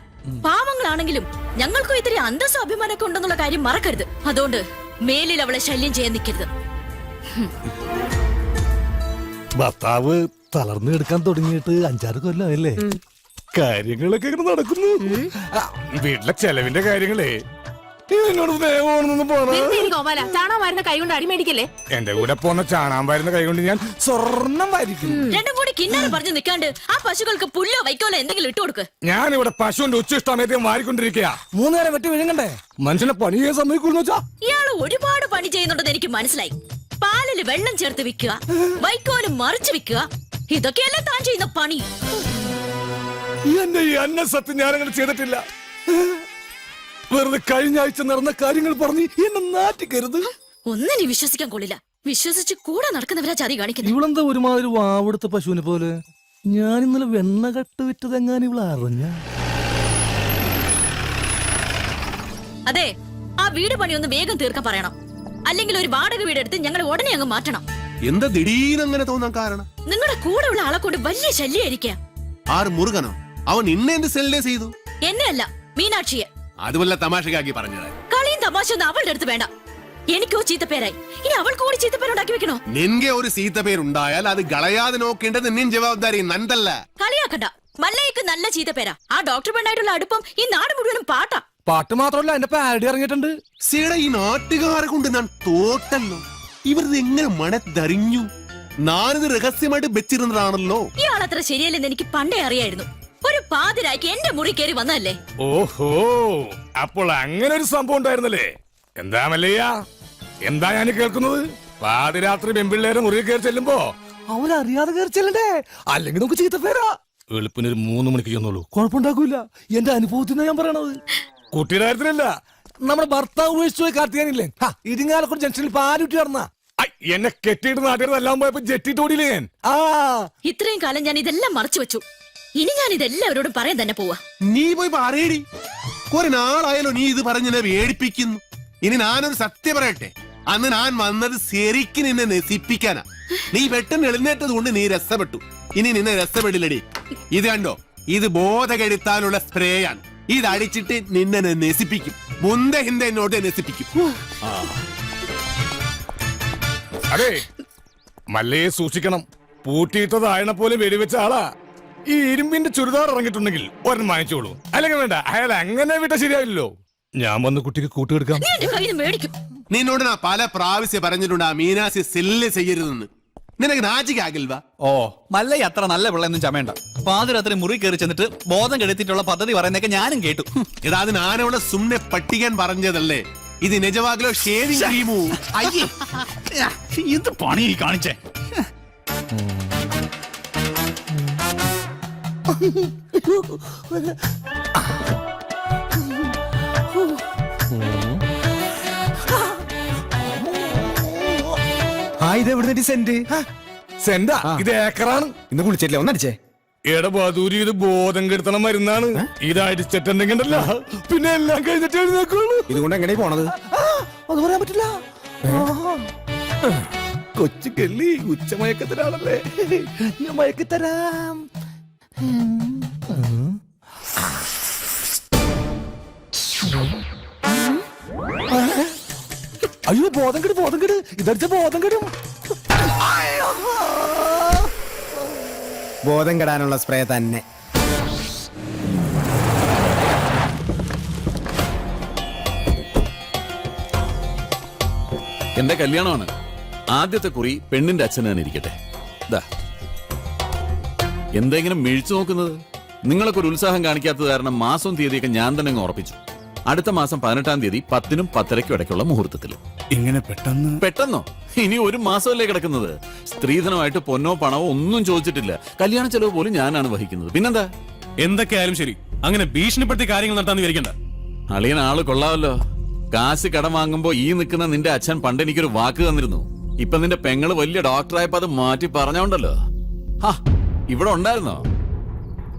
പാവങ്ങളാണെങ്കിലും ഞങ്ങൾക്കും ഇത്തിരി അന്തസ്സ അഭിമാനമൊക്കെ ഉണ്ടെന്നുള്ള കാര്യം മറക്കരുത്. അതുകൊണ്ട് മേലിൽ അവളെ ശല്യം ചെയ്യാൻ നിൽക്കരുത്. ഭർത്താവ് തളർന്നു എടുക്കാൻ തുടങ്ങിയിട്ട് 5-6 കൊല്ലമല്ലേ? കാര്യങ്ങളൊക്കെ ഇങ്ങനെ നടക്കുന്നു. വീട്ടിലെ ചെലവിന്റെ കാര്യങ്ങളേ എന്നോട് സ്നേഹമാണെന്നൊന്നും പോണ ചാണാൻ വരുന്ന കൈ കൊണ്ട് അടിമേടിക്കല്ലേ. എന്റെ കൂടെ പോന്ന ചാണാൻ വരുന്ന കൈ കൊണ്ട് ഞാൻ സ്വർണം വരിക്കും. രണ്ടും കൂടി കിന്നാരം പറഞ്ഞു നിൽക്കാണ്ട് ആ പശുക്കൾക്ക് പുല്ലോ വൈക്കോലോ എന്തെങ്കിലും ഇട്ടു കൊടുക്ക്. ഞാൻ ഇവിടെ പശുവിന്റെ ഉച്ചിഷ്ടമേറ്റം വാരിക്കൊണ്ടിരിക്കുക. 3 നേരം വെട്ടി വിഴുങ്ങണ്ടേ? മനുഷ്യനെ പണി ചെയ്യാൻ സമ്മതിക്കൂന്ന് വെച്ചാ? ഇയാള് ഒരുപാട് പണി ചെയ്യുന്നുണ്ടെന്ന് എനിക്ക് മനസ്സിലായി. പാലില് വെള്ളം ചേർത്ത് വിൽക്കുക, വൈക്കോലും മറിച്ച് വിൽക്കുക, ഇതൊക്കെയല്ലേ താൻ ചെയ്യുന്ന പണി. എന്റെ ഈ അന്ന സത്യം ഞാനങ്ങനെ ചെയ്തിട്ടില്ല. വെറുതെ കഴിഞ്ഞ ആഴ്ച നടന്ന കാര്യങ്ങൾ പറഞ്ഞ് എന്നെ നാറ്റിക്കരുത്. ഒന്നിനെ വിശ്വസിക്കാൻ കൊള്ളില്ല. വിശ്വസിച്ച് കൂടെ നടക്കുന്നവരാ ചതി കാണിക്കുന്നത്. ഇവളെന്താ ഒരുമാതിരി വാവെടുത്ത പശുവിനെ പോലെ? ഞാൻ ഇന്നലെ വെണ്ണ കട്ട് വിറ്റതെങ്ങാൻ ഇവളെ അറിഞ്ഞ? അതെ, ആ വീട് പണി ഒന്ന് വേഗം തീർക്കാൻ പറയണം. അല്ലെങ്കിൽ ഒരു വാടക വീടെടുത്ത് ഞങ്ങൾ ഉടനെ അങ്ങ് മാറ്റണം. എന്താ ദിടീന്ന് അങ്ങനെ തോന്നാൻ കാരണം? നിങ്ങളുടെ കൂടെ ഉള്ള ആളെ കൊണ്ട് വലിയ ശല്യായിരിക്കാം. ആറ് മുറുകനോ? അവൻ ഇന്നെ എന്ത് സെല്ലേ ചെയ്തു? എന്നെ അല്ല, മീനാക്ഷിയെ. അതുപോലെ തമാശക്കാക്കി പറഞ്ഞത്. കളിയും തമാശ ഒന്നും അവളുടെ അടുത്ത് വേണ്ട. എനിക്കോ ചീത്തപ്പേരായി, ഇനി അവൾക്ക് കൂടി ചീത്തപ്പേരുണ്ടാക്കി വെക്കണോ? നിൻകെ ഒരു സീത്ത പേരുണ്ടായാൽ അത് കളയാതെ നോക്കേണ്ടത് നിൻ ജവാബ്ദാരി നന്ദല്ല. കളിയാക്കണ്ട. മല്ലയ്ക്ക് നല്ല ചീത്തപ്പേരാ. ആ ഡോക്ടർ പെണ്ണായിട്ടുള്ള അടുപ്പം ഈ നാട് മുഴുവനും പാട്ടാ. പാട്ട് മാത്രമല്ല, എന്റെ പാടി ഇറങ്ങിയിട്ടുണ്ട്. സീട ഈ നാട്ടുകാരെ കൊണ്ട് ഞാൻ തോട്ടല്ലോ. ഇവരിത് എങ്ങനെ മണത്തറിഞ്ഞു? ഞാനിത് രഹസ്യമായിട്ട് വെച്ചിരുന്നതാണല്ലോ. ഇയാളത്ര ശരിയല്ലെന്ന് എനിക്ക് പണ്ടേ അറിയായിരുന്നു. ഒരു പാതിരായ്ക്ക് എന്റെ മുറി കയറി വന്നതല്ലേ. ഓഹോ, അപ്പോൾ അങ്ങനെ ഒരു സംഭവം ഉണ്ടായിരുന്നല്ലേ? എന്താ മല്ലയ്യ, എന്താ ഞാൻ കേൾക്കുന്നത്? പാതിരാത്രി പെൺപിള്ളേരെ മുറിയിൽ കയറി ചെല്ലുമ്പോ അവരറിയാതെ കയറി ചെല്ലണ്ടേ? അല്ലെങ്കിൽ നമുക്ക് ചീത്തപ്പേരാ. വെളുപ്പിന് 3 മണിക്ക് ചെന്നോളൂ, കുഴപ്പമുണ്ടാക്കൂല. എന്റെ അനുഭവത്തിൽ ഞാൻ പറയണത്. കുട്ടിയുടെ കാര്യത്തിലല്ല, നമ്മുടെ ഭർത്താവ് ഉപേക്ഷിച്ചു കാർത്തിയാനില്ലേ, ഇരിങ്ങാലക്കുട ജംഗ്ഷനിൽ പാലുറ്റി നടന്ന എന്നെ കെട്ടിയിട്ട് നാട്ടിലെല്ലാം പോയപ്പോ ജെറ്റിട്ട് ഓടിയില്ലേ ഞാൻ. ഇത്രയും കാലം ഞാൻ ഇതെല്ലാം മറച്ചു വെച്ചു. ഇനി ഞാൻ ഇതെല്ലാവരോടും പറയാൻ തന്നെ പോവാ. നീ പോയി പറയടി. കുറെ നാളായാലോ നീ ഇത് പറഞ്ഞെന്നെ വേടിപ്പിക്കുന്നു. ഇനി ഞാനൊരു സത്യം പറയട്ടെ, അന്ന് ഞാൻ വന്നത് ശരിക്കും നിന്നെ നശിപ്പിക്കാനാ. നീ പെട്ടെന്ന് എഴുന്നേറ്റത് കൊണ്ട് നീ രസപ്പെട്ടു. ഇനി നിന്നെ രസപ്പെടില്ലടി. ഇത് കണ്ടോ, ഇത് ബോധകെടുത്താനുള്ള സ്പ്രേയാണ്. ഇത് അടിച്ചിട്ട് നിന്നെ നശിപ്പിക്കും. മുന്തെ ഹിന്ദ എന്നോട് നശിപ്പിക്കും. അതെ, മല്ലയെ സൂക്ഷിക്കണം. പൂട്ടിയിട്ടത് ആയണ പോലെ വെടിവെച്ച ആളാ. ഈ ഇരുമ്പിന്റെ ചുരിദാർ ഇറങ്ങിയിട്ടുണ്ടെങ്കിൽ ഒരെണ്ണം വാങ്ങിച്ചോളൂ. അല്ലെങ്കിൽ വേണ്ട, അയാൾ അങ്ങനെ വിട്ട ശരിയായില്ലോ. ഞാൻ വന്ന് കുട്ടിക്ക് കൂട്ടുകൊടുക്കാം. നിന്നോട് ഞാൻ പല പ്രാവശ്യം പറഞ്ഞിട്ടുണ്ട് ആ മീനാസി സെല്ല് ചെയ്യരുതെന്ന്. നിനക്ക് നാച്ചിക്കാകിൽവാ? ഓ, മല്ലയ്യ അത്ര നല്ല പിള്ളയൊന്നും ചമയണ്ട. പാതിരാത്രി മുറി കയറി ചെന്നിട്ട് ബോധം കെടുത്തിട്ടുള്ള പദ്ധതി പറയുന്നൊക്കെ ഞാനും കേട്ടു. ഇതാ അത് ഞാനവിടെ സുമ്നെ പട്ടിക്കാൻ പറഞ്ഞതല്ലേ. ഇത് നിജവാഗലോ ഷേവിംഗ് ക്രീമോ? അയ്യേ, ഇത് പണി കാണിച്ചേ. സെന്റാ? ഇത് ഏക്കറാണ്. ഇന്ന് കുളിച്ചിട്ടില്ല, ഒന്നടിച്ചേ. എടബാദൂരി, ഇത് ബോധം കെടുത്തണ മരുന്നാണ്. ഇത് അടിച്ചിട്ടുണ്ടെങ്കിലല്ല പിന്നെ എല്ലാം കഴിഞ്ഞിട്ട് എഴുന്നേക്കുള്ളൂ. ഇതുകൊണ്ട് എങ്ങനെ പോണത്? അത് പറയാൻ പറ്റില്ല. കൊച്ചു കെള്ളി ഉച്ചമയക്കത്തിലാണല്ലേ, ഞാൻ മയക്കത്തരാം. അയ്യോ, ബോധം കെടും, ബോധം കെട്. ഇതടിച്ച ബോധം കെടും. ബോധം കെടാനുള്ള സ്പ്രേ തന്നെ. എന്റെ കല്യാണമാണ്. ആദ്യത്തെ കുറി പെണ്ണിന്റെ അച്ഛൻ തന്നെ ഇരിക്കട്ടെ. എന്തെങ്കിലും മിഴിച്ചു നോക്കുന്നത്? നിങ്ങളൊക്കെ ഒരു ഉത്സാഹം കാണിക്കാത്തത് കാരണം മാസവും തീയതിയൊക്കെ ഞാൻ തന്നെ അങ്ങ് ഉറപ്പിച്ചു. അടുത്ത മാസം 18-ാം തീയതി 10-നും 10:30-ക്കും ഇടയ്ക്കുള്ള മുഹൂർത്തത്തിൽ. ഇങ്ങനെ പെട്ടെന്നോ? ഇനി ഒരു മാസമല്ലേ കിടക്കുന്നത്. സ്ത്രീധനമായിട്ട് പൊന്നോ പണവോ ഒന്നും ചോദിച്ചിട്ടില്ല. കല്യാണ ചെലവ് പോലും ഞാനാണ് വഹിക്കുന്നത്. പിന്നെന്താ? എന്തൊക്കെയായാലും ശരി, അങ്ങനെ ഭീഷണിപ്പെടുത്തി കാര്യങ്ങൾ നടത്താന്ന് വിചാരിക്കണ്ട. അളിയൻ ആള് കൊള്ളാമല്ലോ. കാശ് കടം വാങ്ങുമ്പോ ഈ നിൽക്കുന്ന നിന്റെ അച്ഛൻ പണ്ട് എനിക്കൊരു വാക്ക് തന്നിരുന്നു. ഇപ്പൊ നിന്റെ പെങ്ങള് വലിയ ഡോക്ടറായപ്പോ അത് മാറ്റി പറഞ്ഞോണ്ടല്ലോ. ഇവിടെ ഉണ്ടായിരുന്നോ?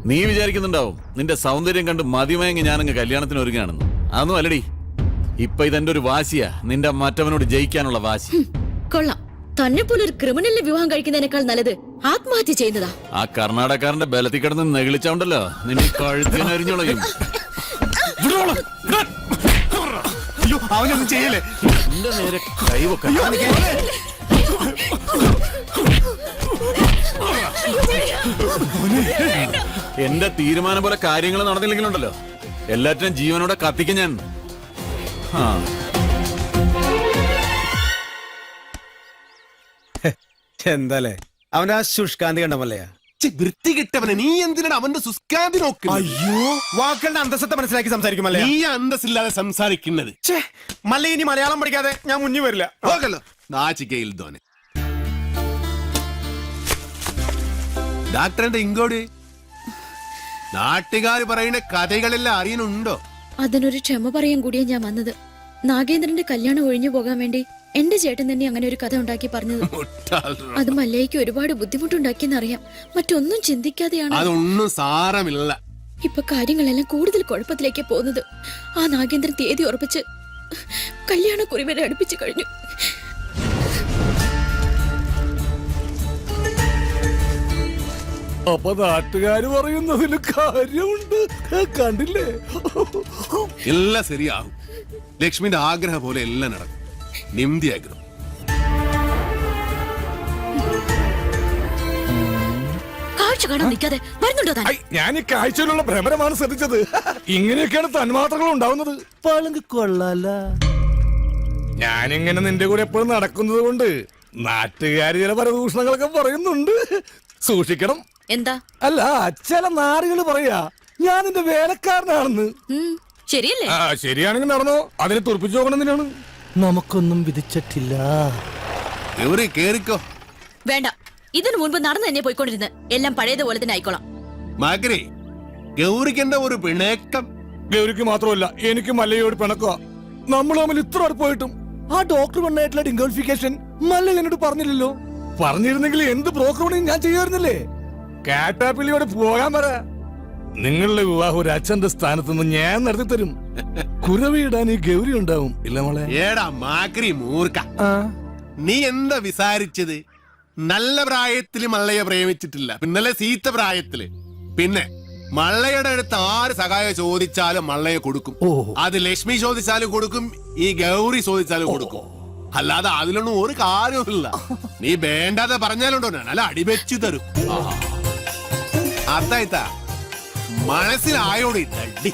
നീ വിചാരിക്കുന്നുണ്ടാവും നിന്റെ സൗന്ദര്യം കണ്ട് മതിമയങ്ങി ഞാനങ്ങ് കല്യാണത്തിന് ഒരുങ്ങാണെന്ന്. അതൊന്നും അല്ലടി. ഇപ്പൊ ഇതെന്റെ ഒരു വാശിയാ, നിന്റെ മറ്റവനോട് ജയിക്കാനുള്ള വാശി. കൊള്ളാം. തന്നെ പോലെ ഒരു ക്രിമിനലിനെ വിവാഹം കഴിക്കുന്നതിനേക്കാൾ നല്ലത് ആത്മഹത്യ ചെയ്യുന്നതാ. ആ കർണാടകക്കാരന്റെ ബലത്തിൽ കിടന്ന് നെകിളിച്ചോണ്ടല്ലോ നിന്നെ കഴുത്തിനരിഞ്ഞോളയും. അയ്യോ അവനൊന്നും ചെയ്യല്ലേ. എന്റെ നേരെ കൈവക്ക. എന്റെ തീരുമാനം പോലെ കാര്യങ്ങൾ നടന്നില്ലെങ്കിലുണ്ടല്ലോ എല്ലാറ്റിനും ജീവനോടെ കത്തിക്കും ഞാൻ. എന്താലേ അവനാ ശുഷ്കാന്തി കണ്ട മല്ലയാ. വൃത്തി കിട്ടവനെ നീ എന്തിനാണ് അവന്റെ സുസ്കാന്തി നോക്കുന്നത്? അയ്യോ വാക്കുകളുടെ അന്തസ്സത്തെ മനസ്സിലാക്കി സംസാരിക്കുമല്ലേ. നീ അന്തസ്സില്ലാതെ സംസാരിക്കുന്നത്. മല്ല ഇനി മലയാളം പഠിക്കാതെ ഞാൻ മുന്നിൽ വരില്ല. പോകല്ലോ നാച്ചിക്കയിൽ തോനെ. ഡാക്ടറിന്റെ ഇങ്ങോട്ട് നാട്ടുകാർ പറയുന്ന കഥകളെല്ലാം അറിയുന്നുണ്ടോ? അതിനൊരു ക്ഷമ പറയാൻ കൂടിയാ ഞാൻ വന്നത്. നാഗേന്ദ്രന്റെ കല്യാണം ഒഴിഞ്ഞു പോകാൻ വേണ്ടി എന്റെ ചേട്ടൻ തന്നെ അങ്ങനെ ഒരു കഥ ഉണ്ടാക്കി പറഞ്ഞത്. അത് മല്ലയ്ക്ക് ഒരുപാട് ബുദ്ധിമുട്ടുണ്ടാക്കിയെന്നറിയാം. മറ്റൊന്നും ചിന്തിക്കാതെയാണ്. അതൊന്നും സാരമില്ല. ഇപ്പൊ കാര്യങ്ങളെല്ലാം കൂടുതൽ കുഴപ്പത്തിലേക്ക് പോകുന്നത്. ആ നാഗേന്ദ്രൻ തീയതി ഉറപ്പിച്ച് കല്യാണക്കുറി വരെ അടുപ്പിച്ചു കഴിഞ്ഞു. അപ്പൊ നാട്ടുകാര് പറയുന്നതിന് കാര്യമുണ്ട്. കണ്ടില്ലേ? എല്ലാം ശരിയാകും. ലക്ഷ്മിന്റെ ആഗ്രഹം പോലെ എല്ലാം നടക്കും. നിംതി ആഗ്രഹം. കാഴ്ച കാണാൻ നിൽക്കാതെ വരുന്നുണ്ടോ താൻ? ഞാൻ ഈ കാഴ്ചയിലുള്ള ഭ്രമരമാണ് ശ്രദ്ധിച്ചത്. ഇങ്ങനെയൊക്കെയാണ് തന്മാത്രകൾ ഉണ്ടാവുന്നത്. പളുങ്ക് കൊള്ളാല. ഞാനിങ്ങനെ നിന്റെ കൂടെ എപ്പോഴും നടക്കുന്നത് കൊണ്ട് നാട്ടുകാര് ചില പരദൂഷണങ്ങളൊക്കെ പറയുന്നുണ്ട്. സൂക്ഷിക്കണം. എന്താ? അല്ല ചില നാറുകൾ പറയാ ഞാൻ നിന്റെ വേലക്കാരനാണെന്ന്. ശരിയല്ലേ? ശരിയാണെങ്കിൽ നടന്നോ. അതിനെ തുറപ്പിച്ചു നോക്കണമെന്നാണ്. നമുക്കൊന്നും വിധിച്ചിട്ടില്ല. കേറിക്കോ. വേണ്ട, ഇതിനു മുൻപ് നടന്നു തന്നെ പോയിക്കൊണ്ടിരുന്ന് എല്ലാം പഴയതുപോലെ തന്നെ ആയിക്കോളാം. മകരെ ഗൗരിക്കെന്താ ഒരു പിണക്കം? ഗൗരിക്ക് മാത്രമല്ല എനിക്ക് മല്ലയോട് പിണക്കുക. നമ്മൾ തമ്മിൽ ഇത്ര അടുപ്പായിട്ടും ആ ഡോക്ടർ പെണ്ണായിട്ടുള്ള ഡിംഗോളിഫിക്കേഷൻ മല്ല എന്നോട് പറഞ്ഞില്ലല്ലോ. പറഞ്ഞിരുന്നെങ്കിൽ എന്ത് ബ്രോക്കർ പണിയും ഞാൻ ചെയ്യാറുന്നില്ലേ. കാറ്റാപ്പിള്ളിയോട് പോകാൻ പറ. നിങ്ങളുടെ വിവാഹം ഒരു അച്ഛന്റെ സ്ഥാനത്ത് നിന്ന് ഞാൻ നടത്തി തരും. കുരവിടാൻ ഈ ഗൗരി ഉണ്ടാവും. ഇല്ല മോളെ? ഏടാ മാക്രി മൂർക്ക, നീ എന്താ വിസാരിച്ചത്? നല്ല പ്രായത്തില് മള്ളയെ പ്രേമിച്ചിട്ടില്ല, പിന്നല്ലേ സീത്ത പ്രായത്തില്. പിന്നെ മള്ളയുടെ അടുത്ത് ആര് സഹായം ചോദിച്ചാലും മള്ളയെ കൊടുക്കും. അത് ലക്ഷ്മി ചോദിച്ചാലും കൊടുക്കും, ഈ ഗൗരി ചോദിച്ചാലും കൊടുക്കും. അല്ലാതെ അതിലൊന്നും ഒരു കാര്യമില്ല. നീ വേണ്ടാതെ പറഞ്ഞാലുണ്ടോ നല്ല അടിവെച്ചു തരും. അതായിത്താ മനസ്സിലായോടി തട്ടി.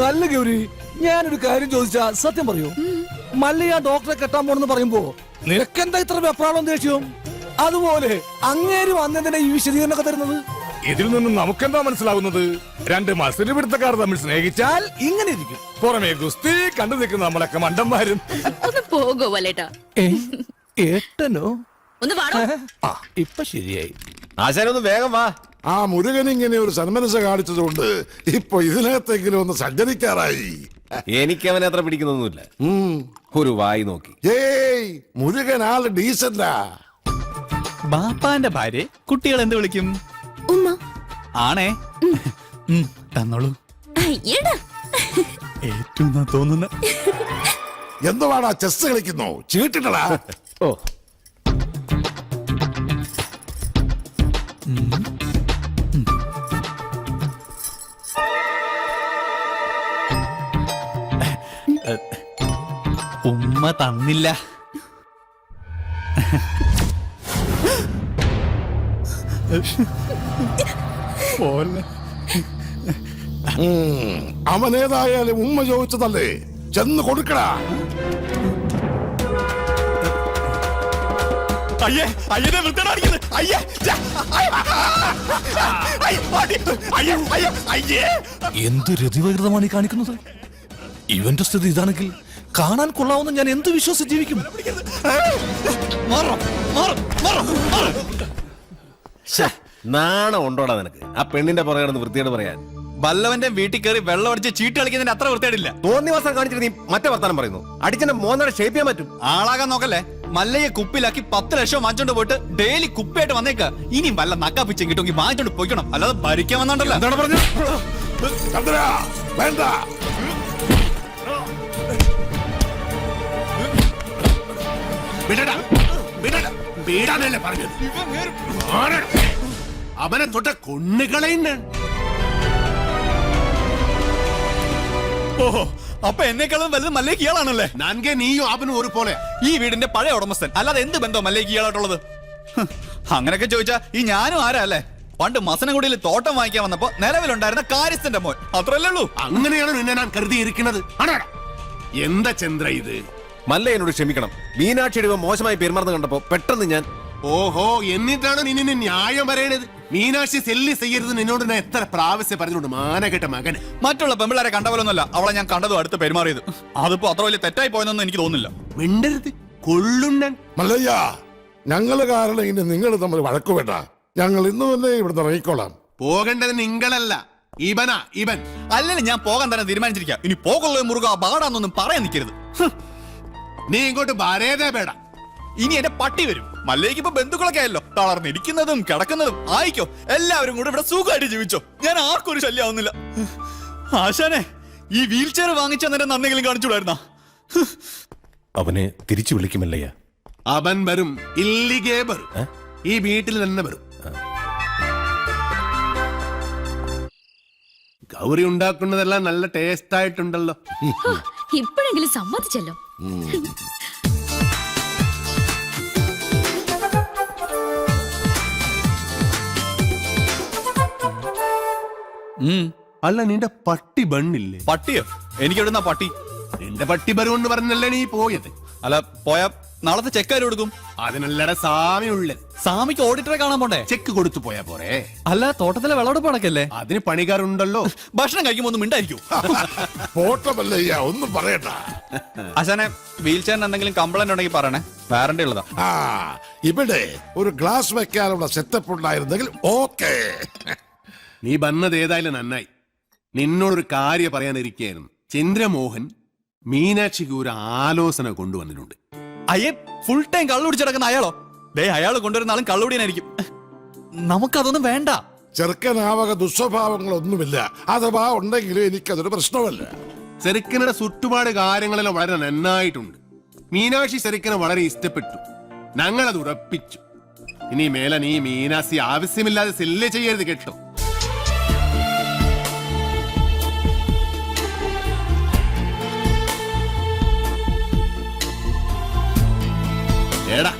നല്ല ഗൗരി, ഞാനൊരു കാര്യം ചോദിച്ചാ സത്യം പറയൂ. മല്ലയ ഡോക്ടറെ കെട്ടാൻ പോണെന്ന് പറയുമ്പോ നിനക്കെന്താ ഇത്ര വെപ്രാളം ദേഷ്യം? അതുപോലെ അങ്ങേര് വന്നതിനെ ഈ വിശദീകരണമൊക്കെ തരുന്നത്. ഇതിൽ നിന്നും നമുക്കെന്താ മനസ്സിലാവുന്നത്? രണ്ട് മത്സര പിടുത്തക്കാർ തമ്മിൽ സ്നേഹിച്ചാൽ ഇങ്ങനെ ഇരിക്കും. പുറമേ ഗുസ്തി കണ്ടു നിൽക്കുന്ന നമ്മളൊക്കെ മണ്ടന്മാരും. ഒന്ന് പോകോ വല്ലേട്ടാ. ഏട്ടനോ? ഒന്ന് വാടോ. ഇപ്പൊ ശരിയായി. ആശാനൊന്ന് വേഗം വാ. ആ മുരുകൻ ഇങ്ങനെ ഒരു സന്മനസ് കാണിച്ചതുകൊണ്ട് ഇപ്പൊ ഇതിനകത്തെങ്കിലും ഒന്ന് സഞ്ചരിക്കാറായി. എനിക്ക് അവനെ അത്ര പിടിക്കുന്നൊന്നുമില്ല. ഒരു വായി നോക്കി. ഏയ് മുരുകൻ ആള് ഡീസന്റാ. ബാപ്പാന്റെ ഭാര്യ കുട്ടികൾ എന്ത് വിളിക്കും? ഉമ്മ. ആണേ. തന്നോളൂ. ഏറ്റവും തോന്നുന്ന എന്തുവാടാ ചെസ് കളിക്കുന്നു? ചീട്ടിട്ടടാ. ഓ ഉമ്മ തന്നില്ല. അവനേതായാലും ഉമ്മ ചോദിച്ചതല്ലേ, ചെന്ന് കൊടുക്കടാ. അയ്യേ അയ്യനെ വൃത്തിയാണ് അടിക്കുന്നത്. അയ്യേ അയ്യേ. എന്ത് രതിവകൃതമാണ് ഈ കാണിക്കുന്നത്? ഇവന്റെ സ്ഥിതി ഇതാണെങ്കിൽ കാണാൻ കൊള്ളാവുന്ന ഞാൻ എന്ത് വിശ്വസിച്ച് ജീവിക്കും? നാണം ഉണ്ടോടാ നിനക്ക്? ആ പെണ്ണിന്റെ പുറകെ കിടന്ന് വൃത്തിയോട് പറയാൻ. വല്ലവന്റെ വീട്ടിൽ കയറി വെള്ളം അടിച്ച് ചീട്ട് കളിക്കുന്നതിന് അത്ര വൃത്തിയായിട്ടില്ല. തോന്നിവാസം കാണിച്ചിട്ട് നീ മറ്റേ വർത്താനം പറയുന്നു. അടിച്ചെന്നെ മോന്നടെ ഷേപ്പ് ചെയ്യാൻ പറ്റും. ആളാകാൻ നോക്കല്ലേ. മല്ലയെ കുപ്പിലാക്കി 10 ലക്ഷം വാങ്ങിച്ചോണ്ട് പോയിട്ട് ഡെയിലി കുപ്പിയായിട്ട് വന്നേക്ക. ഇനി വല്ല നക്കാപ്പിച്ചും കിട്ടുമെങ്കിൽ വാങ്ങിച്ചോണ്ട് പോയിക്കണം, അല്ലാതെ ഭരിക്കാൻ വന്നോണ്ടല്ലോ. എന്താണ് പറഞ്ഞു? ചന്ദ്ര, വേണ്ട. വിടടാ, വിടടാ, വിടാനല്ലേ പറഞ്ഞത്? അവനെ തൊട്ട കൊണ്ണുകളയുന്ന. ഓഹോ, അപ്പൊ എന്നെക്കാളും വലുത് മല്ലയ്ക്ക് ഇയാളാണല്ലേ? നൻകെ നീയും അവനും ഒരു പോലെ. ഈ വീടിന്റെ പഴയ ഉടമസ്ഥൻ, അല്ലാതെ എന്ത് ബന്ധം മല്ലയ്ക്ക് ഇയാളായിട്ടുള്ളത്? അങ്ങനെയൊക്കെ ചോദിച്ചാ ഈ ഞാനും ആരാ അല്ലേ? പണ്ട് മസനഗുഡിയിൽ തോട്ടം വാങ്ങിക്കാൻ വന്നപ്പോ നിലവിലുണ്ടായിരുന്ന കാര്യസ്ഥന്റെ മോൻ, അത്രല്ലേ ഉള്ളൂ. അങ്ങനെയാണ് നിന്നെ ഞാൻ കരുതിയിരിക്കുന്നത്. എന്താ ചന്ദ്ര ഇത്? മല്ല എന്നോട് ക്ഷമിക്കണം. മീനാക്ഷിയുടെ മോശമായി പെരുമാറുന്ന കണ്ടപ്പോ പെട്ടെന്ന് ഞാൻ ഓഹോ, എന്നിട്ടാണ് നിന്നെ ന്യായം പറയണത്. മീനാക്ഷി സെല്ലി ചെയ്യരുത് നിന്നോട് ഞാൻ എത്ര പ്രാവശ്യം പറഞ്ഞോണ്ട് മാനകെട്ട മകന്. മറ്റുള്ള പെമ്പിള്ളേരെ കണ്ട പോലൊന്നുമല്ല അവളെ ഞാൻ കണ്ടതും അടുത്ത് പെരുമാറിയത്. അതിപ്പോ അത്ര വലിയ തെറ്റായി പോയെന്നൊന്നും എനിക്ക് തോന്നുന്നില്ല. മിണ്ടരുത്, കൊള്ളുണ്ണൻ. മല്ലയ്യ, ഞങ്ങള് കാരണം ഇനി നിങ്ങൾ തമ്മിൽ വഴക്കു വേണ്ട. ഞങ്ങൾ ഇന്ന് തന്നെ ഇവിടുന്ന് ഇറങ്ങിക്കോളാം. പോകേണ്ടത് നിങ്ങളല്ല, ഇവനാ ഇവൻ. അല്ലെങ്കിൽ ഞാൻ പോകാൻ തന്നെ തീരുമാനിച്ചിരിക്കാം. ഇനി പോകുള്ള മുറുക പാടാന്നൊന്നും പറയാൻ നിൽക്കരുത്. നീ ഇങ്ങോട്ട് വരേതേ പേട. ഇനി എന്റെ പട്ടി വരും. മല്ലേക്ക് ഇപ്പൊ ബന്ധുക്കളൊക്കെ ആയല്ലോ, തളർന്നിരിക്കുന്നതും കിടക്കുന്നതും ആയിക്കോ. എല്ലാവരും കൂടെ ഇവിടെ സുഖമായിട്ട് ജീവിച്ചോ. ഞാൻ ആർക്കും ഒരു ശല്യമാവുന്നില്ല. ആശാനെ, ഈ വീൽ ചെയർ വാങ്ങിച്ചെന്നെ നന്ദികളും കാണിച്ചുകൂടായിരുന്ന? അവനെ തിരിച്ചു വിളിക്കുമല്ലയ്യ. അവൻ വരും, ഇല്ലിഗേ വരും. ഈ വീട്ടിൽ തന്നെ വരും. ഗൗരി ഉണ്ടാക്കുന്നതെല്ലാം നല്ല ടേസ്റ്റ് ആയിട്ടുണ്ടല്ലോ. ഇപ്പോഴെങ്കിലും സമ്മതിച്ചല്ലോ. അല്ല, നിന്റെ പട്ടി ബണ്ണില്ലേ? പട്ടിയോ? എനിക്കെവിടുന്ന പട്ടി? നിന്റെ പട്ടി ബരുവെന്ന് പറഞ്ഞല്ലേ നീ പോയത്? അല്ല, പോയാ നാളത്തെ ചെക്കാര് കൊടുക്കും. അതിനല്ലട സാമി ഉള്ളത്. സാമിക്ക് ഓഡിറ്ററെ കാണാൻ പോണ്ടേ? ചെക്ക് കൊടുത്തു പോയാ പോരെ? അല്ല, തോട്ടത്തിലെ വിളവെടുപ്പടക്കല്ലേ? അതിന് പണിക്കാരുണ്ടല്ലോ. ഭക്ഷണം കഴിക്കുമ്പോ ഒന്നും മിണ്ടായിരിക്കും. പോട്ടമല്ലയ്യ, ഒന്നും പറയണ്ട. ആശാനെ, വീൽ ചെയറിന് എന്തെങ്കിലും കംപ്ലൈന്റ് ഉണ്ടെങ്കിൽ പറയണേ, വാറണ്ടി ഉള്ളതാ. ഇവിടെ ഒരു ഗ്ലാസ് വെക്കാനുള്ള സെറ്റപ്പ് ഉണ്ടായിരുന്നെങ്കിൽ ഓക്കേ. നീ വന്നത് ഏതായാലും നന്നായി. നിന്നോടൊരു കാര്യം പറയാനിരിക്കുകയായിരുന്നു. ചന്ദ്രമോഹൻ മീനാക്ഷിക്ക് ഒരു ആലോചന കൊണ്ടുവന്നിട്ടുണ്ട്. അയ്യേ, ഫുൾ ടൈം കള്ളു കുടിച്ചിടക്കുന്ന അയാളോ? ദേ, അയാൾ കൊണ്ടുവരുന്ന ആളും കള്ളുടിയനായിരിക്കും. നമുക്കതൊന്നും വേണ്ട. ചെറുക്കനാവക ദുസ്വഭാവങ്ങളൊന്നുമില്ല. അഥവാ ഉണ്ടെങ്കിലും എനിക്കതൊരു പ്രശ്നമല്ല. ചെറുക്കനുടെ ചുറ്റുപാട് കാര്യങ്ങളെല്ലാം വളരെ നന്നായിട്ടുണ്ട്. മീനാക്ഷി ചെറുക്കനെ വളരെ ഇഷ്ടപ്പെട്ടു. ഞങ്ങളത് ഉറപ്പിച്ചു. ഇനി മേലെ നീ മീനാക്ഷി ആവശ്യമില്ലാതെ സെല്ല് ചെയ്യരുത്, കേട്ടോ? എടാ,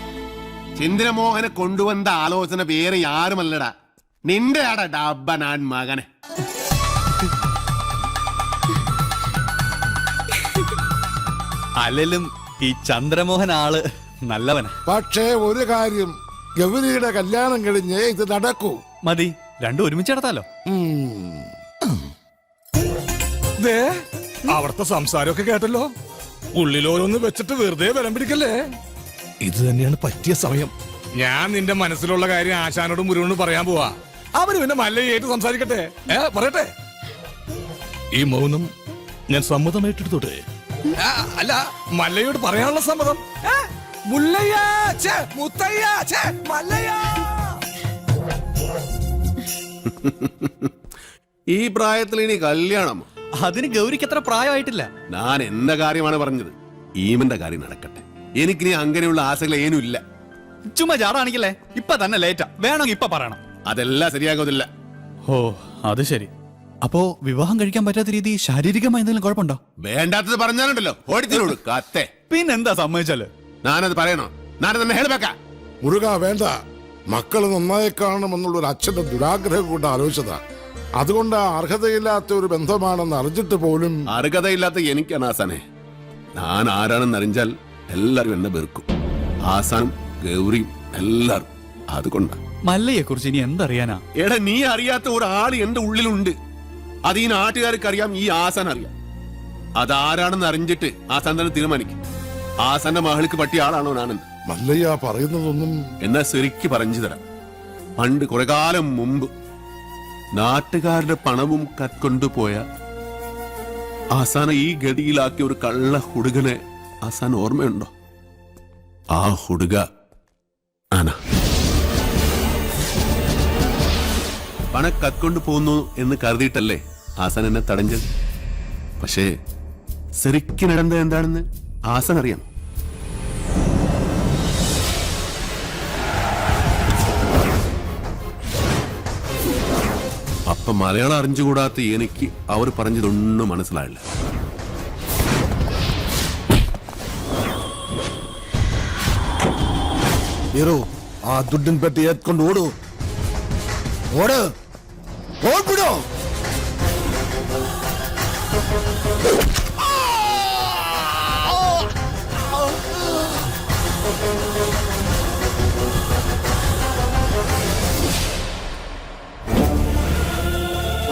ചന്ദ്രമോഹനെ കൊണ്ടുവന്ന ആലോചന വേറെ ആരുമല്ലടാ, നിന്റെ ആടാ ഡബ്ബനാൻ മകനെ. അല്ലെങ്കിലും ഈ ചന്ദ്രമോഹൻ ആള് നല്ലവനാ. പക്ഷേ ഒരു കാര്യം, ഗൗരിയുടെ കല്യാണം കഴിഞ്ഞേ ഇത് നടക്കൂ. മതി, രണ്ടും ഒരുമിച്ച് നടത്താലോ. അവിടുത്തെ സംസാരമൊക്കെ കേട്ടല്ലോ. ഉള്ളിലോരോന്ന് വെച്ചിട്ട് വെറുതെ ബലം പിടിക്കല്ലേ. ഇത് തന്നെയാണ് പറ്റിയ സമയം. ഞാൻ നിന്റെ മനസ്സിലുള്ള കാര്യം ആശാനോട് മുരുകനോട് പറയാൻ പോവാ. അവര് പിന്നെ മല്ലയായിട്ട് സംസാരിക്കട്ടെ. പറയട്ടെ. ഈ മൗനം ഞാൻ സമ്മതമായിട്ടെടുത്തോട്ടെ. അല്ല, മല്ലയോട് പറയാനുള്ള സമ്മതം. മുല്ലയ്യ, മുത്തയ്യ, മല്ലയ്യ. ഈ പ്രായത്തിൽ ഇനി കല്യാണം? അതിന് ഗൗരിക്ക് എത്ര പ്രായമായിട്ടില്ല. ഞാൻ എന്ന കാര്യമാണ് പറഞ്ഞത്. ഈമന്റെ കാര്യം നടക്കട്ടെ. എനിക്കിനി അങ്ങനെയുള്ള ആശകൾ ഏനും ഇല്ല. ചുമ്മാ ജാടാണിക്കല്ലേ. ഇപ്പൊ തന്നെ ലേറ്റാ. വേണമെങ്കിൽ ഇപ്പൊ പറയണം. അതെല്ലാം ശരിയാകുന്നില്ല. ഓ, അത് ശരി. അപ്പോ വിവാഹം കഴിക്കാൻ പറ്റാത്ത രീതി ശാരീരികമായി എന്തെങ്കിലും കുഴപ്പമുണ്ടോ? വേണ്ടാത്തത് പറഞ്ഞാലുണ്ടല്ലോ ഓടിച്ചിനോട് കത്തെ. പിന്നെന്താ സമ്മതിച്ചാല്? ഞാനത് പറയണോ? ഞാനത് തന്നെ ഹേൾബേക്ക. മുരുക, വേണ്ട. മക്കള് നന്നായി കാണണമെന്നുള്ള ഒരു അച്ഛന്റെ ദുരാഗ്രഹം കൊണ്ട് ആലോചിച്ചതാ. അതുകൊണ്ട് അർഹതയില്ലാത്ത ഒരു ബന്ധമാണെന്ന് അറിഞ്ഞിട്ട് പോലും. അർഹതയില്ലാത്ത എനിക്കാണ് ആസാനെ. ഞാൻ ആരാണെന്ന് അറിഞ്ഞാൽ എല്ലാരും എന്നെ വെറുക്കും. ആസാനും ഗൗരിയും എല്ലാരും. അതുകൊണ്ടാ. മല്ലയെ കുറിച്ച് ഇനി എന്തറിയാനാ? എടാ, നീ അറിയാത്ത ഒരാൾ എന്റെ ഉള്ളിലുണ്ട്. അത് ഈ നാട്ടുകാർക്ക് അറിയാം, ഈ ആസാൻ അറിയാം. അതാരാണെന്ന് അറിഞ്ഞിട്ട് ആസാൻ തന്നെ തീരുമാനിക്കും. ആസാന്റെ മഹൾക്ക് പറ്റിയ ആളാണോ ഞാനെന്ന്. മല്ലയ്യ പറയുന്നതൊന്നും. എന്നാ ശരിക്ക് പറഞ്ഞു തരാം. പണ്ട് കുറെ കാലം മുമ്പ് നാട്ടുകാരുടെ പണവും കക്കൊണ്ടുപോയ ആസാന ഈ ഗതിയിലാക്കിയ ഒരു കള്ള ഹുടുകനെ ആസാൻ ഓർമ്മയുണ്ടോ? ಆ ಹುಡುಗ ആന പണം കത്കൊണ്ട് പോകുന്നു എന്ന് കരുതിയിട്ടല്ലേ ആസൻ എന്നെ തടഞ്ഞത്. പക്ഷേ ശരിക്കും നടന്നത് എന്താണെന്ന് ആസൻ അറിയാം. അപ്പൊ മലയാളം അറിഞ്ഞുകൂടാത്ത എനിക്ക് അവർ പറഞ്ഞതൊന്നും മനസ്സിലായില്ല. ಹೀರೋ ಆ ದುಡ್ಡಿನ ಪೆಟ್ಟಿ ಎತ್ಕೊಂಡು ಓಡು ಓಡು ಓಡ್ಬಿಡು.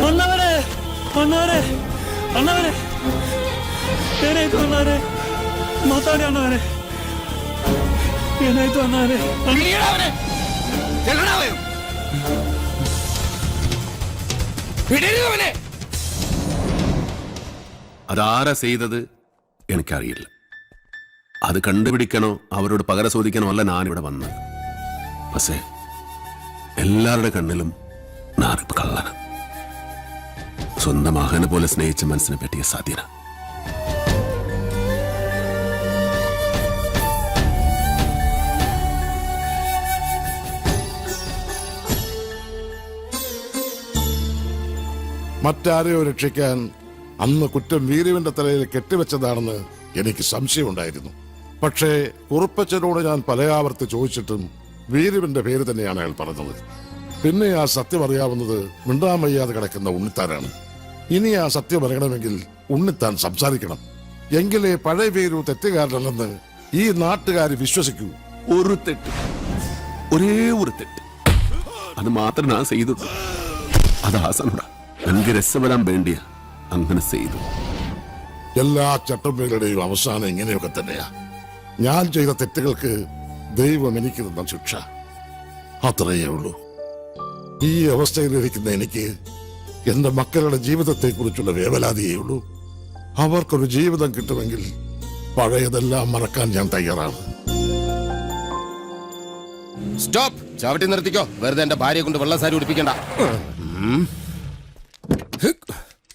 ಅಣ್ಣವರೇ ಅಣ್ಣವರೇ ಅಣ್ಣವರೇ ಏನಾಯ್ತು ಅಣ್ಣವರೇ ಮಾತಾಡಿ ಅಣ್ಣವರೇ ಏನಾಯ್ತು ಅಣ್ಣವರೇ അതാരാ ചെയ്തത് എനിക്കറിയില്ല. അത് കണ്ടുപിടിക്കണോ അവരോട് പകരം ചോദിക്കണോ അല്ല ഞാനിവിടെ വന്നത്. പക്ഷേ എല്ലാവരുടെ കണ്ണിലും ഞാനിപ്പോ കള്ളന. സ്വന്തം മകനെ പോലെ സ്നേഹിച്ച മനസ്സിനെ പറ്റിയ സാധ്യത. മറ്റാരെയോ രക്ഷിക്കാൻ അന്ന് കുറ്റം വീരുവിന്റെ തലയിൽ കെട്ടിവെച്ചതാണെന്ന് എനിക്ക് സംശയമുണ്ടായിരുന്നു. പക്ഷേ കുറുപ്പച്ചനോട് ഞാൻ പലയാവർത്തി ചോദിച്ചിട്ടും വീരുവിന്റെ പേര് തന്നെയാണ് അയാൾ പറഞ്ഞത്. പിന്നെ ആ സത്യം അറിയാവുന്നത് മിണ്ടാൻ വയ്യാതെ കിടക്കുന്ന ഉണ്ണിത്താനാണ്. ഇനി ആ സത്യം അറിയണമെങ്കിൽ ഉണ്ണിത്താൻ സംസാരിക്കണം. എങ്കിലേ പഴയ വീരു തെറ്റുകാരനല്ലെന്ന് ഈ നാട്ടുകാർ വിശ്വസിക്കൂ. ഒരു തെറ്റ്, ഒരേ ഒരു തെറ്റ്, അത് മാത്രം ഞാൻ ചെയ്തു. അത് ആസനോടാ എനിക്ക് രസപ്പെടാൻ വേണ്ടിയ അങ്ങനെ ചെയ്തു. എല്ലാ ചട്ടമ്പികളുടെയും അവസാനം ഇങ്ങനെയൊക്കെ തന്നെയാ. ഞാൻ ചെയ്ത തെറ്റുകൾക്ക് ദൈവം എനിക്ക് തന്ന ശിക്ഷ അത്രയേ ഉള്ളൂ. ഈ അവസ്ഥയിലിരിക്കുന്ന എനിക്ക് എന്റെ മക്കളുടെ ജീവിതത്തെക്കുറിച്ചുള്ള വേവലാതിയേ ഉള്ളൂ. അവർക്കൊരു ജീവിതം കിട്ടുമെങ്കിൽ പഴയതെല്ലാം മറക്കാൻ ഞാൻ തയ്യാറാണ്. സ്റ്റോപ്പ്, ചവിട്ടി നിർത്തിക്കോ. വെറുതെ എന്റെ ഭാര്യയെ കൊണ്ട് വെള്ളസാരി ഉടിപ്പിക്കണ്ട.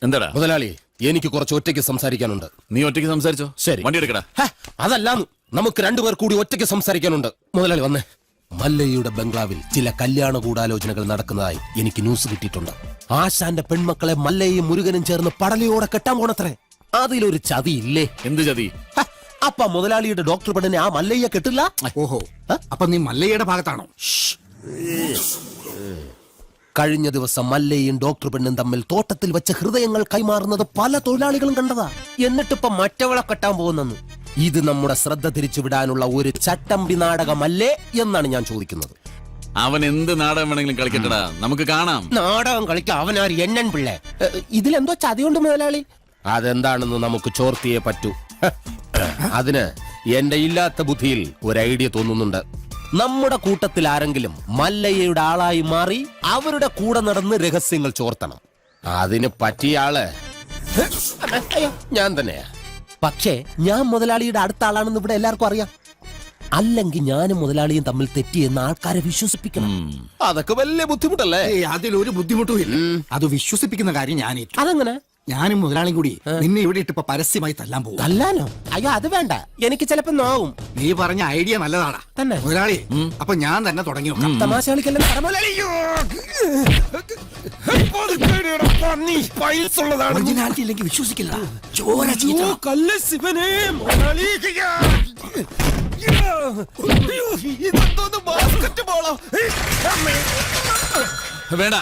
എന്താടാ മുതലാളി, എനിക്ക് കുറച്ച് ഒറ്റയ്ക്ക് സംസാരിക്കാനുണ്ട്. നീ ഒറ്റയ്ക്ക് സംസാരിച്ചോ? ശരി, വണ്ടി എടുക്കടാ. അതല്ലാന്ന്, നമുക്ക് രണ്ടുപേർ കൂടി ഒറ്റയ്ക്ക് സംസാരിക്കാനുണ്ട്. മുതലാളി വന്നേ. മല്ലയ്യയുടെ ബംഗ്ലാവിൽ ചില കല്യാണ ഗൂഢാലോചനകൾ നടക്കുന്നതായി എനിക്ക് ന്യൂസ് കിട്ടിയിട്ടുണ്ട്. ആശാന്റെ പെൺമക്കളെ മല്ലയും മുരുകനും ചേർന്ന് പടലയോടെ കെട്ടാൻ പോണത്രേ. അതിലൊരു ചതിയില്ലേ? എന്ത് ചതി? അപ്പ മുതലാളിയുടെ ഡോക്ടർ പെണ്ണിനെ ആ മല്ലയ്യ കെട്ടില്ല. ഓഹോ, അപ്പൊ നീ മല്ലയ്യയുടെ ഭാഗത്താണോ? കഴിഞ്ഞ ദിവസം മല്ലയും ഡോക്ടർ പെണ്ണും തമ്മിൽ തോട്ടത്തിൽ വെച്ച ഹൃദയങ്ങൾ കൈമാറുന്നത് പല തൊഴിലാളികളും കണ്ടതാ. എന്നിട്ടിപ്പ മറ്റവളെ കെട്ടാൻ പോകുന്നെന്ന്. ഇത് നമ്മുടെ ശ്രദ്ധ തിരിച്ചുവിടാനുള്ള ഒരു ചട്ടമ്പി നാടകമല്ലേ എന്നാണ് ഞാൻ ചോദിക്കുന്നത്. അവൻ എന്ത് നാടകം വേണമെങ്കിലും കളിക്കട്ടടാ, നമുക്ക് കാണാം. നാടകം കളിക്കാൻ അവനാര് എണ്ണൻ പിള്ളേ. ഇതിലെന്തോ ചതിയുണ്ട് മുതലാളി. അതെന്താണെന്ന് നമുക്ക് ചോർത്തിയേ പറ്റൂ. അതിന് എന്റെ ഇല്ലാത്ത ബുദ്ധിയിൽ ഒരു ഐഡിയ തോന്നുന്നുണ്ട്. നമ്മുടെ കൂട്ടത്തിൽ ആരെങ്കിലും മല്ലയ്യയുടെ ആളായി മാറി അവരുടെ കൂടെ നടന്ന് രഹസ്യങ്ങൾ ചോർത്തണം. അതിന് പറ്റിയ ആള് ഞാൻ തന്നെയാ. പക്ഷേ ഞാൻ മുതലാളിയുടെ അടുത്ത ആളാണെന്ന് ഇവിടെ എല്ലാവർക്കും അറിയാം. അല്ലെങ്കിൽ ഞാനും മുതലാളിയും തമ്മിൽ തെറ്റിയെന്ന് ആൾക്കാരെ വിശ്വസിപ്പിക്കണം. അതൊക്കെ വലിയ ബുദ്ധിമുട്ടല്ലേ? അതിലൊരു ബുദ്ധിമുട്ടും ഇല്ല. അത് വിശ്വസിപ്പിക്കുന്ന കാര്യം ഞാൻ. അതെങ്ങനെ? ഞാനും മുതലാളിയും കൂടി നിന്നെ ഇവിടെ ഇട്ടിപ്പോ പരസ്യമായി തല്ലാൻ പോകും. തല്ലാനോ? അയ്യോ, അത് വേണ്ട. എനിക്ക് ചിലപ്പോ നോവും. നീ പറഞ്ഞ ഐഡിയ നല്ലതാടാ തന്നെ മുതലാളി. അപ്പൊ ഞാൻ തന്നെ തുടങ്ങി നോക്കാം. തമാശ കളിക്കല്ലേ? ഒറിജിനാലിറ്റി ഇല്ലെങ്കിൽ വിശ്വസിക്കില്ല. ചോര വേണ്ട,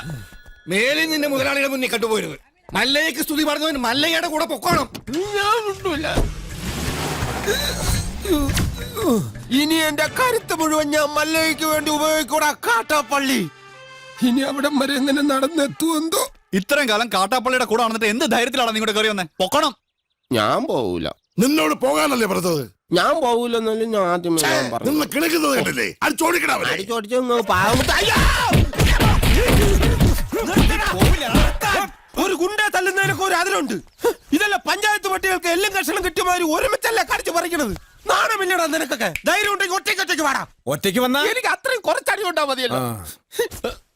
മേലിൽ നിന്റെ മുതലാളിയുടെ മുന്നിൽ കണ്ടുപോരുത്. മല്ലയ്ക്ക് സ്തുതി പറഞ്ഞവൻ മല്ലയ്യയുടെ കൂടെ പൊക്കോണം. ഇനി എന്റെ കരുത്ത് മുഴുവൻ ഞാൻ മല്ലയ്ക്ക് വേണ്ടി ഉപയോഗിക്കൂടാ. കാട്ടാപ്പള്ളി ഇനി അവിടെ വരെ എങ്ങനെ നടന്നെത്തുവെന്തോ. ഇത്രയും കാലം കാട്ടാപ്പള്ളിയുടെ കൂടെ വന്നിട്ട് എന്ത് ധൈര്യത്തിലാണ് നിങ്ങളുടെ കയറി വന്നേ? പൊക്കണം. ഞാൻ പോവൂല. നിന്നോട് പോകാനല്ലേ പറഞ്ഞത്? ഞാൻ പോവൂലെന്നല്ലേ ഞാൻ ആദ്യമേ പറഞ്ഞു. നിന്ന് കിണക്കുന്നത് കണ്ടില്ലേ? അത് ചോദിക്കണേ. ഒരു ഗുണ്ട തല്ലുന്നതിനൊക്കെ ഒരു അതിലുണ്ട്. ഇതല്ല പഞ്ചായത്ത് പട്ടികൾക്ക് എല്ലാം കഷണം കിട്ടിയമാതിരി ഒരുമിച്ചല്ല കടിച്ചു പറിക്കണത്. നാണമില്ലടാ നിനക്കൊക്കെ. ധൈര്യം ഉണ്ടെങ്കിൽ ഒറ്റയ്ക്ക് വാടാ. ഒറ്റയ്ക്ക് വന്നാ എനിക്ക് അത്രയും കുറച്ചടി ഉണ്ടാ മതിയല്ലോ.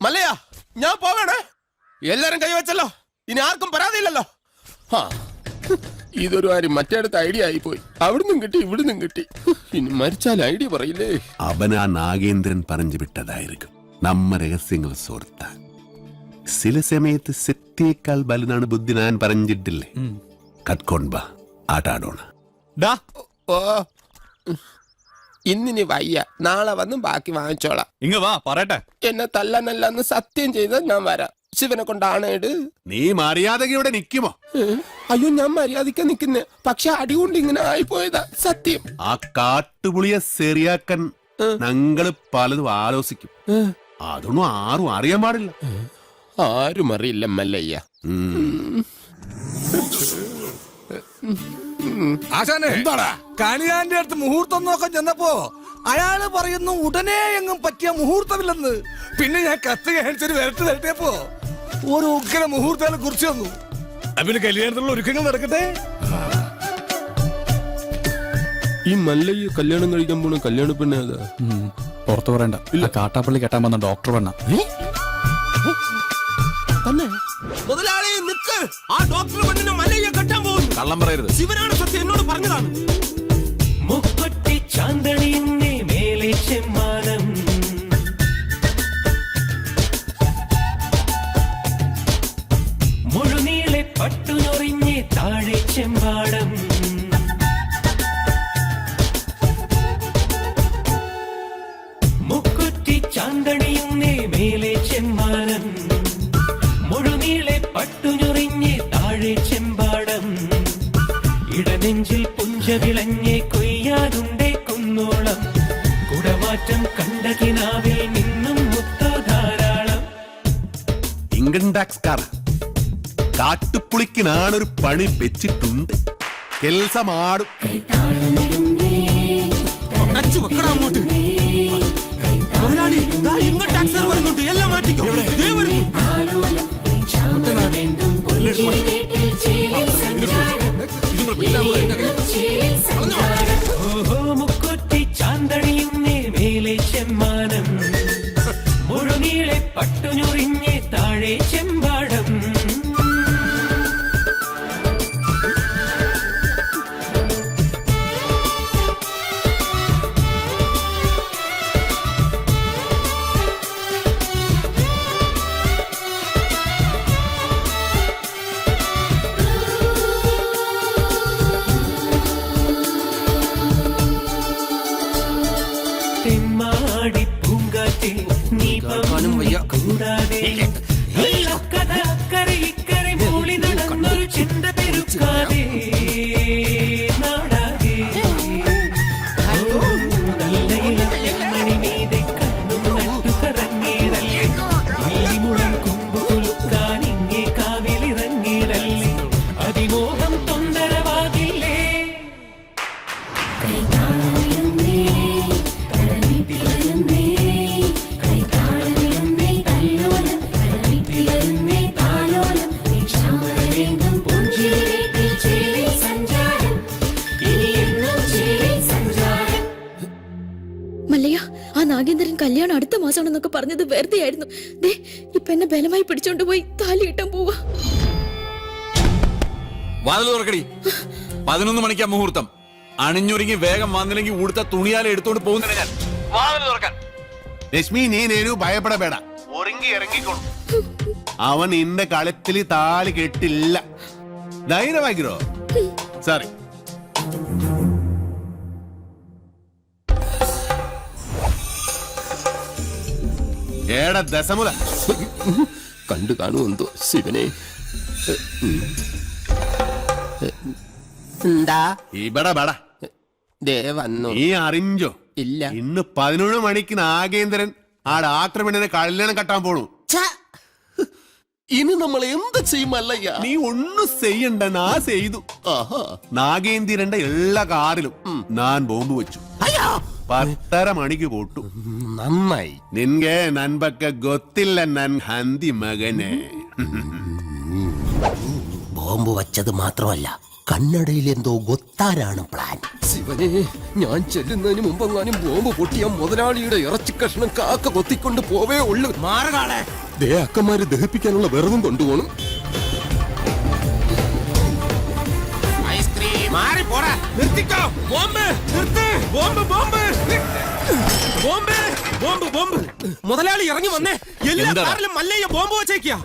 മല്ലയ്യ, ഞാൻ പോവേണേ. എല്ലാരും കൈവച്ചല്ലോ, ഇനി ആർക്കും പരാതിയില്ലല്ലോ. ഇതൊരു കാര്യം മറ്റേടത്ത് ഐഡിയ ആയിപ്പോയി. അവിടുന്നും കിട്ടി ഇവിടുന്നും കിട്ടി. ഇനി മരിച്ചാൽ ഐഡിയ പറയില്ലേ. അവൻ ആ നാഗേന്ദ്രൻ പറഞ്ഞു വിട്ടതായിരിക്കും നമ്മ രഹസ്യങ്ങൾ സോർത്താൻ. ചില സമയത്ത് സത്യേക്കാൾ ബലനാണ് ബുദ്ധി, ഞാൻ പറഞ്ഞിട്ടില്ലേ. കട്ട്കൊണ്ട ആട്ടാടോണ. ഓ ഇന്നിനി വയ്യ, നാളെ വന്ന് ബാക്കി വാങ്ങിച്ചോളാം. ഇങ്ങ വാ പറയട്ടെ. എന്നെ തല്ലാനല്ലെന്ന് സത്യം ചെയ്താൽ ഞാൻ വരാം. ശിവനെ കൊണ്ടാണേട്. നീ മര്യാദക്ക് ഇവിടെ നിക്കുമോ? അയ്യോ, ഞാൻ മര്യാദക്ക് നിക്കുന്നേ, പക്ഷെ അടികൊണ്ട് ഇങ്ങനെ ആയിപ്പോയതാ സത്യം. ആ കാട്ടുപുളിയെ ശരിയാക്കാൻ ഞങ്ങള് പലതും ആലോചിക്കും. അതൊന്നും ആരും അറിയാൻ പാടില്ല. ആരും അറിയില്ല മല്ലയ്യ. ആശാനെ എന്താടാ കണിയാന്റെ അടുത്ത് മുഹൂർത്തം നോക്കാൻ ചെന്നപ്പോ അയാള് പറയുന്നു ഉടനെ എങ്ങും പറ്റിയ മുഹൂർത്തമില്ലെന്ന്. പിന്നെ ഞാൻ കത്ത് കാണിച്ചൊരു വരട്ട് തരട്ടിയപ്പോ ഒരു ഉഗ്ര മുഹൂർത്തം കുറിച്ച് വന്നു. പിന്നെ കല്യാണത്തിലുള്ള ഒരുക്കങ്ങൾ നടക്കട്ടെ. ഈ മല്ലയ്യ കല്യാണം കഴിക്കാൻ പോണ കല്യാണ പെണ്ണ അതാ. പുറത്തു പറയണ്ട. ഇല്ല, കാട്ടാപ്പള്ളി കെട്ടാൻ വന്ന ഡോക്ടർ പെണ്ണ. മുതലാളി നിക്ക്. ആ ഡോക്ടർ പെണ്ണിനെ മല്ലയ്യ കെട്ടാൻ പോകുന്നു. കള്ളം പറയരുത്. ശിവനാണ് സത്യം, എന്നോട് പറഞ്ഞതാണ്. മുക്കുറ്റി ചാന്തണിയുന്നേ മേലെ ചെമ്മാനം, മുഴുനീളെ പട്ടുനൊറിഞ്ഞേ താഴെ ചെമ്പാടം. മുക്കുറ്റി ചാന്തണിയുന്നേ മേലെ ചെമ്മാനം, മുഴുനീളെ പട്ടുനൊറിഞ്ഞേ താഴെ ചെമ്പാടം. ഇടനെഞ്ചിൽ പുഞ്ച വിളഞ്ഞേ കൊയ്യാനുണ്ടേ കുന്നോളം, കുടമാറ്റം കണ്ട കിനാവിൽ നിന്നും മുത്തോ ധാരാളം. ഇൻകം ടാക്സ് കാർ കാട്ടുപുളിക്കിനാണൊരു പണി വെച്ചിട്ടുണ്ട്. കെൽസമാടും. അച്ചു വെക്കടാ അങ്ങോട്ട്. മുതലാളി, ദാ ഇൻകം ടാക്സ് വരുന്നുണ്ട്. എല്ലാം മാറ്റിക്കോ. ദേ വരുന്നു. ഓഹോ, മുക്കുറ്റി ചാന്തണിയുന്നേ മേലെ ചെമ്മാനം, മുഴുനീളെ പട്ടുഞ്ഞൊറിഞ്ഞേ താഴെ ചെമ്പാടം. തെമ്മാടി പൂങ്കാറ്റിൽ നീ കൂടാതെ കഥ അക്കരെ ഇക്കരെ മൂളി നടന്നൊരു ചിന്ത പെരുക്കാതെ നാടാകെ. മണി മീതെ കണ്ണും നട്ടു കറങ്ങിയിടല്ലേ, മുളം കൊമ്പ് കുലുക്കാൻ ഇങ്ങേ കാവിലിറങ്ങിയിടല്ലേ, അതിമോഹം തൊന്തരവാകില്ലേ. മല്ലയ്യ, ആ നാഗേന്ദ്രൻ കല്യാണം അടുത്ത മാസമാണെന്നൊക്കെ പറഞ്ഞത് വെറുതെ ആയിരുന്നു. ദേ ഇപ്പൊ എന്നെ ബലമായി പിടിച്ചോണ്ട് പോയി താലി കിട്ടാൻ പോവാ. വാതിൽ തുറക്കടി. 11 മണിക്കാ മുഹൂർത്തം. അണിഞ്ഞൊരുങ്ങി വേഗം വന്നില്ലെങ്കിൽ ഉടുത്ത തുണിയാലെ എടുത്തോണ്ട് പോകുന്നില്ല ഞാൻ. വാതിൽ തുറക്കാൻ. രശ്മി, നീ നേരു ഭയപ്പെടಬೇಡ. ഒരുങ്ങി ഇറങ്ങിക്കോളും. അവൻ നിന്റെ കളത്തിൽ താലി കെട്ടില്ല. ധൈര്യമാക്കിരോ. സോറി. ഏടാ ദശമുല കണ്ടു കാണുമെന്തോ ശിവനെ. എന്താ ഇവിടെ ബട ദേ വന്നു. നീ അറിഞ്ഞോ? ഇല്ല. ഇന്ന് 11 മണിക്ക് നാഗേന്ദ്രൻ ആ ഡാക്ടർ പെണ്ണിനെ കല്യാണം കെട്ടാൻ പോണു. ഇനി നമ്മൾ എന്ത് ചെയ്യുമല്ലയ്യ? നീ ഒന്നും ചെയ്യണ്ട, നാ ചെയ്തു. നാഗേന്ദ്രന്റെ എല്ലാ കാറിലും ഞാൻ ബോംബ് വെച്ചു. 10:30 മണിക്ക് പോട്ടു. നന്നായി. നിൻಗೆ ನನ್ ಬಗ್ಗೆ ಗೊತ್ತಿಲ್ಲ ನನ್ ಹಂದಿ ಮಗನೇ. ബോംബ് വച്ചത് മാത്രമല്ല, കന്നഡയിൽ എന്തോ ഗൊത്താനാണ് പ്ലാൻ. ശിവനെ, ഞാൻ ചെല്ലുന്നതിന് മുമ്പെങ്ങാനും ബോംബ് പൊട്ടിയ മുതലാളിയുടെ ഇറച്ചി കഷ്ണം കാക്ക കൊത്തിക്കൊണ്ട് പോവേ ഉള്ളു. മാറുകാളെ. ദേ അക്കന്മാര് ദഹിപ്പിക്കാനുള്ള വെറുതും കൊണ്ടുപോകണം. നിർത്തിക്കോ. ബോംബ് നിർത്ത്. Bomb bomb bomb bomb bomb. മുതലാളി ഇറങ്ങി വന്നേ. എല്ലാ കാറിലും മല്ലയ്യ ബോംബ് വെച്ചേക്കാ.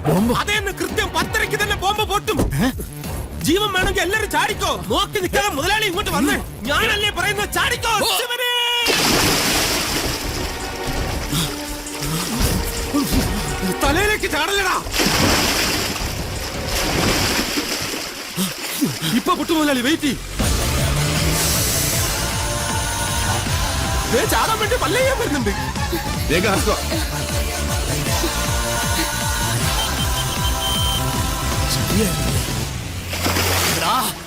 അതേന്ന് കൃത്യം 10:30 തന്നെ ബോംബ് പൊട്ടും. ജീവൻ വേണമെങ്കിൽ എല്ലാരും ചാടിക്കോ. നോക്കി നിൽക്കാതെ മുതലാളി ഇങ്ങോട്ട് വന്നേ. ഞാനല്ലേ പറയുന്നത്, ചാടിക്കോ. ശിവനേ. തലയിലേക്ക് ചാടലടാ. ഇപ്പൊ പൊട്ടു മുതലാളി, വെയിറ്റ്. ചാടാൻ വേണ്ടി മല്ലയ്യ വരുന്നുണ്ട്.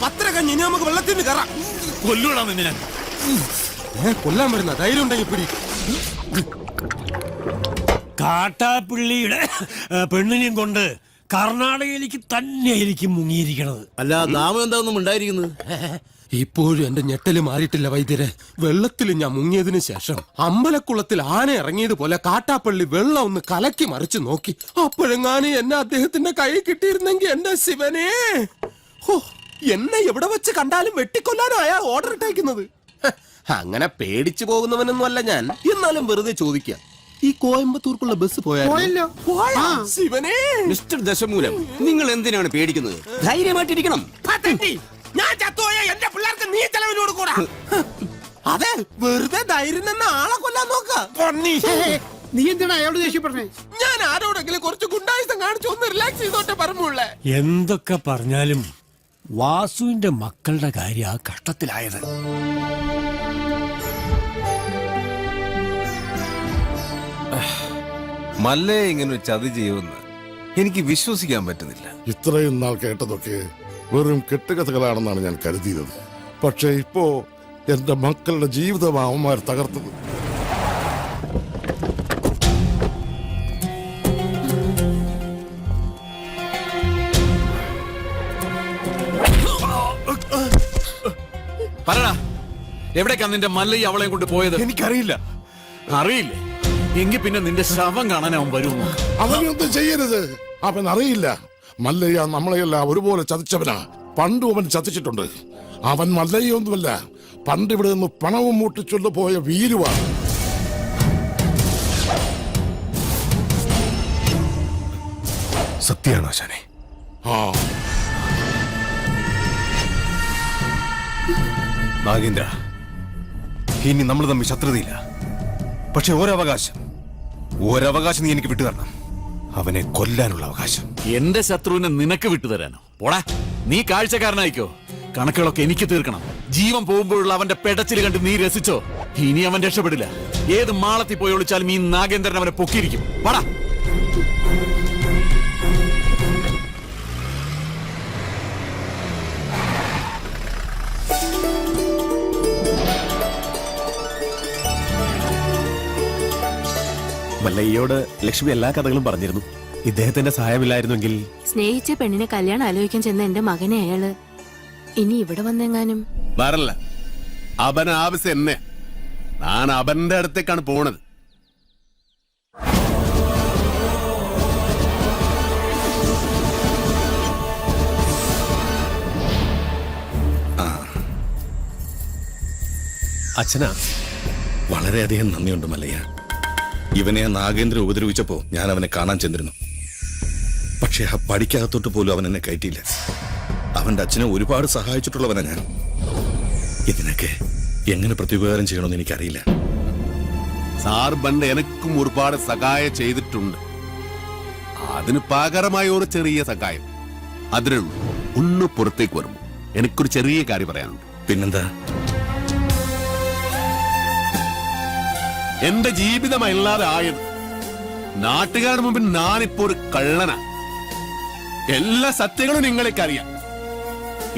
പത്ര കഞ്ഞി, ഇനി നമുക്ക് വെള്ളത്തിൽ നിന്ന് കയറാം. കൊല്ലൂടാ നിന്നെ. കൊല്ലാൻ വരുന്ന ധൈര്യം ഉണ്ടെങ്കിൽ പിടി. കാട്ടാപ്പിള്ളിയുടെ പെണ്ണിനെയും കൊണ്ട് കർണാടകയിലേക്ക് തന്നെയായിരിക്കും മുങ്ങിയിരിക്കണത്. അല്ല, നാമം എന്താണെന്നും ഉണ്ടായിരിക്കുന്നത്? ഇപ്പോഴും എന്റെ ഞെട്ടല് മാറിയിട്ടില്ല വൈദ്യരെ. വെള്ളത്തിൽ ഞാൻ മുങ്ങിയതിനു ശേഷം അമ്പലക്കുളത്തിൽ ആന ഇറങ്ങിയതുപോലെ കാട്ടാപ്പള്ളി വെള്ളം ഒന്ന് കലക്കി മറിച്ചു നോക്കി. അപ്പോഴെങ്ങാനും എന്നെ അദ്ദേഹത്തിന്റെ കൈ കിട്ടിയിരുന്നെങ്കിൽ എന്റെ ശിവനെ, എന്നെ എവിടെ വെച്ച് കണ്ടാലും വെട്ടിക്കൊല്ലാനോ അയാൾ ഓർഡർ ഇട്ടേക്കുന്നത്. അങ്ങനെ പേടിച്ചു പോകുന്നവനൊന്നും അല്ല ഞാൻ. എന്നാലും വെറുതെ ചോദിക്കാം, ഈ കോയമ്പത്തൂർക്കുള്ള ബസ് പോയല്ലോ. ശിവനെ. മിസ്റ്റർ ദശമൂലം, നിങ്ങൾ എന്തിനാണ് പേടിക്കുന്നത്? ധൈര്യമായിട്ടിരിക്കണം. ഞാൻ ചത്തുപോയ എന്റെ പിള്ളേർക്ക് നീ ചെലവിന് കൊടുക്കൂടാ. അതെ, വെറുതെ ധൈര്യം നിന്ന് ആളെ കൊല്ലാൻ നോക്ക. നീ എന്തിനാ അയാളോട് ദേഷ്യപ്പെട്ടേ? ഞാൻ ആരോടെങ്കിലും കുറച്ച് ഗുണ്ടായുസം കാണിച്ചു ഒന്ന് റിലാക്സ് ചെയ്തോട്ടെ പറഞ്ഞുള്ളേ. എന്തൊക്കെ പറഞ്ഞാലും വാസുവിന്റെ മക്കളുടെ കാര്യം ആ കഷ്ടത്തിലായത്. മല്ലയെ ഇങ്ങനെ ഒരു ചതി ചെയ്യുമെന്ന് എനിക്ക് വിശ്വസിക്കാൻ പറ്റുന്നില്ല. ഇത്രയും നാൾ കേട്ടതൊക്കെ വെറും കെട്ടുകഥകളാണെന്നാണ് ഞാൻ കരുതിയത്. പക്ഷേ ഇപ്പോ എന്റെ മക്കളുടെ ജീവിതം അവന്മാർ തകർത്തത്. പറടാ, എവിടേക്കാ നിന്റെ മല്ലയ്യ അവളെയും കൊണ്ട് പോയത്? എനിക്കറിയില്ല. അറിയില്ലേ? എങ്കിൽ പിന്നെ നിന്റെ ശവം കാണാൻ അവൻ വരുമോ? അവനൊന്നും ചെയ്യരുത്. അവൻ അറിയില്ല. മല്ലയ്യ നമ്മളെയെല്ലാം ഒരുപോലെ ചതിച്ചവനാ. പണ്ടും അവൻ ചതിച്ചിട്ടുണ്ട്. അവൻ മല്ലയ്യൊന്നുമല്ല, പണ്ട് ഇവിടെ നിന്ന് പണവും മൂട്ടിച്ചൊല്ലു പോയ വീരുവാ. സത്യാണോ ശനെ? നാഗേന്ദ്ര, ഇനി നമ്മൾ തമ്മിൽ ശത്രുതയില്ല. പക്ഷെ ഒരവകാശം നീ എനിക്ക് വിട്ടുതരണം. അവനെ കൊല്ലാനുള്ള അവകാശം. എന്റെ ശത്രുവിനെ നിനക്ക് വിട്ടുതരാനോ? പോടാ, നീ കാഴ്ചക്കാരനായിക്കോ. കണക്കുകളൊക്കെ എനിക്ക് തീർക്കണം. ജീവൻ പോകുമ്പോഴുള്ള അവന്റെ പെടച്ചിൽ കണ്ട് നീ രസിച്ചോ? ഇനി അവൻ രക്ഷപ്പെടില്ല. ഏത് മാളത്തിൽ പോയി ഒളിച്ചാലും ഈ നാഗേന്ദ്രൻ അവനെ പൊക്കിയിരിക്കും. പാടാ. മല്ലയ്യോട് ലക്ഷ്മി എല്ലാ കഥകളും പറഞ്ഞിരുന്നു. ഇദ്ദേഹത്തിന്റെ സഹായമില്ലായിരുന്നെങ്കിൽ. സ്നേഹിച്ച പെണ്ണിനെ കല്യാണം ആലോചിക്കാൻ ചെന്ന എന്റെ മകനെ അയാള് ഇനി ഇവിടെ വന്നെങ്ങാനും. വരല്ല, അവൻ ആവശ്യം എന്നെ. ഞാൻ അവന്റെ അടുത്തേക്കാണ് പോണത്. അച്ഛനാ, വളരെയധികം നന്ദിയുണ്ട് മല്ലയ്യ. ഇവനെ നാഗേന്ദ്രൻ ഉപദ്രവിച്ചപ്പോ ഞാൻ അവനെ കാണാൻ ചെന്നിരുന്നു. പക്ഷെ ആ പടിക്കകത്തോട്ട് പോലും അവൻ എന്നെ കയറ്റിയില്ല. അവന്റെ അച്ഛനെ ഒരുപാട് സഹായിച്ചിട്ടുള്ളവനാ ഞാൻ. ഇതിനൊക്കെ എങ്ങനെ പ്രത്യുപകാരം ചെയ്യണമെന്ന് എനിക്കറിയില്ല. സാർ പണ്ട് എനക്കും ഒരുപാട് സഹായം ചെയ്തിട്ടുണ്ട്. അതിന് പകരമായ ഒരു ചെറിയ സഹായം അതിനുള്ളൂ. ഒന്ന് പുറത്തേക്ക് വരുമ്പോ എനിക്കൊരു ചെറിയ കാര്യം പറയാനുണ്ട്. പിന്നെന്താ? എന്റെ ജീവിതമല്ലാതെ ആയത് നാട്ടുകാരുടെ മുമ്പിൽ ഞാനിപ്പോ ഒരു കള്ളനാ. എല്ലാ സത്യങ്ങളും നിങ്ങളേക്കറിയാം.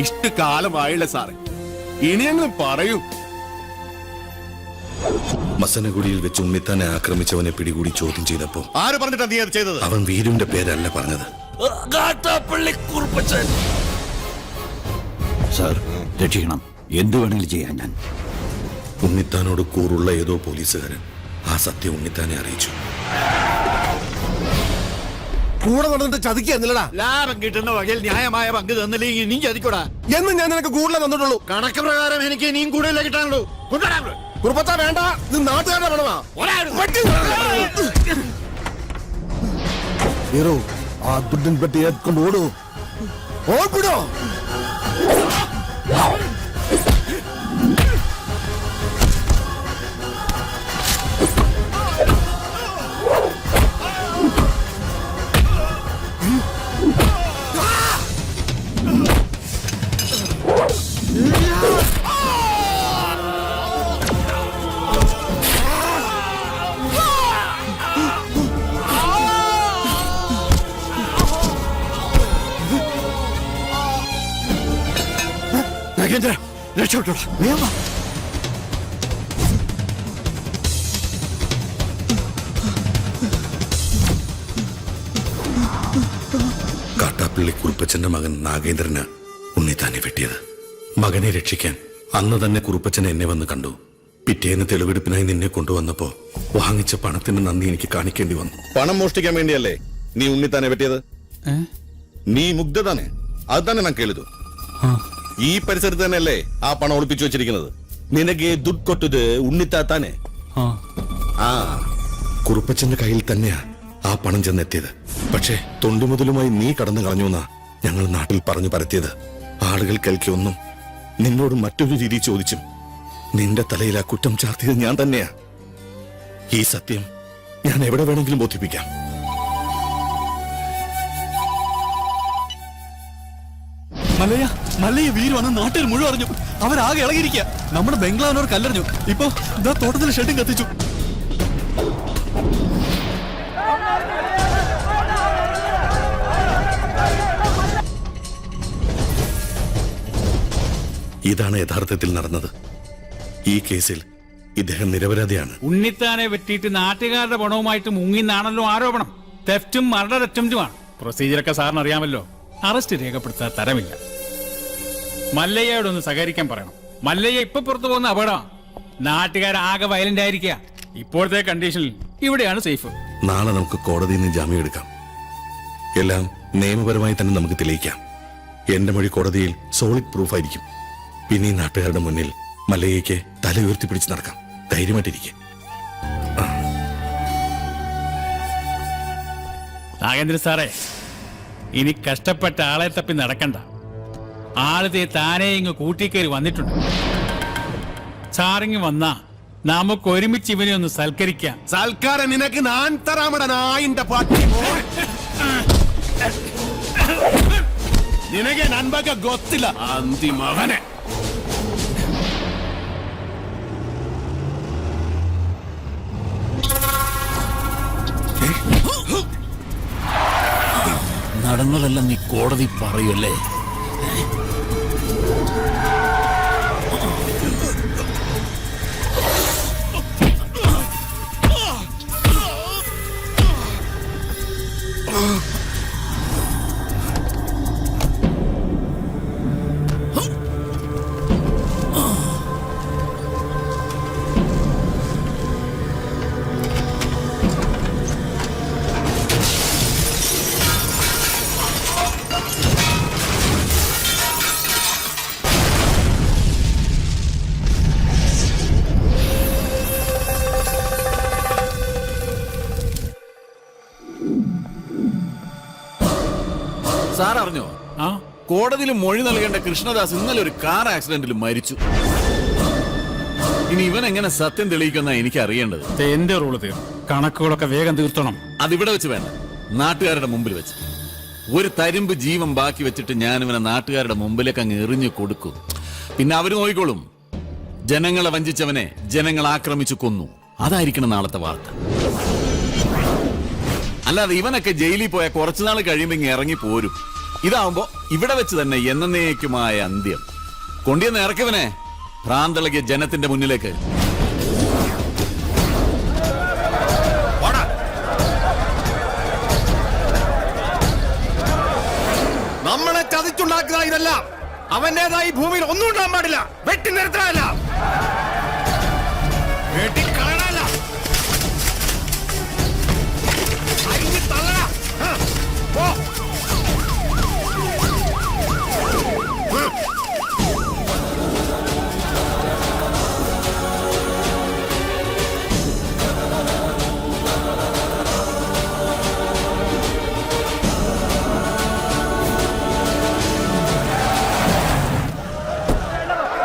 ഇഷ്ടകാലമായില്ല സാറേ, ഇനിയെങ്കിലും പറയൂ. മസനഗുഡിയിൽ വെച്ച് ഉണ്ണിത്താനെ ആക്രമിച്ചവനെ പിടികൂടി ചോദ്യം ചെയ്തപ്പോ ആര് പറഞ്ഞിട്ടാ നീ അത് ചെയ്തത്? അവൻ വീരുവിന്റെ പേരല്ല പറഞ്ഞത്. സാർ രക്ഷിക്കണം, എന്തു വേണമെങ്കിലും ചെയ്യാൻ ഞാൻ. ഉണ്ണിത്താനോട് കൂറുള്ള ഏതോ പോലീസുകാരൻ ആ സത്യം ഉണ്ണിത്താനെ അറിയിച്ചു. കൂടെ നടന്നിട്ട് ചതിക്കാ ലാഭം കിട്ടുന്ന വകയിൽ ന്യായമായ പങ്ക് തന്നില്ലെങ്കിൽ നീ ചതിക്കൂടാ എന്ന് ഞാൻ നിനക്ക് കൂടുതലേ തന്നിട്ടുള്ളൂ. കണക്ക് പ്രകാരം എനിക്ക് ഇനിയും കൂടുതലേ കിട്ടാനുള്ളൂ. കുറുപ്പച്ച വേണ്ട, ഇത് നാട്ടുകാരുടെ പണമാ. ഹീറോ ആ ദുഡൻ പെട്ടി ഏറ്റുകൊണ്ട് ഓടൂ, ഓടിപ്പിടോ. രക്ഷപ്പെട്ടോ. കാട്ടാപ്പള്ളി കുറുപ്പച്ചന്റെ മകൻ നാഗേന്ദ്രന് ഉണ്ണിത്താനെ വെട്ടിയത്. മകനെ രക്ഷിക്കാൻ അന്ന് തന്നെ കുറുപ്പച്ചൻ എന്നെ വന്ന് കണ്ടു. പിറ്റേന്ന് തെളിവെടുപ്പിനായി നിന്നെ കൊണ്ടുവന്നപ്പോ വാങ്ങിച്ച പണത്തിന് നന്ദി എനിക്ക് കാണിക്കേണ്ടി വന്നു. പണം മോഷ്ടിക്കാൻ വേണ്ടിയല്ലേ നീ ഉണ്ണിത്താനെ വെട്ടിയത്? നീ മുഗ്ധതാനെ അത് തന്നെ ഞാൻ കേളിതു. ഈ പരിസരത്ത് തന്നെയല്ലേ ആ പണം ഒളിപ്പിച്ചു വെച്ചിരിക്കുന്നത്? നിനക്ക് ദുഡ് കൊട്ടത് ഉണ്ണിത്താത്താനെ. ആ കുറുപ്പച്ചന്റെ കയ്യിൽ തന്നെയാ ആ പണം ചെന്നെത്തിയത്. പക്ഷേ തൊണ്ടിമുതലുമായി നീ കടന്നു കളഞ്ഞു എന്നാ ഞങ്ങൾ നാട്ടിൽ പറഞ്ഞു പരത്തിയത്. ആളുകൾ കേൾക്കൊന്നും നിന്നോട് മറ്റൊരു രീതി ചോദിച്ചും നിന്റെ തലയിൽ ആ കുറ്റം ചാർത്തിയത് ഞാൻ തന്നെയാ. ഈ സത്യം ഞാൻ എവിടെ വേണമെങ്കിലും ബോധിപ്പിക്കാം. മല്ലയ്യ വീര് വന്ന് നാട്ടിൽ മുഴുവൻ അറിഞ്ഞു. അവരാകെ ഇളകിയിരിക്കുക. നമ്മുടെ ബംഗ്ലാവിനോർ കല്ലെറിഞ്ഞു. ഇപ്പൊ ഇതാ തോട്ടത്തിൽ ഷെഡും കത്തിച്ചു. ഇതാണ് യഥാർത്ഥത്തിൽ നടന്നത്. ഈ കേസിൽ ഇദ്ദേഹം നിരപരാധിയാണ്. ഉണ്ണിത്താനെ വെട്ടിയിട്ട് നാട്ടുകാരുടെ പണവുമായിട്ട് മുങ്ങിന്നാണല്ലോ ആരോപണം. തെഫ്റ്റും മർഡർ അറ്റംപ്റ്റുമാണ്. പ്രൊസീജിയറൊക്കെ സാറിന് അറിയാമല്ലോ. അറസ്റ്റ് രേഖപ്പെടുത്താൻ തരമില്ല. മല്ലയ്യയോടൊന്ന് സഹകരിക്കാൻ പറയണം. മല്ലയ്യ ഇപ്പൊ പുറത്തു പോകുന്ന അപകടമാണ്. നാട്ടുകാരാകെ വയലന്റ് ആയിരിക്കുക. ഇപ്പോഴത്തെ കണ്ടീഷനിൽ ഇവിടെയാണ് സേഫ്. നാളെ നമുക്ക് കോടതിയിൽ നിന്ന് ജാമ്യം എടുക്കാം. എല്ലാം നിയമപരമായി തന്നെ നമുക്ക് തെളിയിക്കാം. എന്റെ മൊഴി കോടതിയിൽ സോളിഡ് പ്രൂഫ് ആയിരിക്കും. പിന്നെ ഈ നാട്ടുകാരുടെ മുന്നിൽ മല്ലയ്യയ്ക്ക് തല ഉയർത്തിപ്പിടിച്ച് നടക്കാം. ധൈര്യമായിട്ടിരിക്കെ. നാഗേന്ദ്ര സാറേ, ഇനി കഷ്ടപ്പെട്ട ആളെ തപ്പി നടക്കണ്ട. ആളത്തെ താനേ ഇങ്ങ് കൂട്ടിക്കയറി വന്നിട്ടുണ്ട്. സാറിങ് വന്നാ നമുക്ക് ഒരുമിച്ച് ഇവനെ ഒന്ന് സൽക്കരിക്കാം. സൽക്കാരം നിനക്ക് ഞാൻ തരാമട നായിന്റെ പാട്ടി. നിനക്ക് നൻപൊക്കെ ഗൊത്തില്ല അന്തിമകനെ. നടന്നതെല്ലാം നീ കോടതി പറയല്ലേ? സാർ അറിഞ്ഞോ? കോടതിയിൽ മൊഴി നൽകേണ്ട കൃഷ്ണദാസ് ഇന്നലെ ഒരു കാർ ആക്സിഡന്റിൽ മരിച്ചു. ഇനി ഇവൻ എങ്ങനെ സത്യം തെളിയിക്കുന്ന എനിക്ക് അറിയേണ്ടത്. എന്റെ റോള് തീർന്നു. കണക്കുകളൊക്കെ വേഗം തീർത്തണം. അതിവിടെ വെച്ച് വേണ്ട, നാട്ടുകാരുടെ മുമ്പിൽ വെച്ച്. ഒരു തരിമ്പ് ജീവൻ ബാക്കി വെച്ചിട്ട് ഞാൻ ഇവനെ നാട്ടുകാരുടെ മുമ്പിലേക്ക് അങ്ങ് എറിഞ്ഞു കൊടുക്കും. പിന്നെ അവര് നോക്കിക്കോളും. ജനങ്ങളെ വഞ്ചിച്ചവനെ ജനങ്ങൾ ആക്രമിച്ചു കൊന്നു. അതായിരിക്കണം നാളത്തെ വാർത്ത. അല്ലാതെ ഇവനൊക്കെ ജയിലിൽ പോയ കുറച്ചുനാൾ കഴിയുമ്പോ ഇങ്ങ് ഇറങ്ങി പോരും. ഇതാവുമ്പോ ഇവിടെ വെച്ച് തന്നെ എന്നേക്കുമായ അന്ത്യം. കൊണ്ടിയെന്ന് ഇറക്കിവനെ ഭ്രാന്തളകിയ ജനത്തിന്റെ മുന്നിലേക്ക്. നമ്മളെ ചതിച്ചുണ്ടാക്കുക ഇതല്ല. അവന്റേതായി ഭൂമിയിൽ ഒന്നും ഉണ്ടാകാൻ പാടില്ല. വെട്ടി നിർത്താനല്ല, വെട്ടിക്കളയണല്ല, അരിഞ്ഞ് തള്ളടാ. പോ.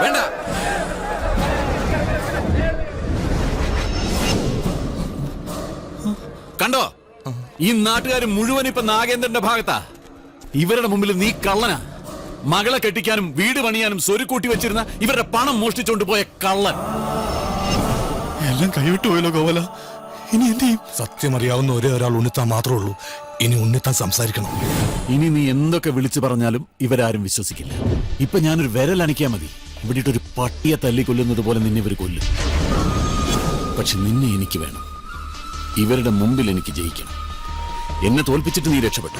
വേണ്ട. കണ്ടോ, ഈ നാട്ടുകാർ മുഴുവൻ ഇപ്പൊ നാഗേന്ദ്രന്റെ ഭാഗത്താ. ഇവരുടെ മുമ്പിൽ നീ കള്ളനാ. മകളെ കെട്ടിക്കാനും വീട് പണിയാനും സ്വരുക്കൂട്ടി വെച്ചിരുന്ന ഇവരുടെ പണം മോഷ്ടിച്ചോണ്ട് പോയ കള്ളൻ. എല്ലാം കൈവിട്ടു പോയല്ലോ ഗോപാല. ഇനി എന്ത് ചെയ്യും? സത്യം അറിയാവുന്ന ഒരേ ഒരാൾ ഉണ്ണിത്താൻ മാത്രമേ ഉള്ളൂ. ഇനി ഉണ്ണിത്താൻ സംസാരിക്കണം. ഇനി നീ എന്തൊക്കെ വിളിച്ചു പറഞ്ഞാലും ഇവരാരും വിശ്വസിക്കില്ല. ഇപ്പൊ ഞാനൊരു വിരൽ അണിക്കാ മതി, ഇവിടെ ഒരു പട്ടിയെ തല്ലിക്കൊല്ലുന്നത് പോലെ നിന്നെ ഇവർ കൊല്ലും. പക്ഷെ നിന്നെ എനിക്ക് വേണം. ഇവരുടെ മുമ്പിൽ എനിക്ക് ജയിക്കണം. എന്നെ തോൽപ്പിച്ചിട്ട് നീ രക്ഷപ്പെട്ടു.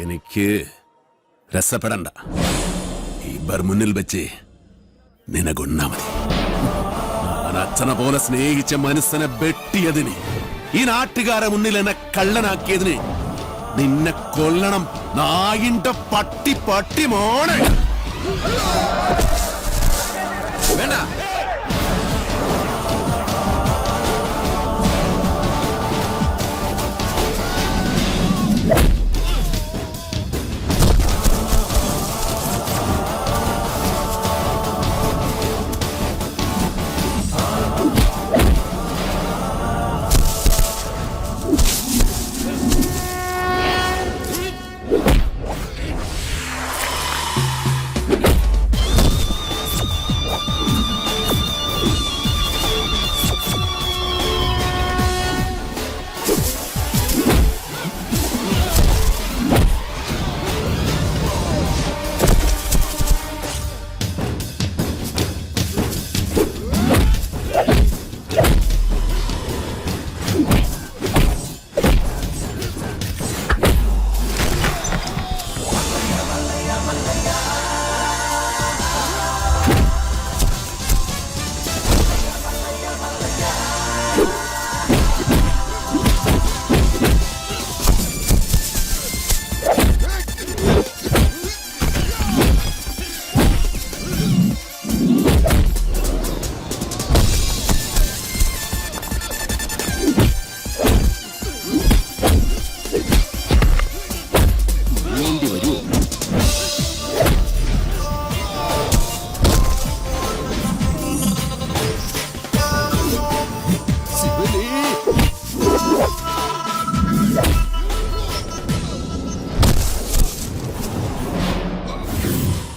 എനിക്ക് രസപ്പെടണ്ട. ഇവർ മുന്നിൽ വെച്ച് നിനകൊണ്ടാ മതി. ഞാൻ അച്ഛനെ പോലെ സ്നേഹിച്ച മനസ്സിനെ വെട്ടിയതിന്, ഈ നാട്ടുകാരെ മുന്നിൽ എന്നെ കള്ളനാക്കിയതിന് നിന്നെ കൊല്ലണം. നായിന്റെ പട്ടി പട്ടി മോനെ. വേണ്ട.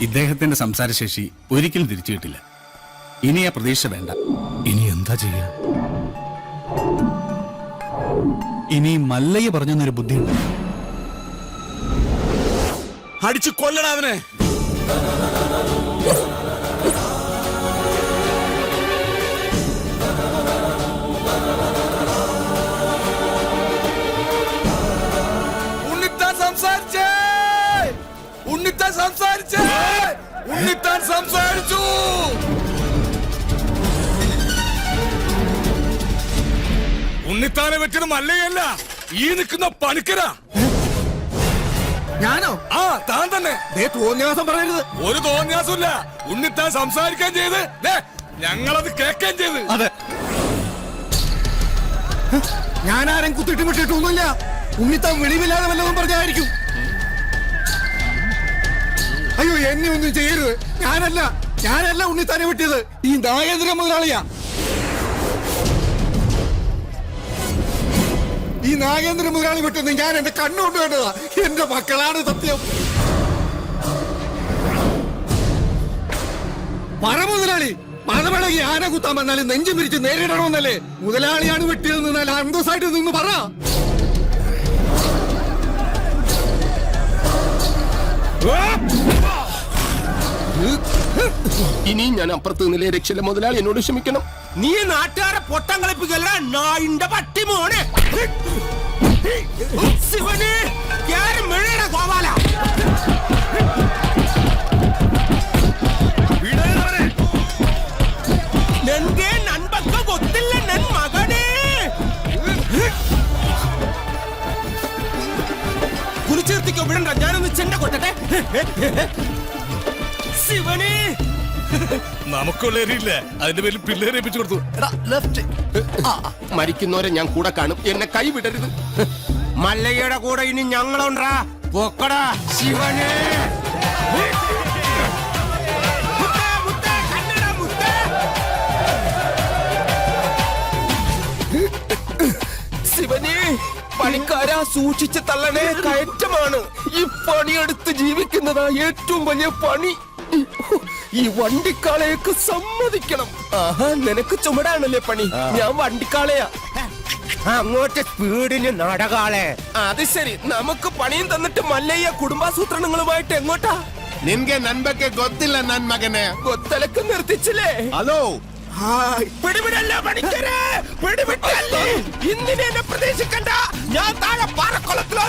ഇദ്ദേഹത്തിന്റെ സംസാരശേഷി ഒരിക്കലും തിരിച്ചു കിട്ടില്ല. ഇനി ആ പ്രതീക്ഷ വേണ്ട. ഇനി എന്താ ചെയ്യാ? ഇനി മല്ലയ്യ പറഞ്ഞൊരു ബുദ്ധിയുണ്ട്. അടിച്ചു കൊല്ലണം അവനെ. ഉണ്ണിത്താൻ സംസാരിച്ചേ! ഉണ്ണിത്താൻ സംസാരിച്ചേ! ഉണ്ണിത്താൻ സംസാരിച്ചു! ഉണ്ണിത്താനെ വെച്ചത് മല്ലയല്ല, ഈ നിൽക്കുന്ന പണിക്കരാ. ഞാനോ? ആ, താൻ തന്നെ. തോന്നിയാസം പറയരുത്. ഒരു തോന്നിയാസമില്ല. ഉണ്ണിത്താൻ സംസാരിക്കാൻ ചെയ്ത് ഞങ്ങളത് കേൾക്കാൻ ചെയ്ത്. അതെ, ഞാനാരും കുത്തിട്ട് വിട്ടിട്ടൊന്നുമില്ല. ഉണ്ണിത്താൻ വെളിവില്ലാതെ വല്ലതും പറഞ്ഞായിരിക്കും. അയ്യോ, എന്നെ ഒന്നും ചെയ്യരുത്. ഞാനല്ല ഉണ്ണിത്താനെ വിട്ടിയത്. ഈ നാഗേന്ദ്ര മുതലാളിയാ. ഈ നാഗേന്ദ്ര മുതലാളി വിട്ടെന്ന് ഞാൻ എന്റെ കണ്ണുകൊണ്ട് കണ്ടതാ. എന്റെ മക്കളാണ് സത്യം. പറ മുതലാളി, മതമിളകി ആന കുത്താൻ വന്നാലും നെഞ്ചു പിരിച്ച് നേരിടണമെന്നല്ലേ? മുതലാളിയാണ് വെട്ടിയതെന്ന് നല്ല അന്തസ്സായിട്ട് നിന്ന് പറ. ഇനിയും ഞാൻ അപ്പുറത്ത് നിലയെ രക്ഷയില്ല മുതലാളി, എന്നോട് ക്ഷമിക്കണം. നീ നാട്ടുകാരെ പൊട്ടം കളിപ്പിക്കല്ല, നായിന്റെ പട്ടി മോനെ. ഗോപാല അച്ഛന്റെ കൊട്ടട്ടെ ശിവനെ നമുക്കുള്ളേരില്ല അതിന്റെ പേരിൽ പിള്ളേരെ ഏൽപ്പിച്ചു കൊടുത്തു. ലെഫ്റ്റ് മരിക്കുന്നവരെ ഞാൻ കൂടെ കാണും, എന്നെ കൈവിടരുത്. മല്ലയ്യയുടെ കൂടെ ഇനി ഞങ്ങളുണ്ടാ പൊക്കടാ ശിവനെ. ശിവനെ പണിക്കാരാ സൂക്ഷിച്ച് തള്ളണേ, കയറ്റമാണ്. ഈ പണിയെടുത്ത് ജീവിക്കുന്നതാ ഏറ്റവും വലിയ പണി. ഈ വണ്ടിക്കാളയൊക്കെ സമ്മതിക്കണം. ആഹാ, നിനക്ക് ചുമടാണല്ലേ പണി, ഞാൻ വണ്ടിക്കാളയാ. അങ്ങോട്ട് സ്പീഡിന് നടകാളെ. അത് ശരി, നമുക്ക് പണിയും തന്നിട്ട് മല്ലയ്യ കുടുംബാസൂത്രണങ്ങളുമായിട്ട് എങ്ങോട്ടാ? നിൻಗೆ ನನ್ ಬಗ್ಗೆ ಗೊತ್ತಿಲ್ಲ ನನ್ ಮಗನೇ. കൊത്തലക്ക് നിർത്തിച്ചില്ലേ? ഹലോ, പിടിവിടല്ല പണിക്കരെ, പിടിവിട്ടല്ലേ. ഇന്നിനെ എന്നെ പ്രതീക്ഷിക്കണ്ട, ഞാൻ താഴെ പാറക്കുളത്തിലോ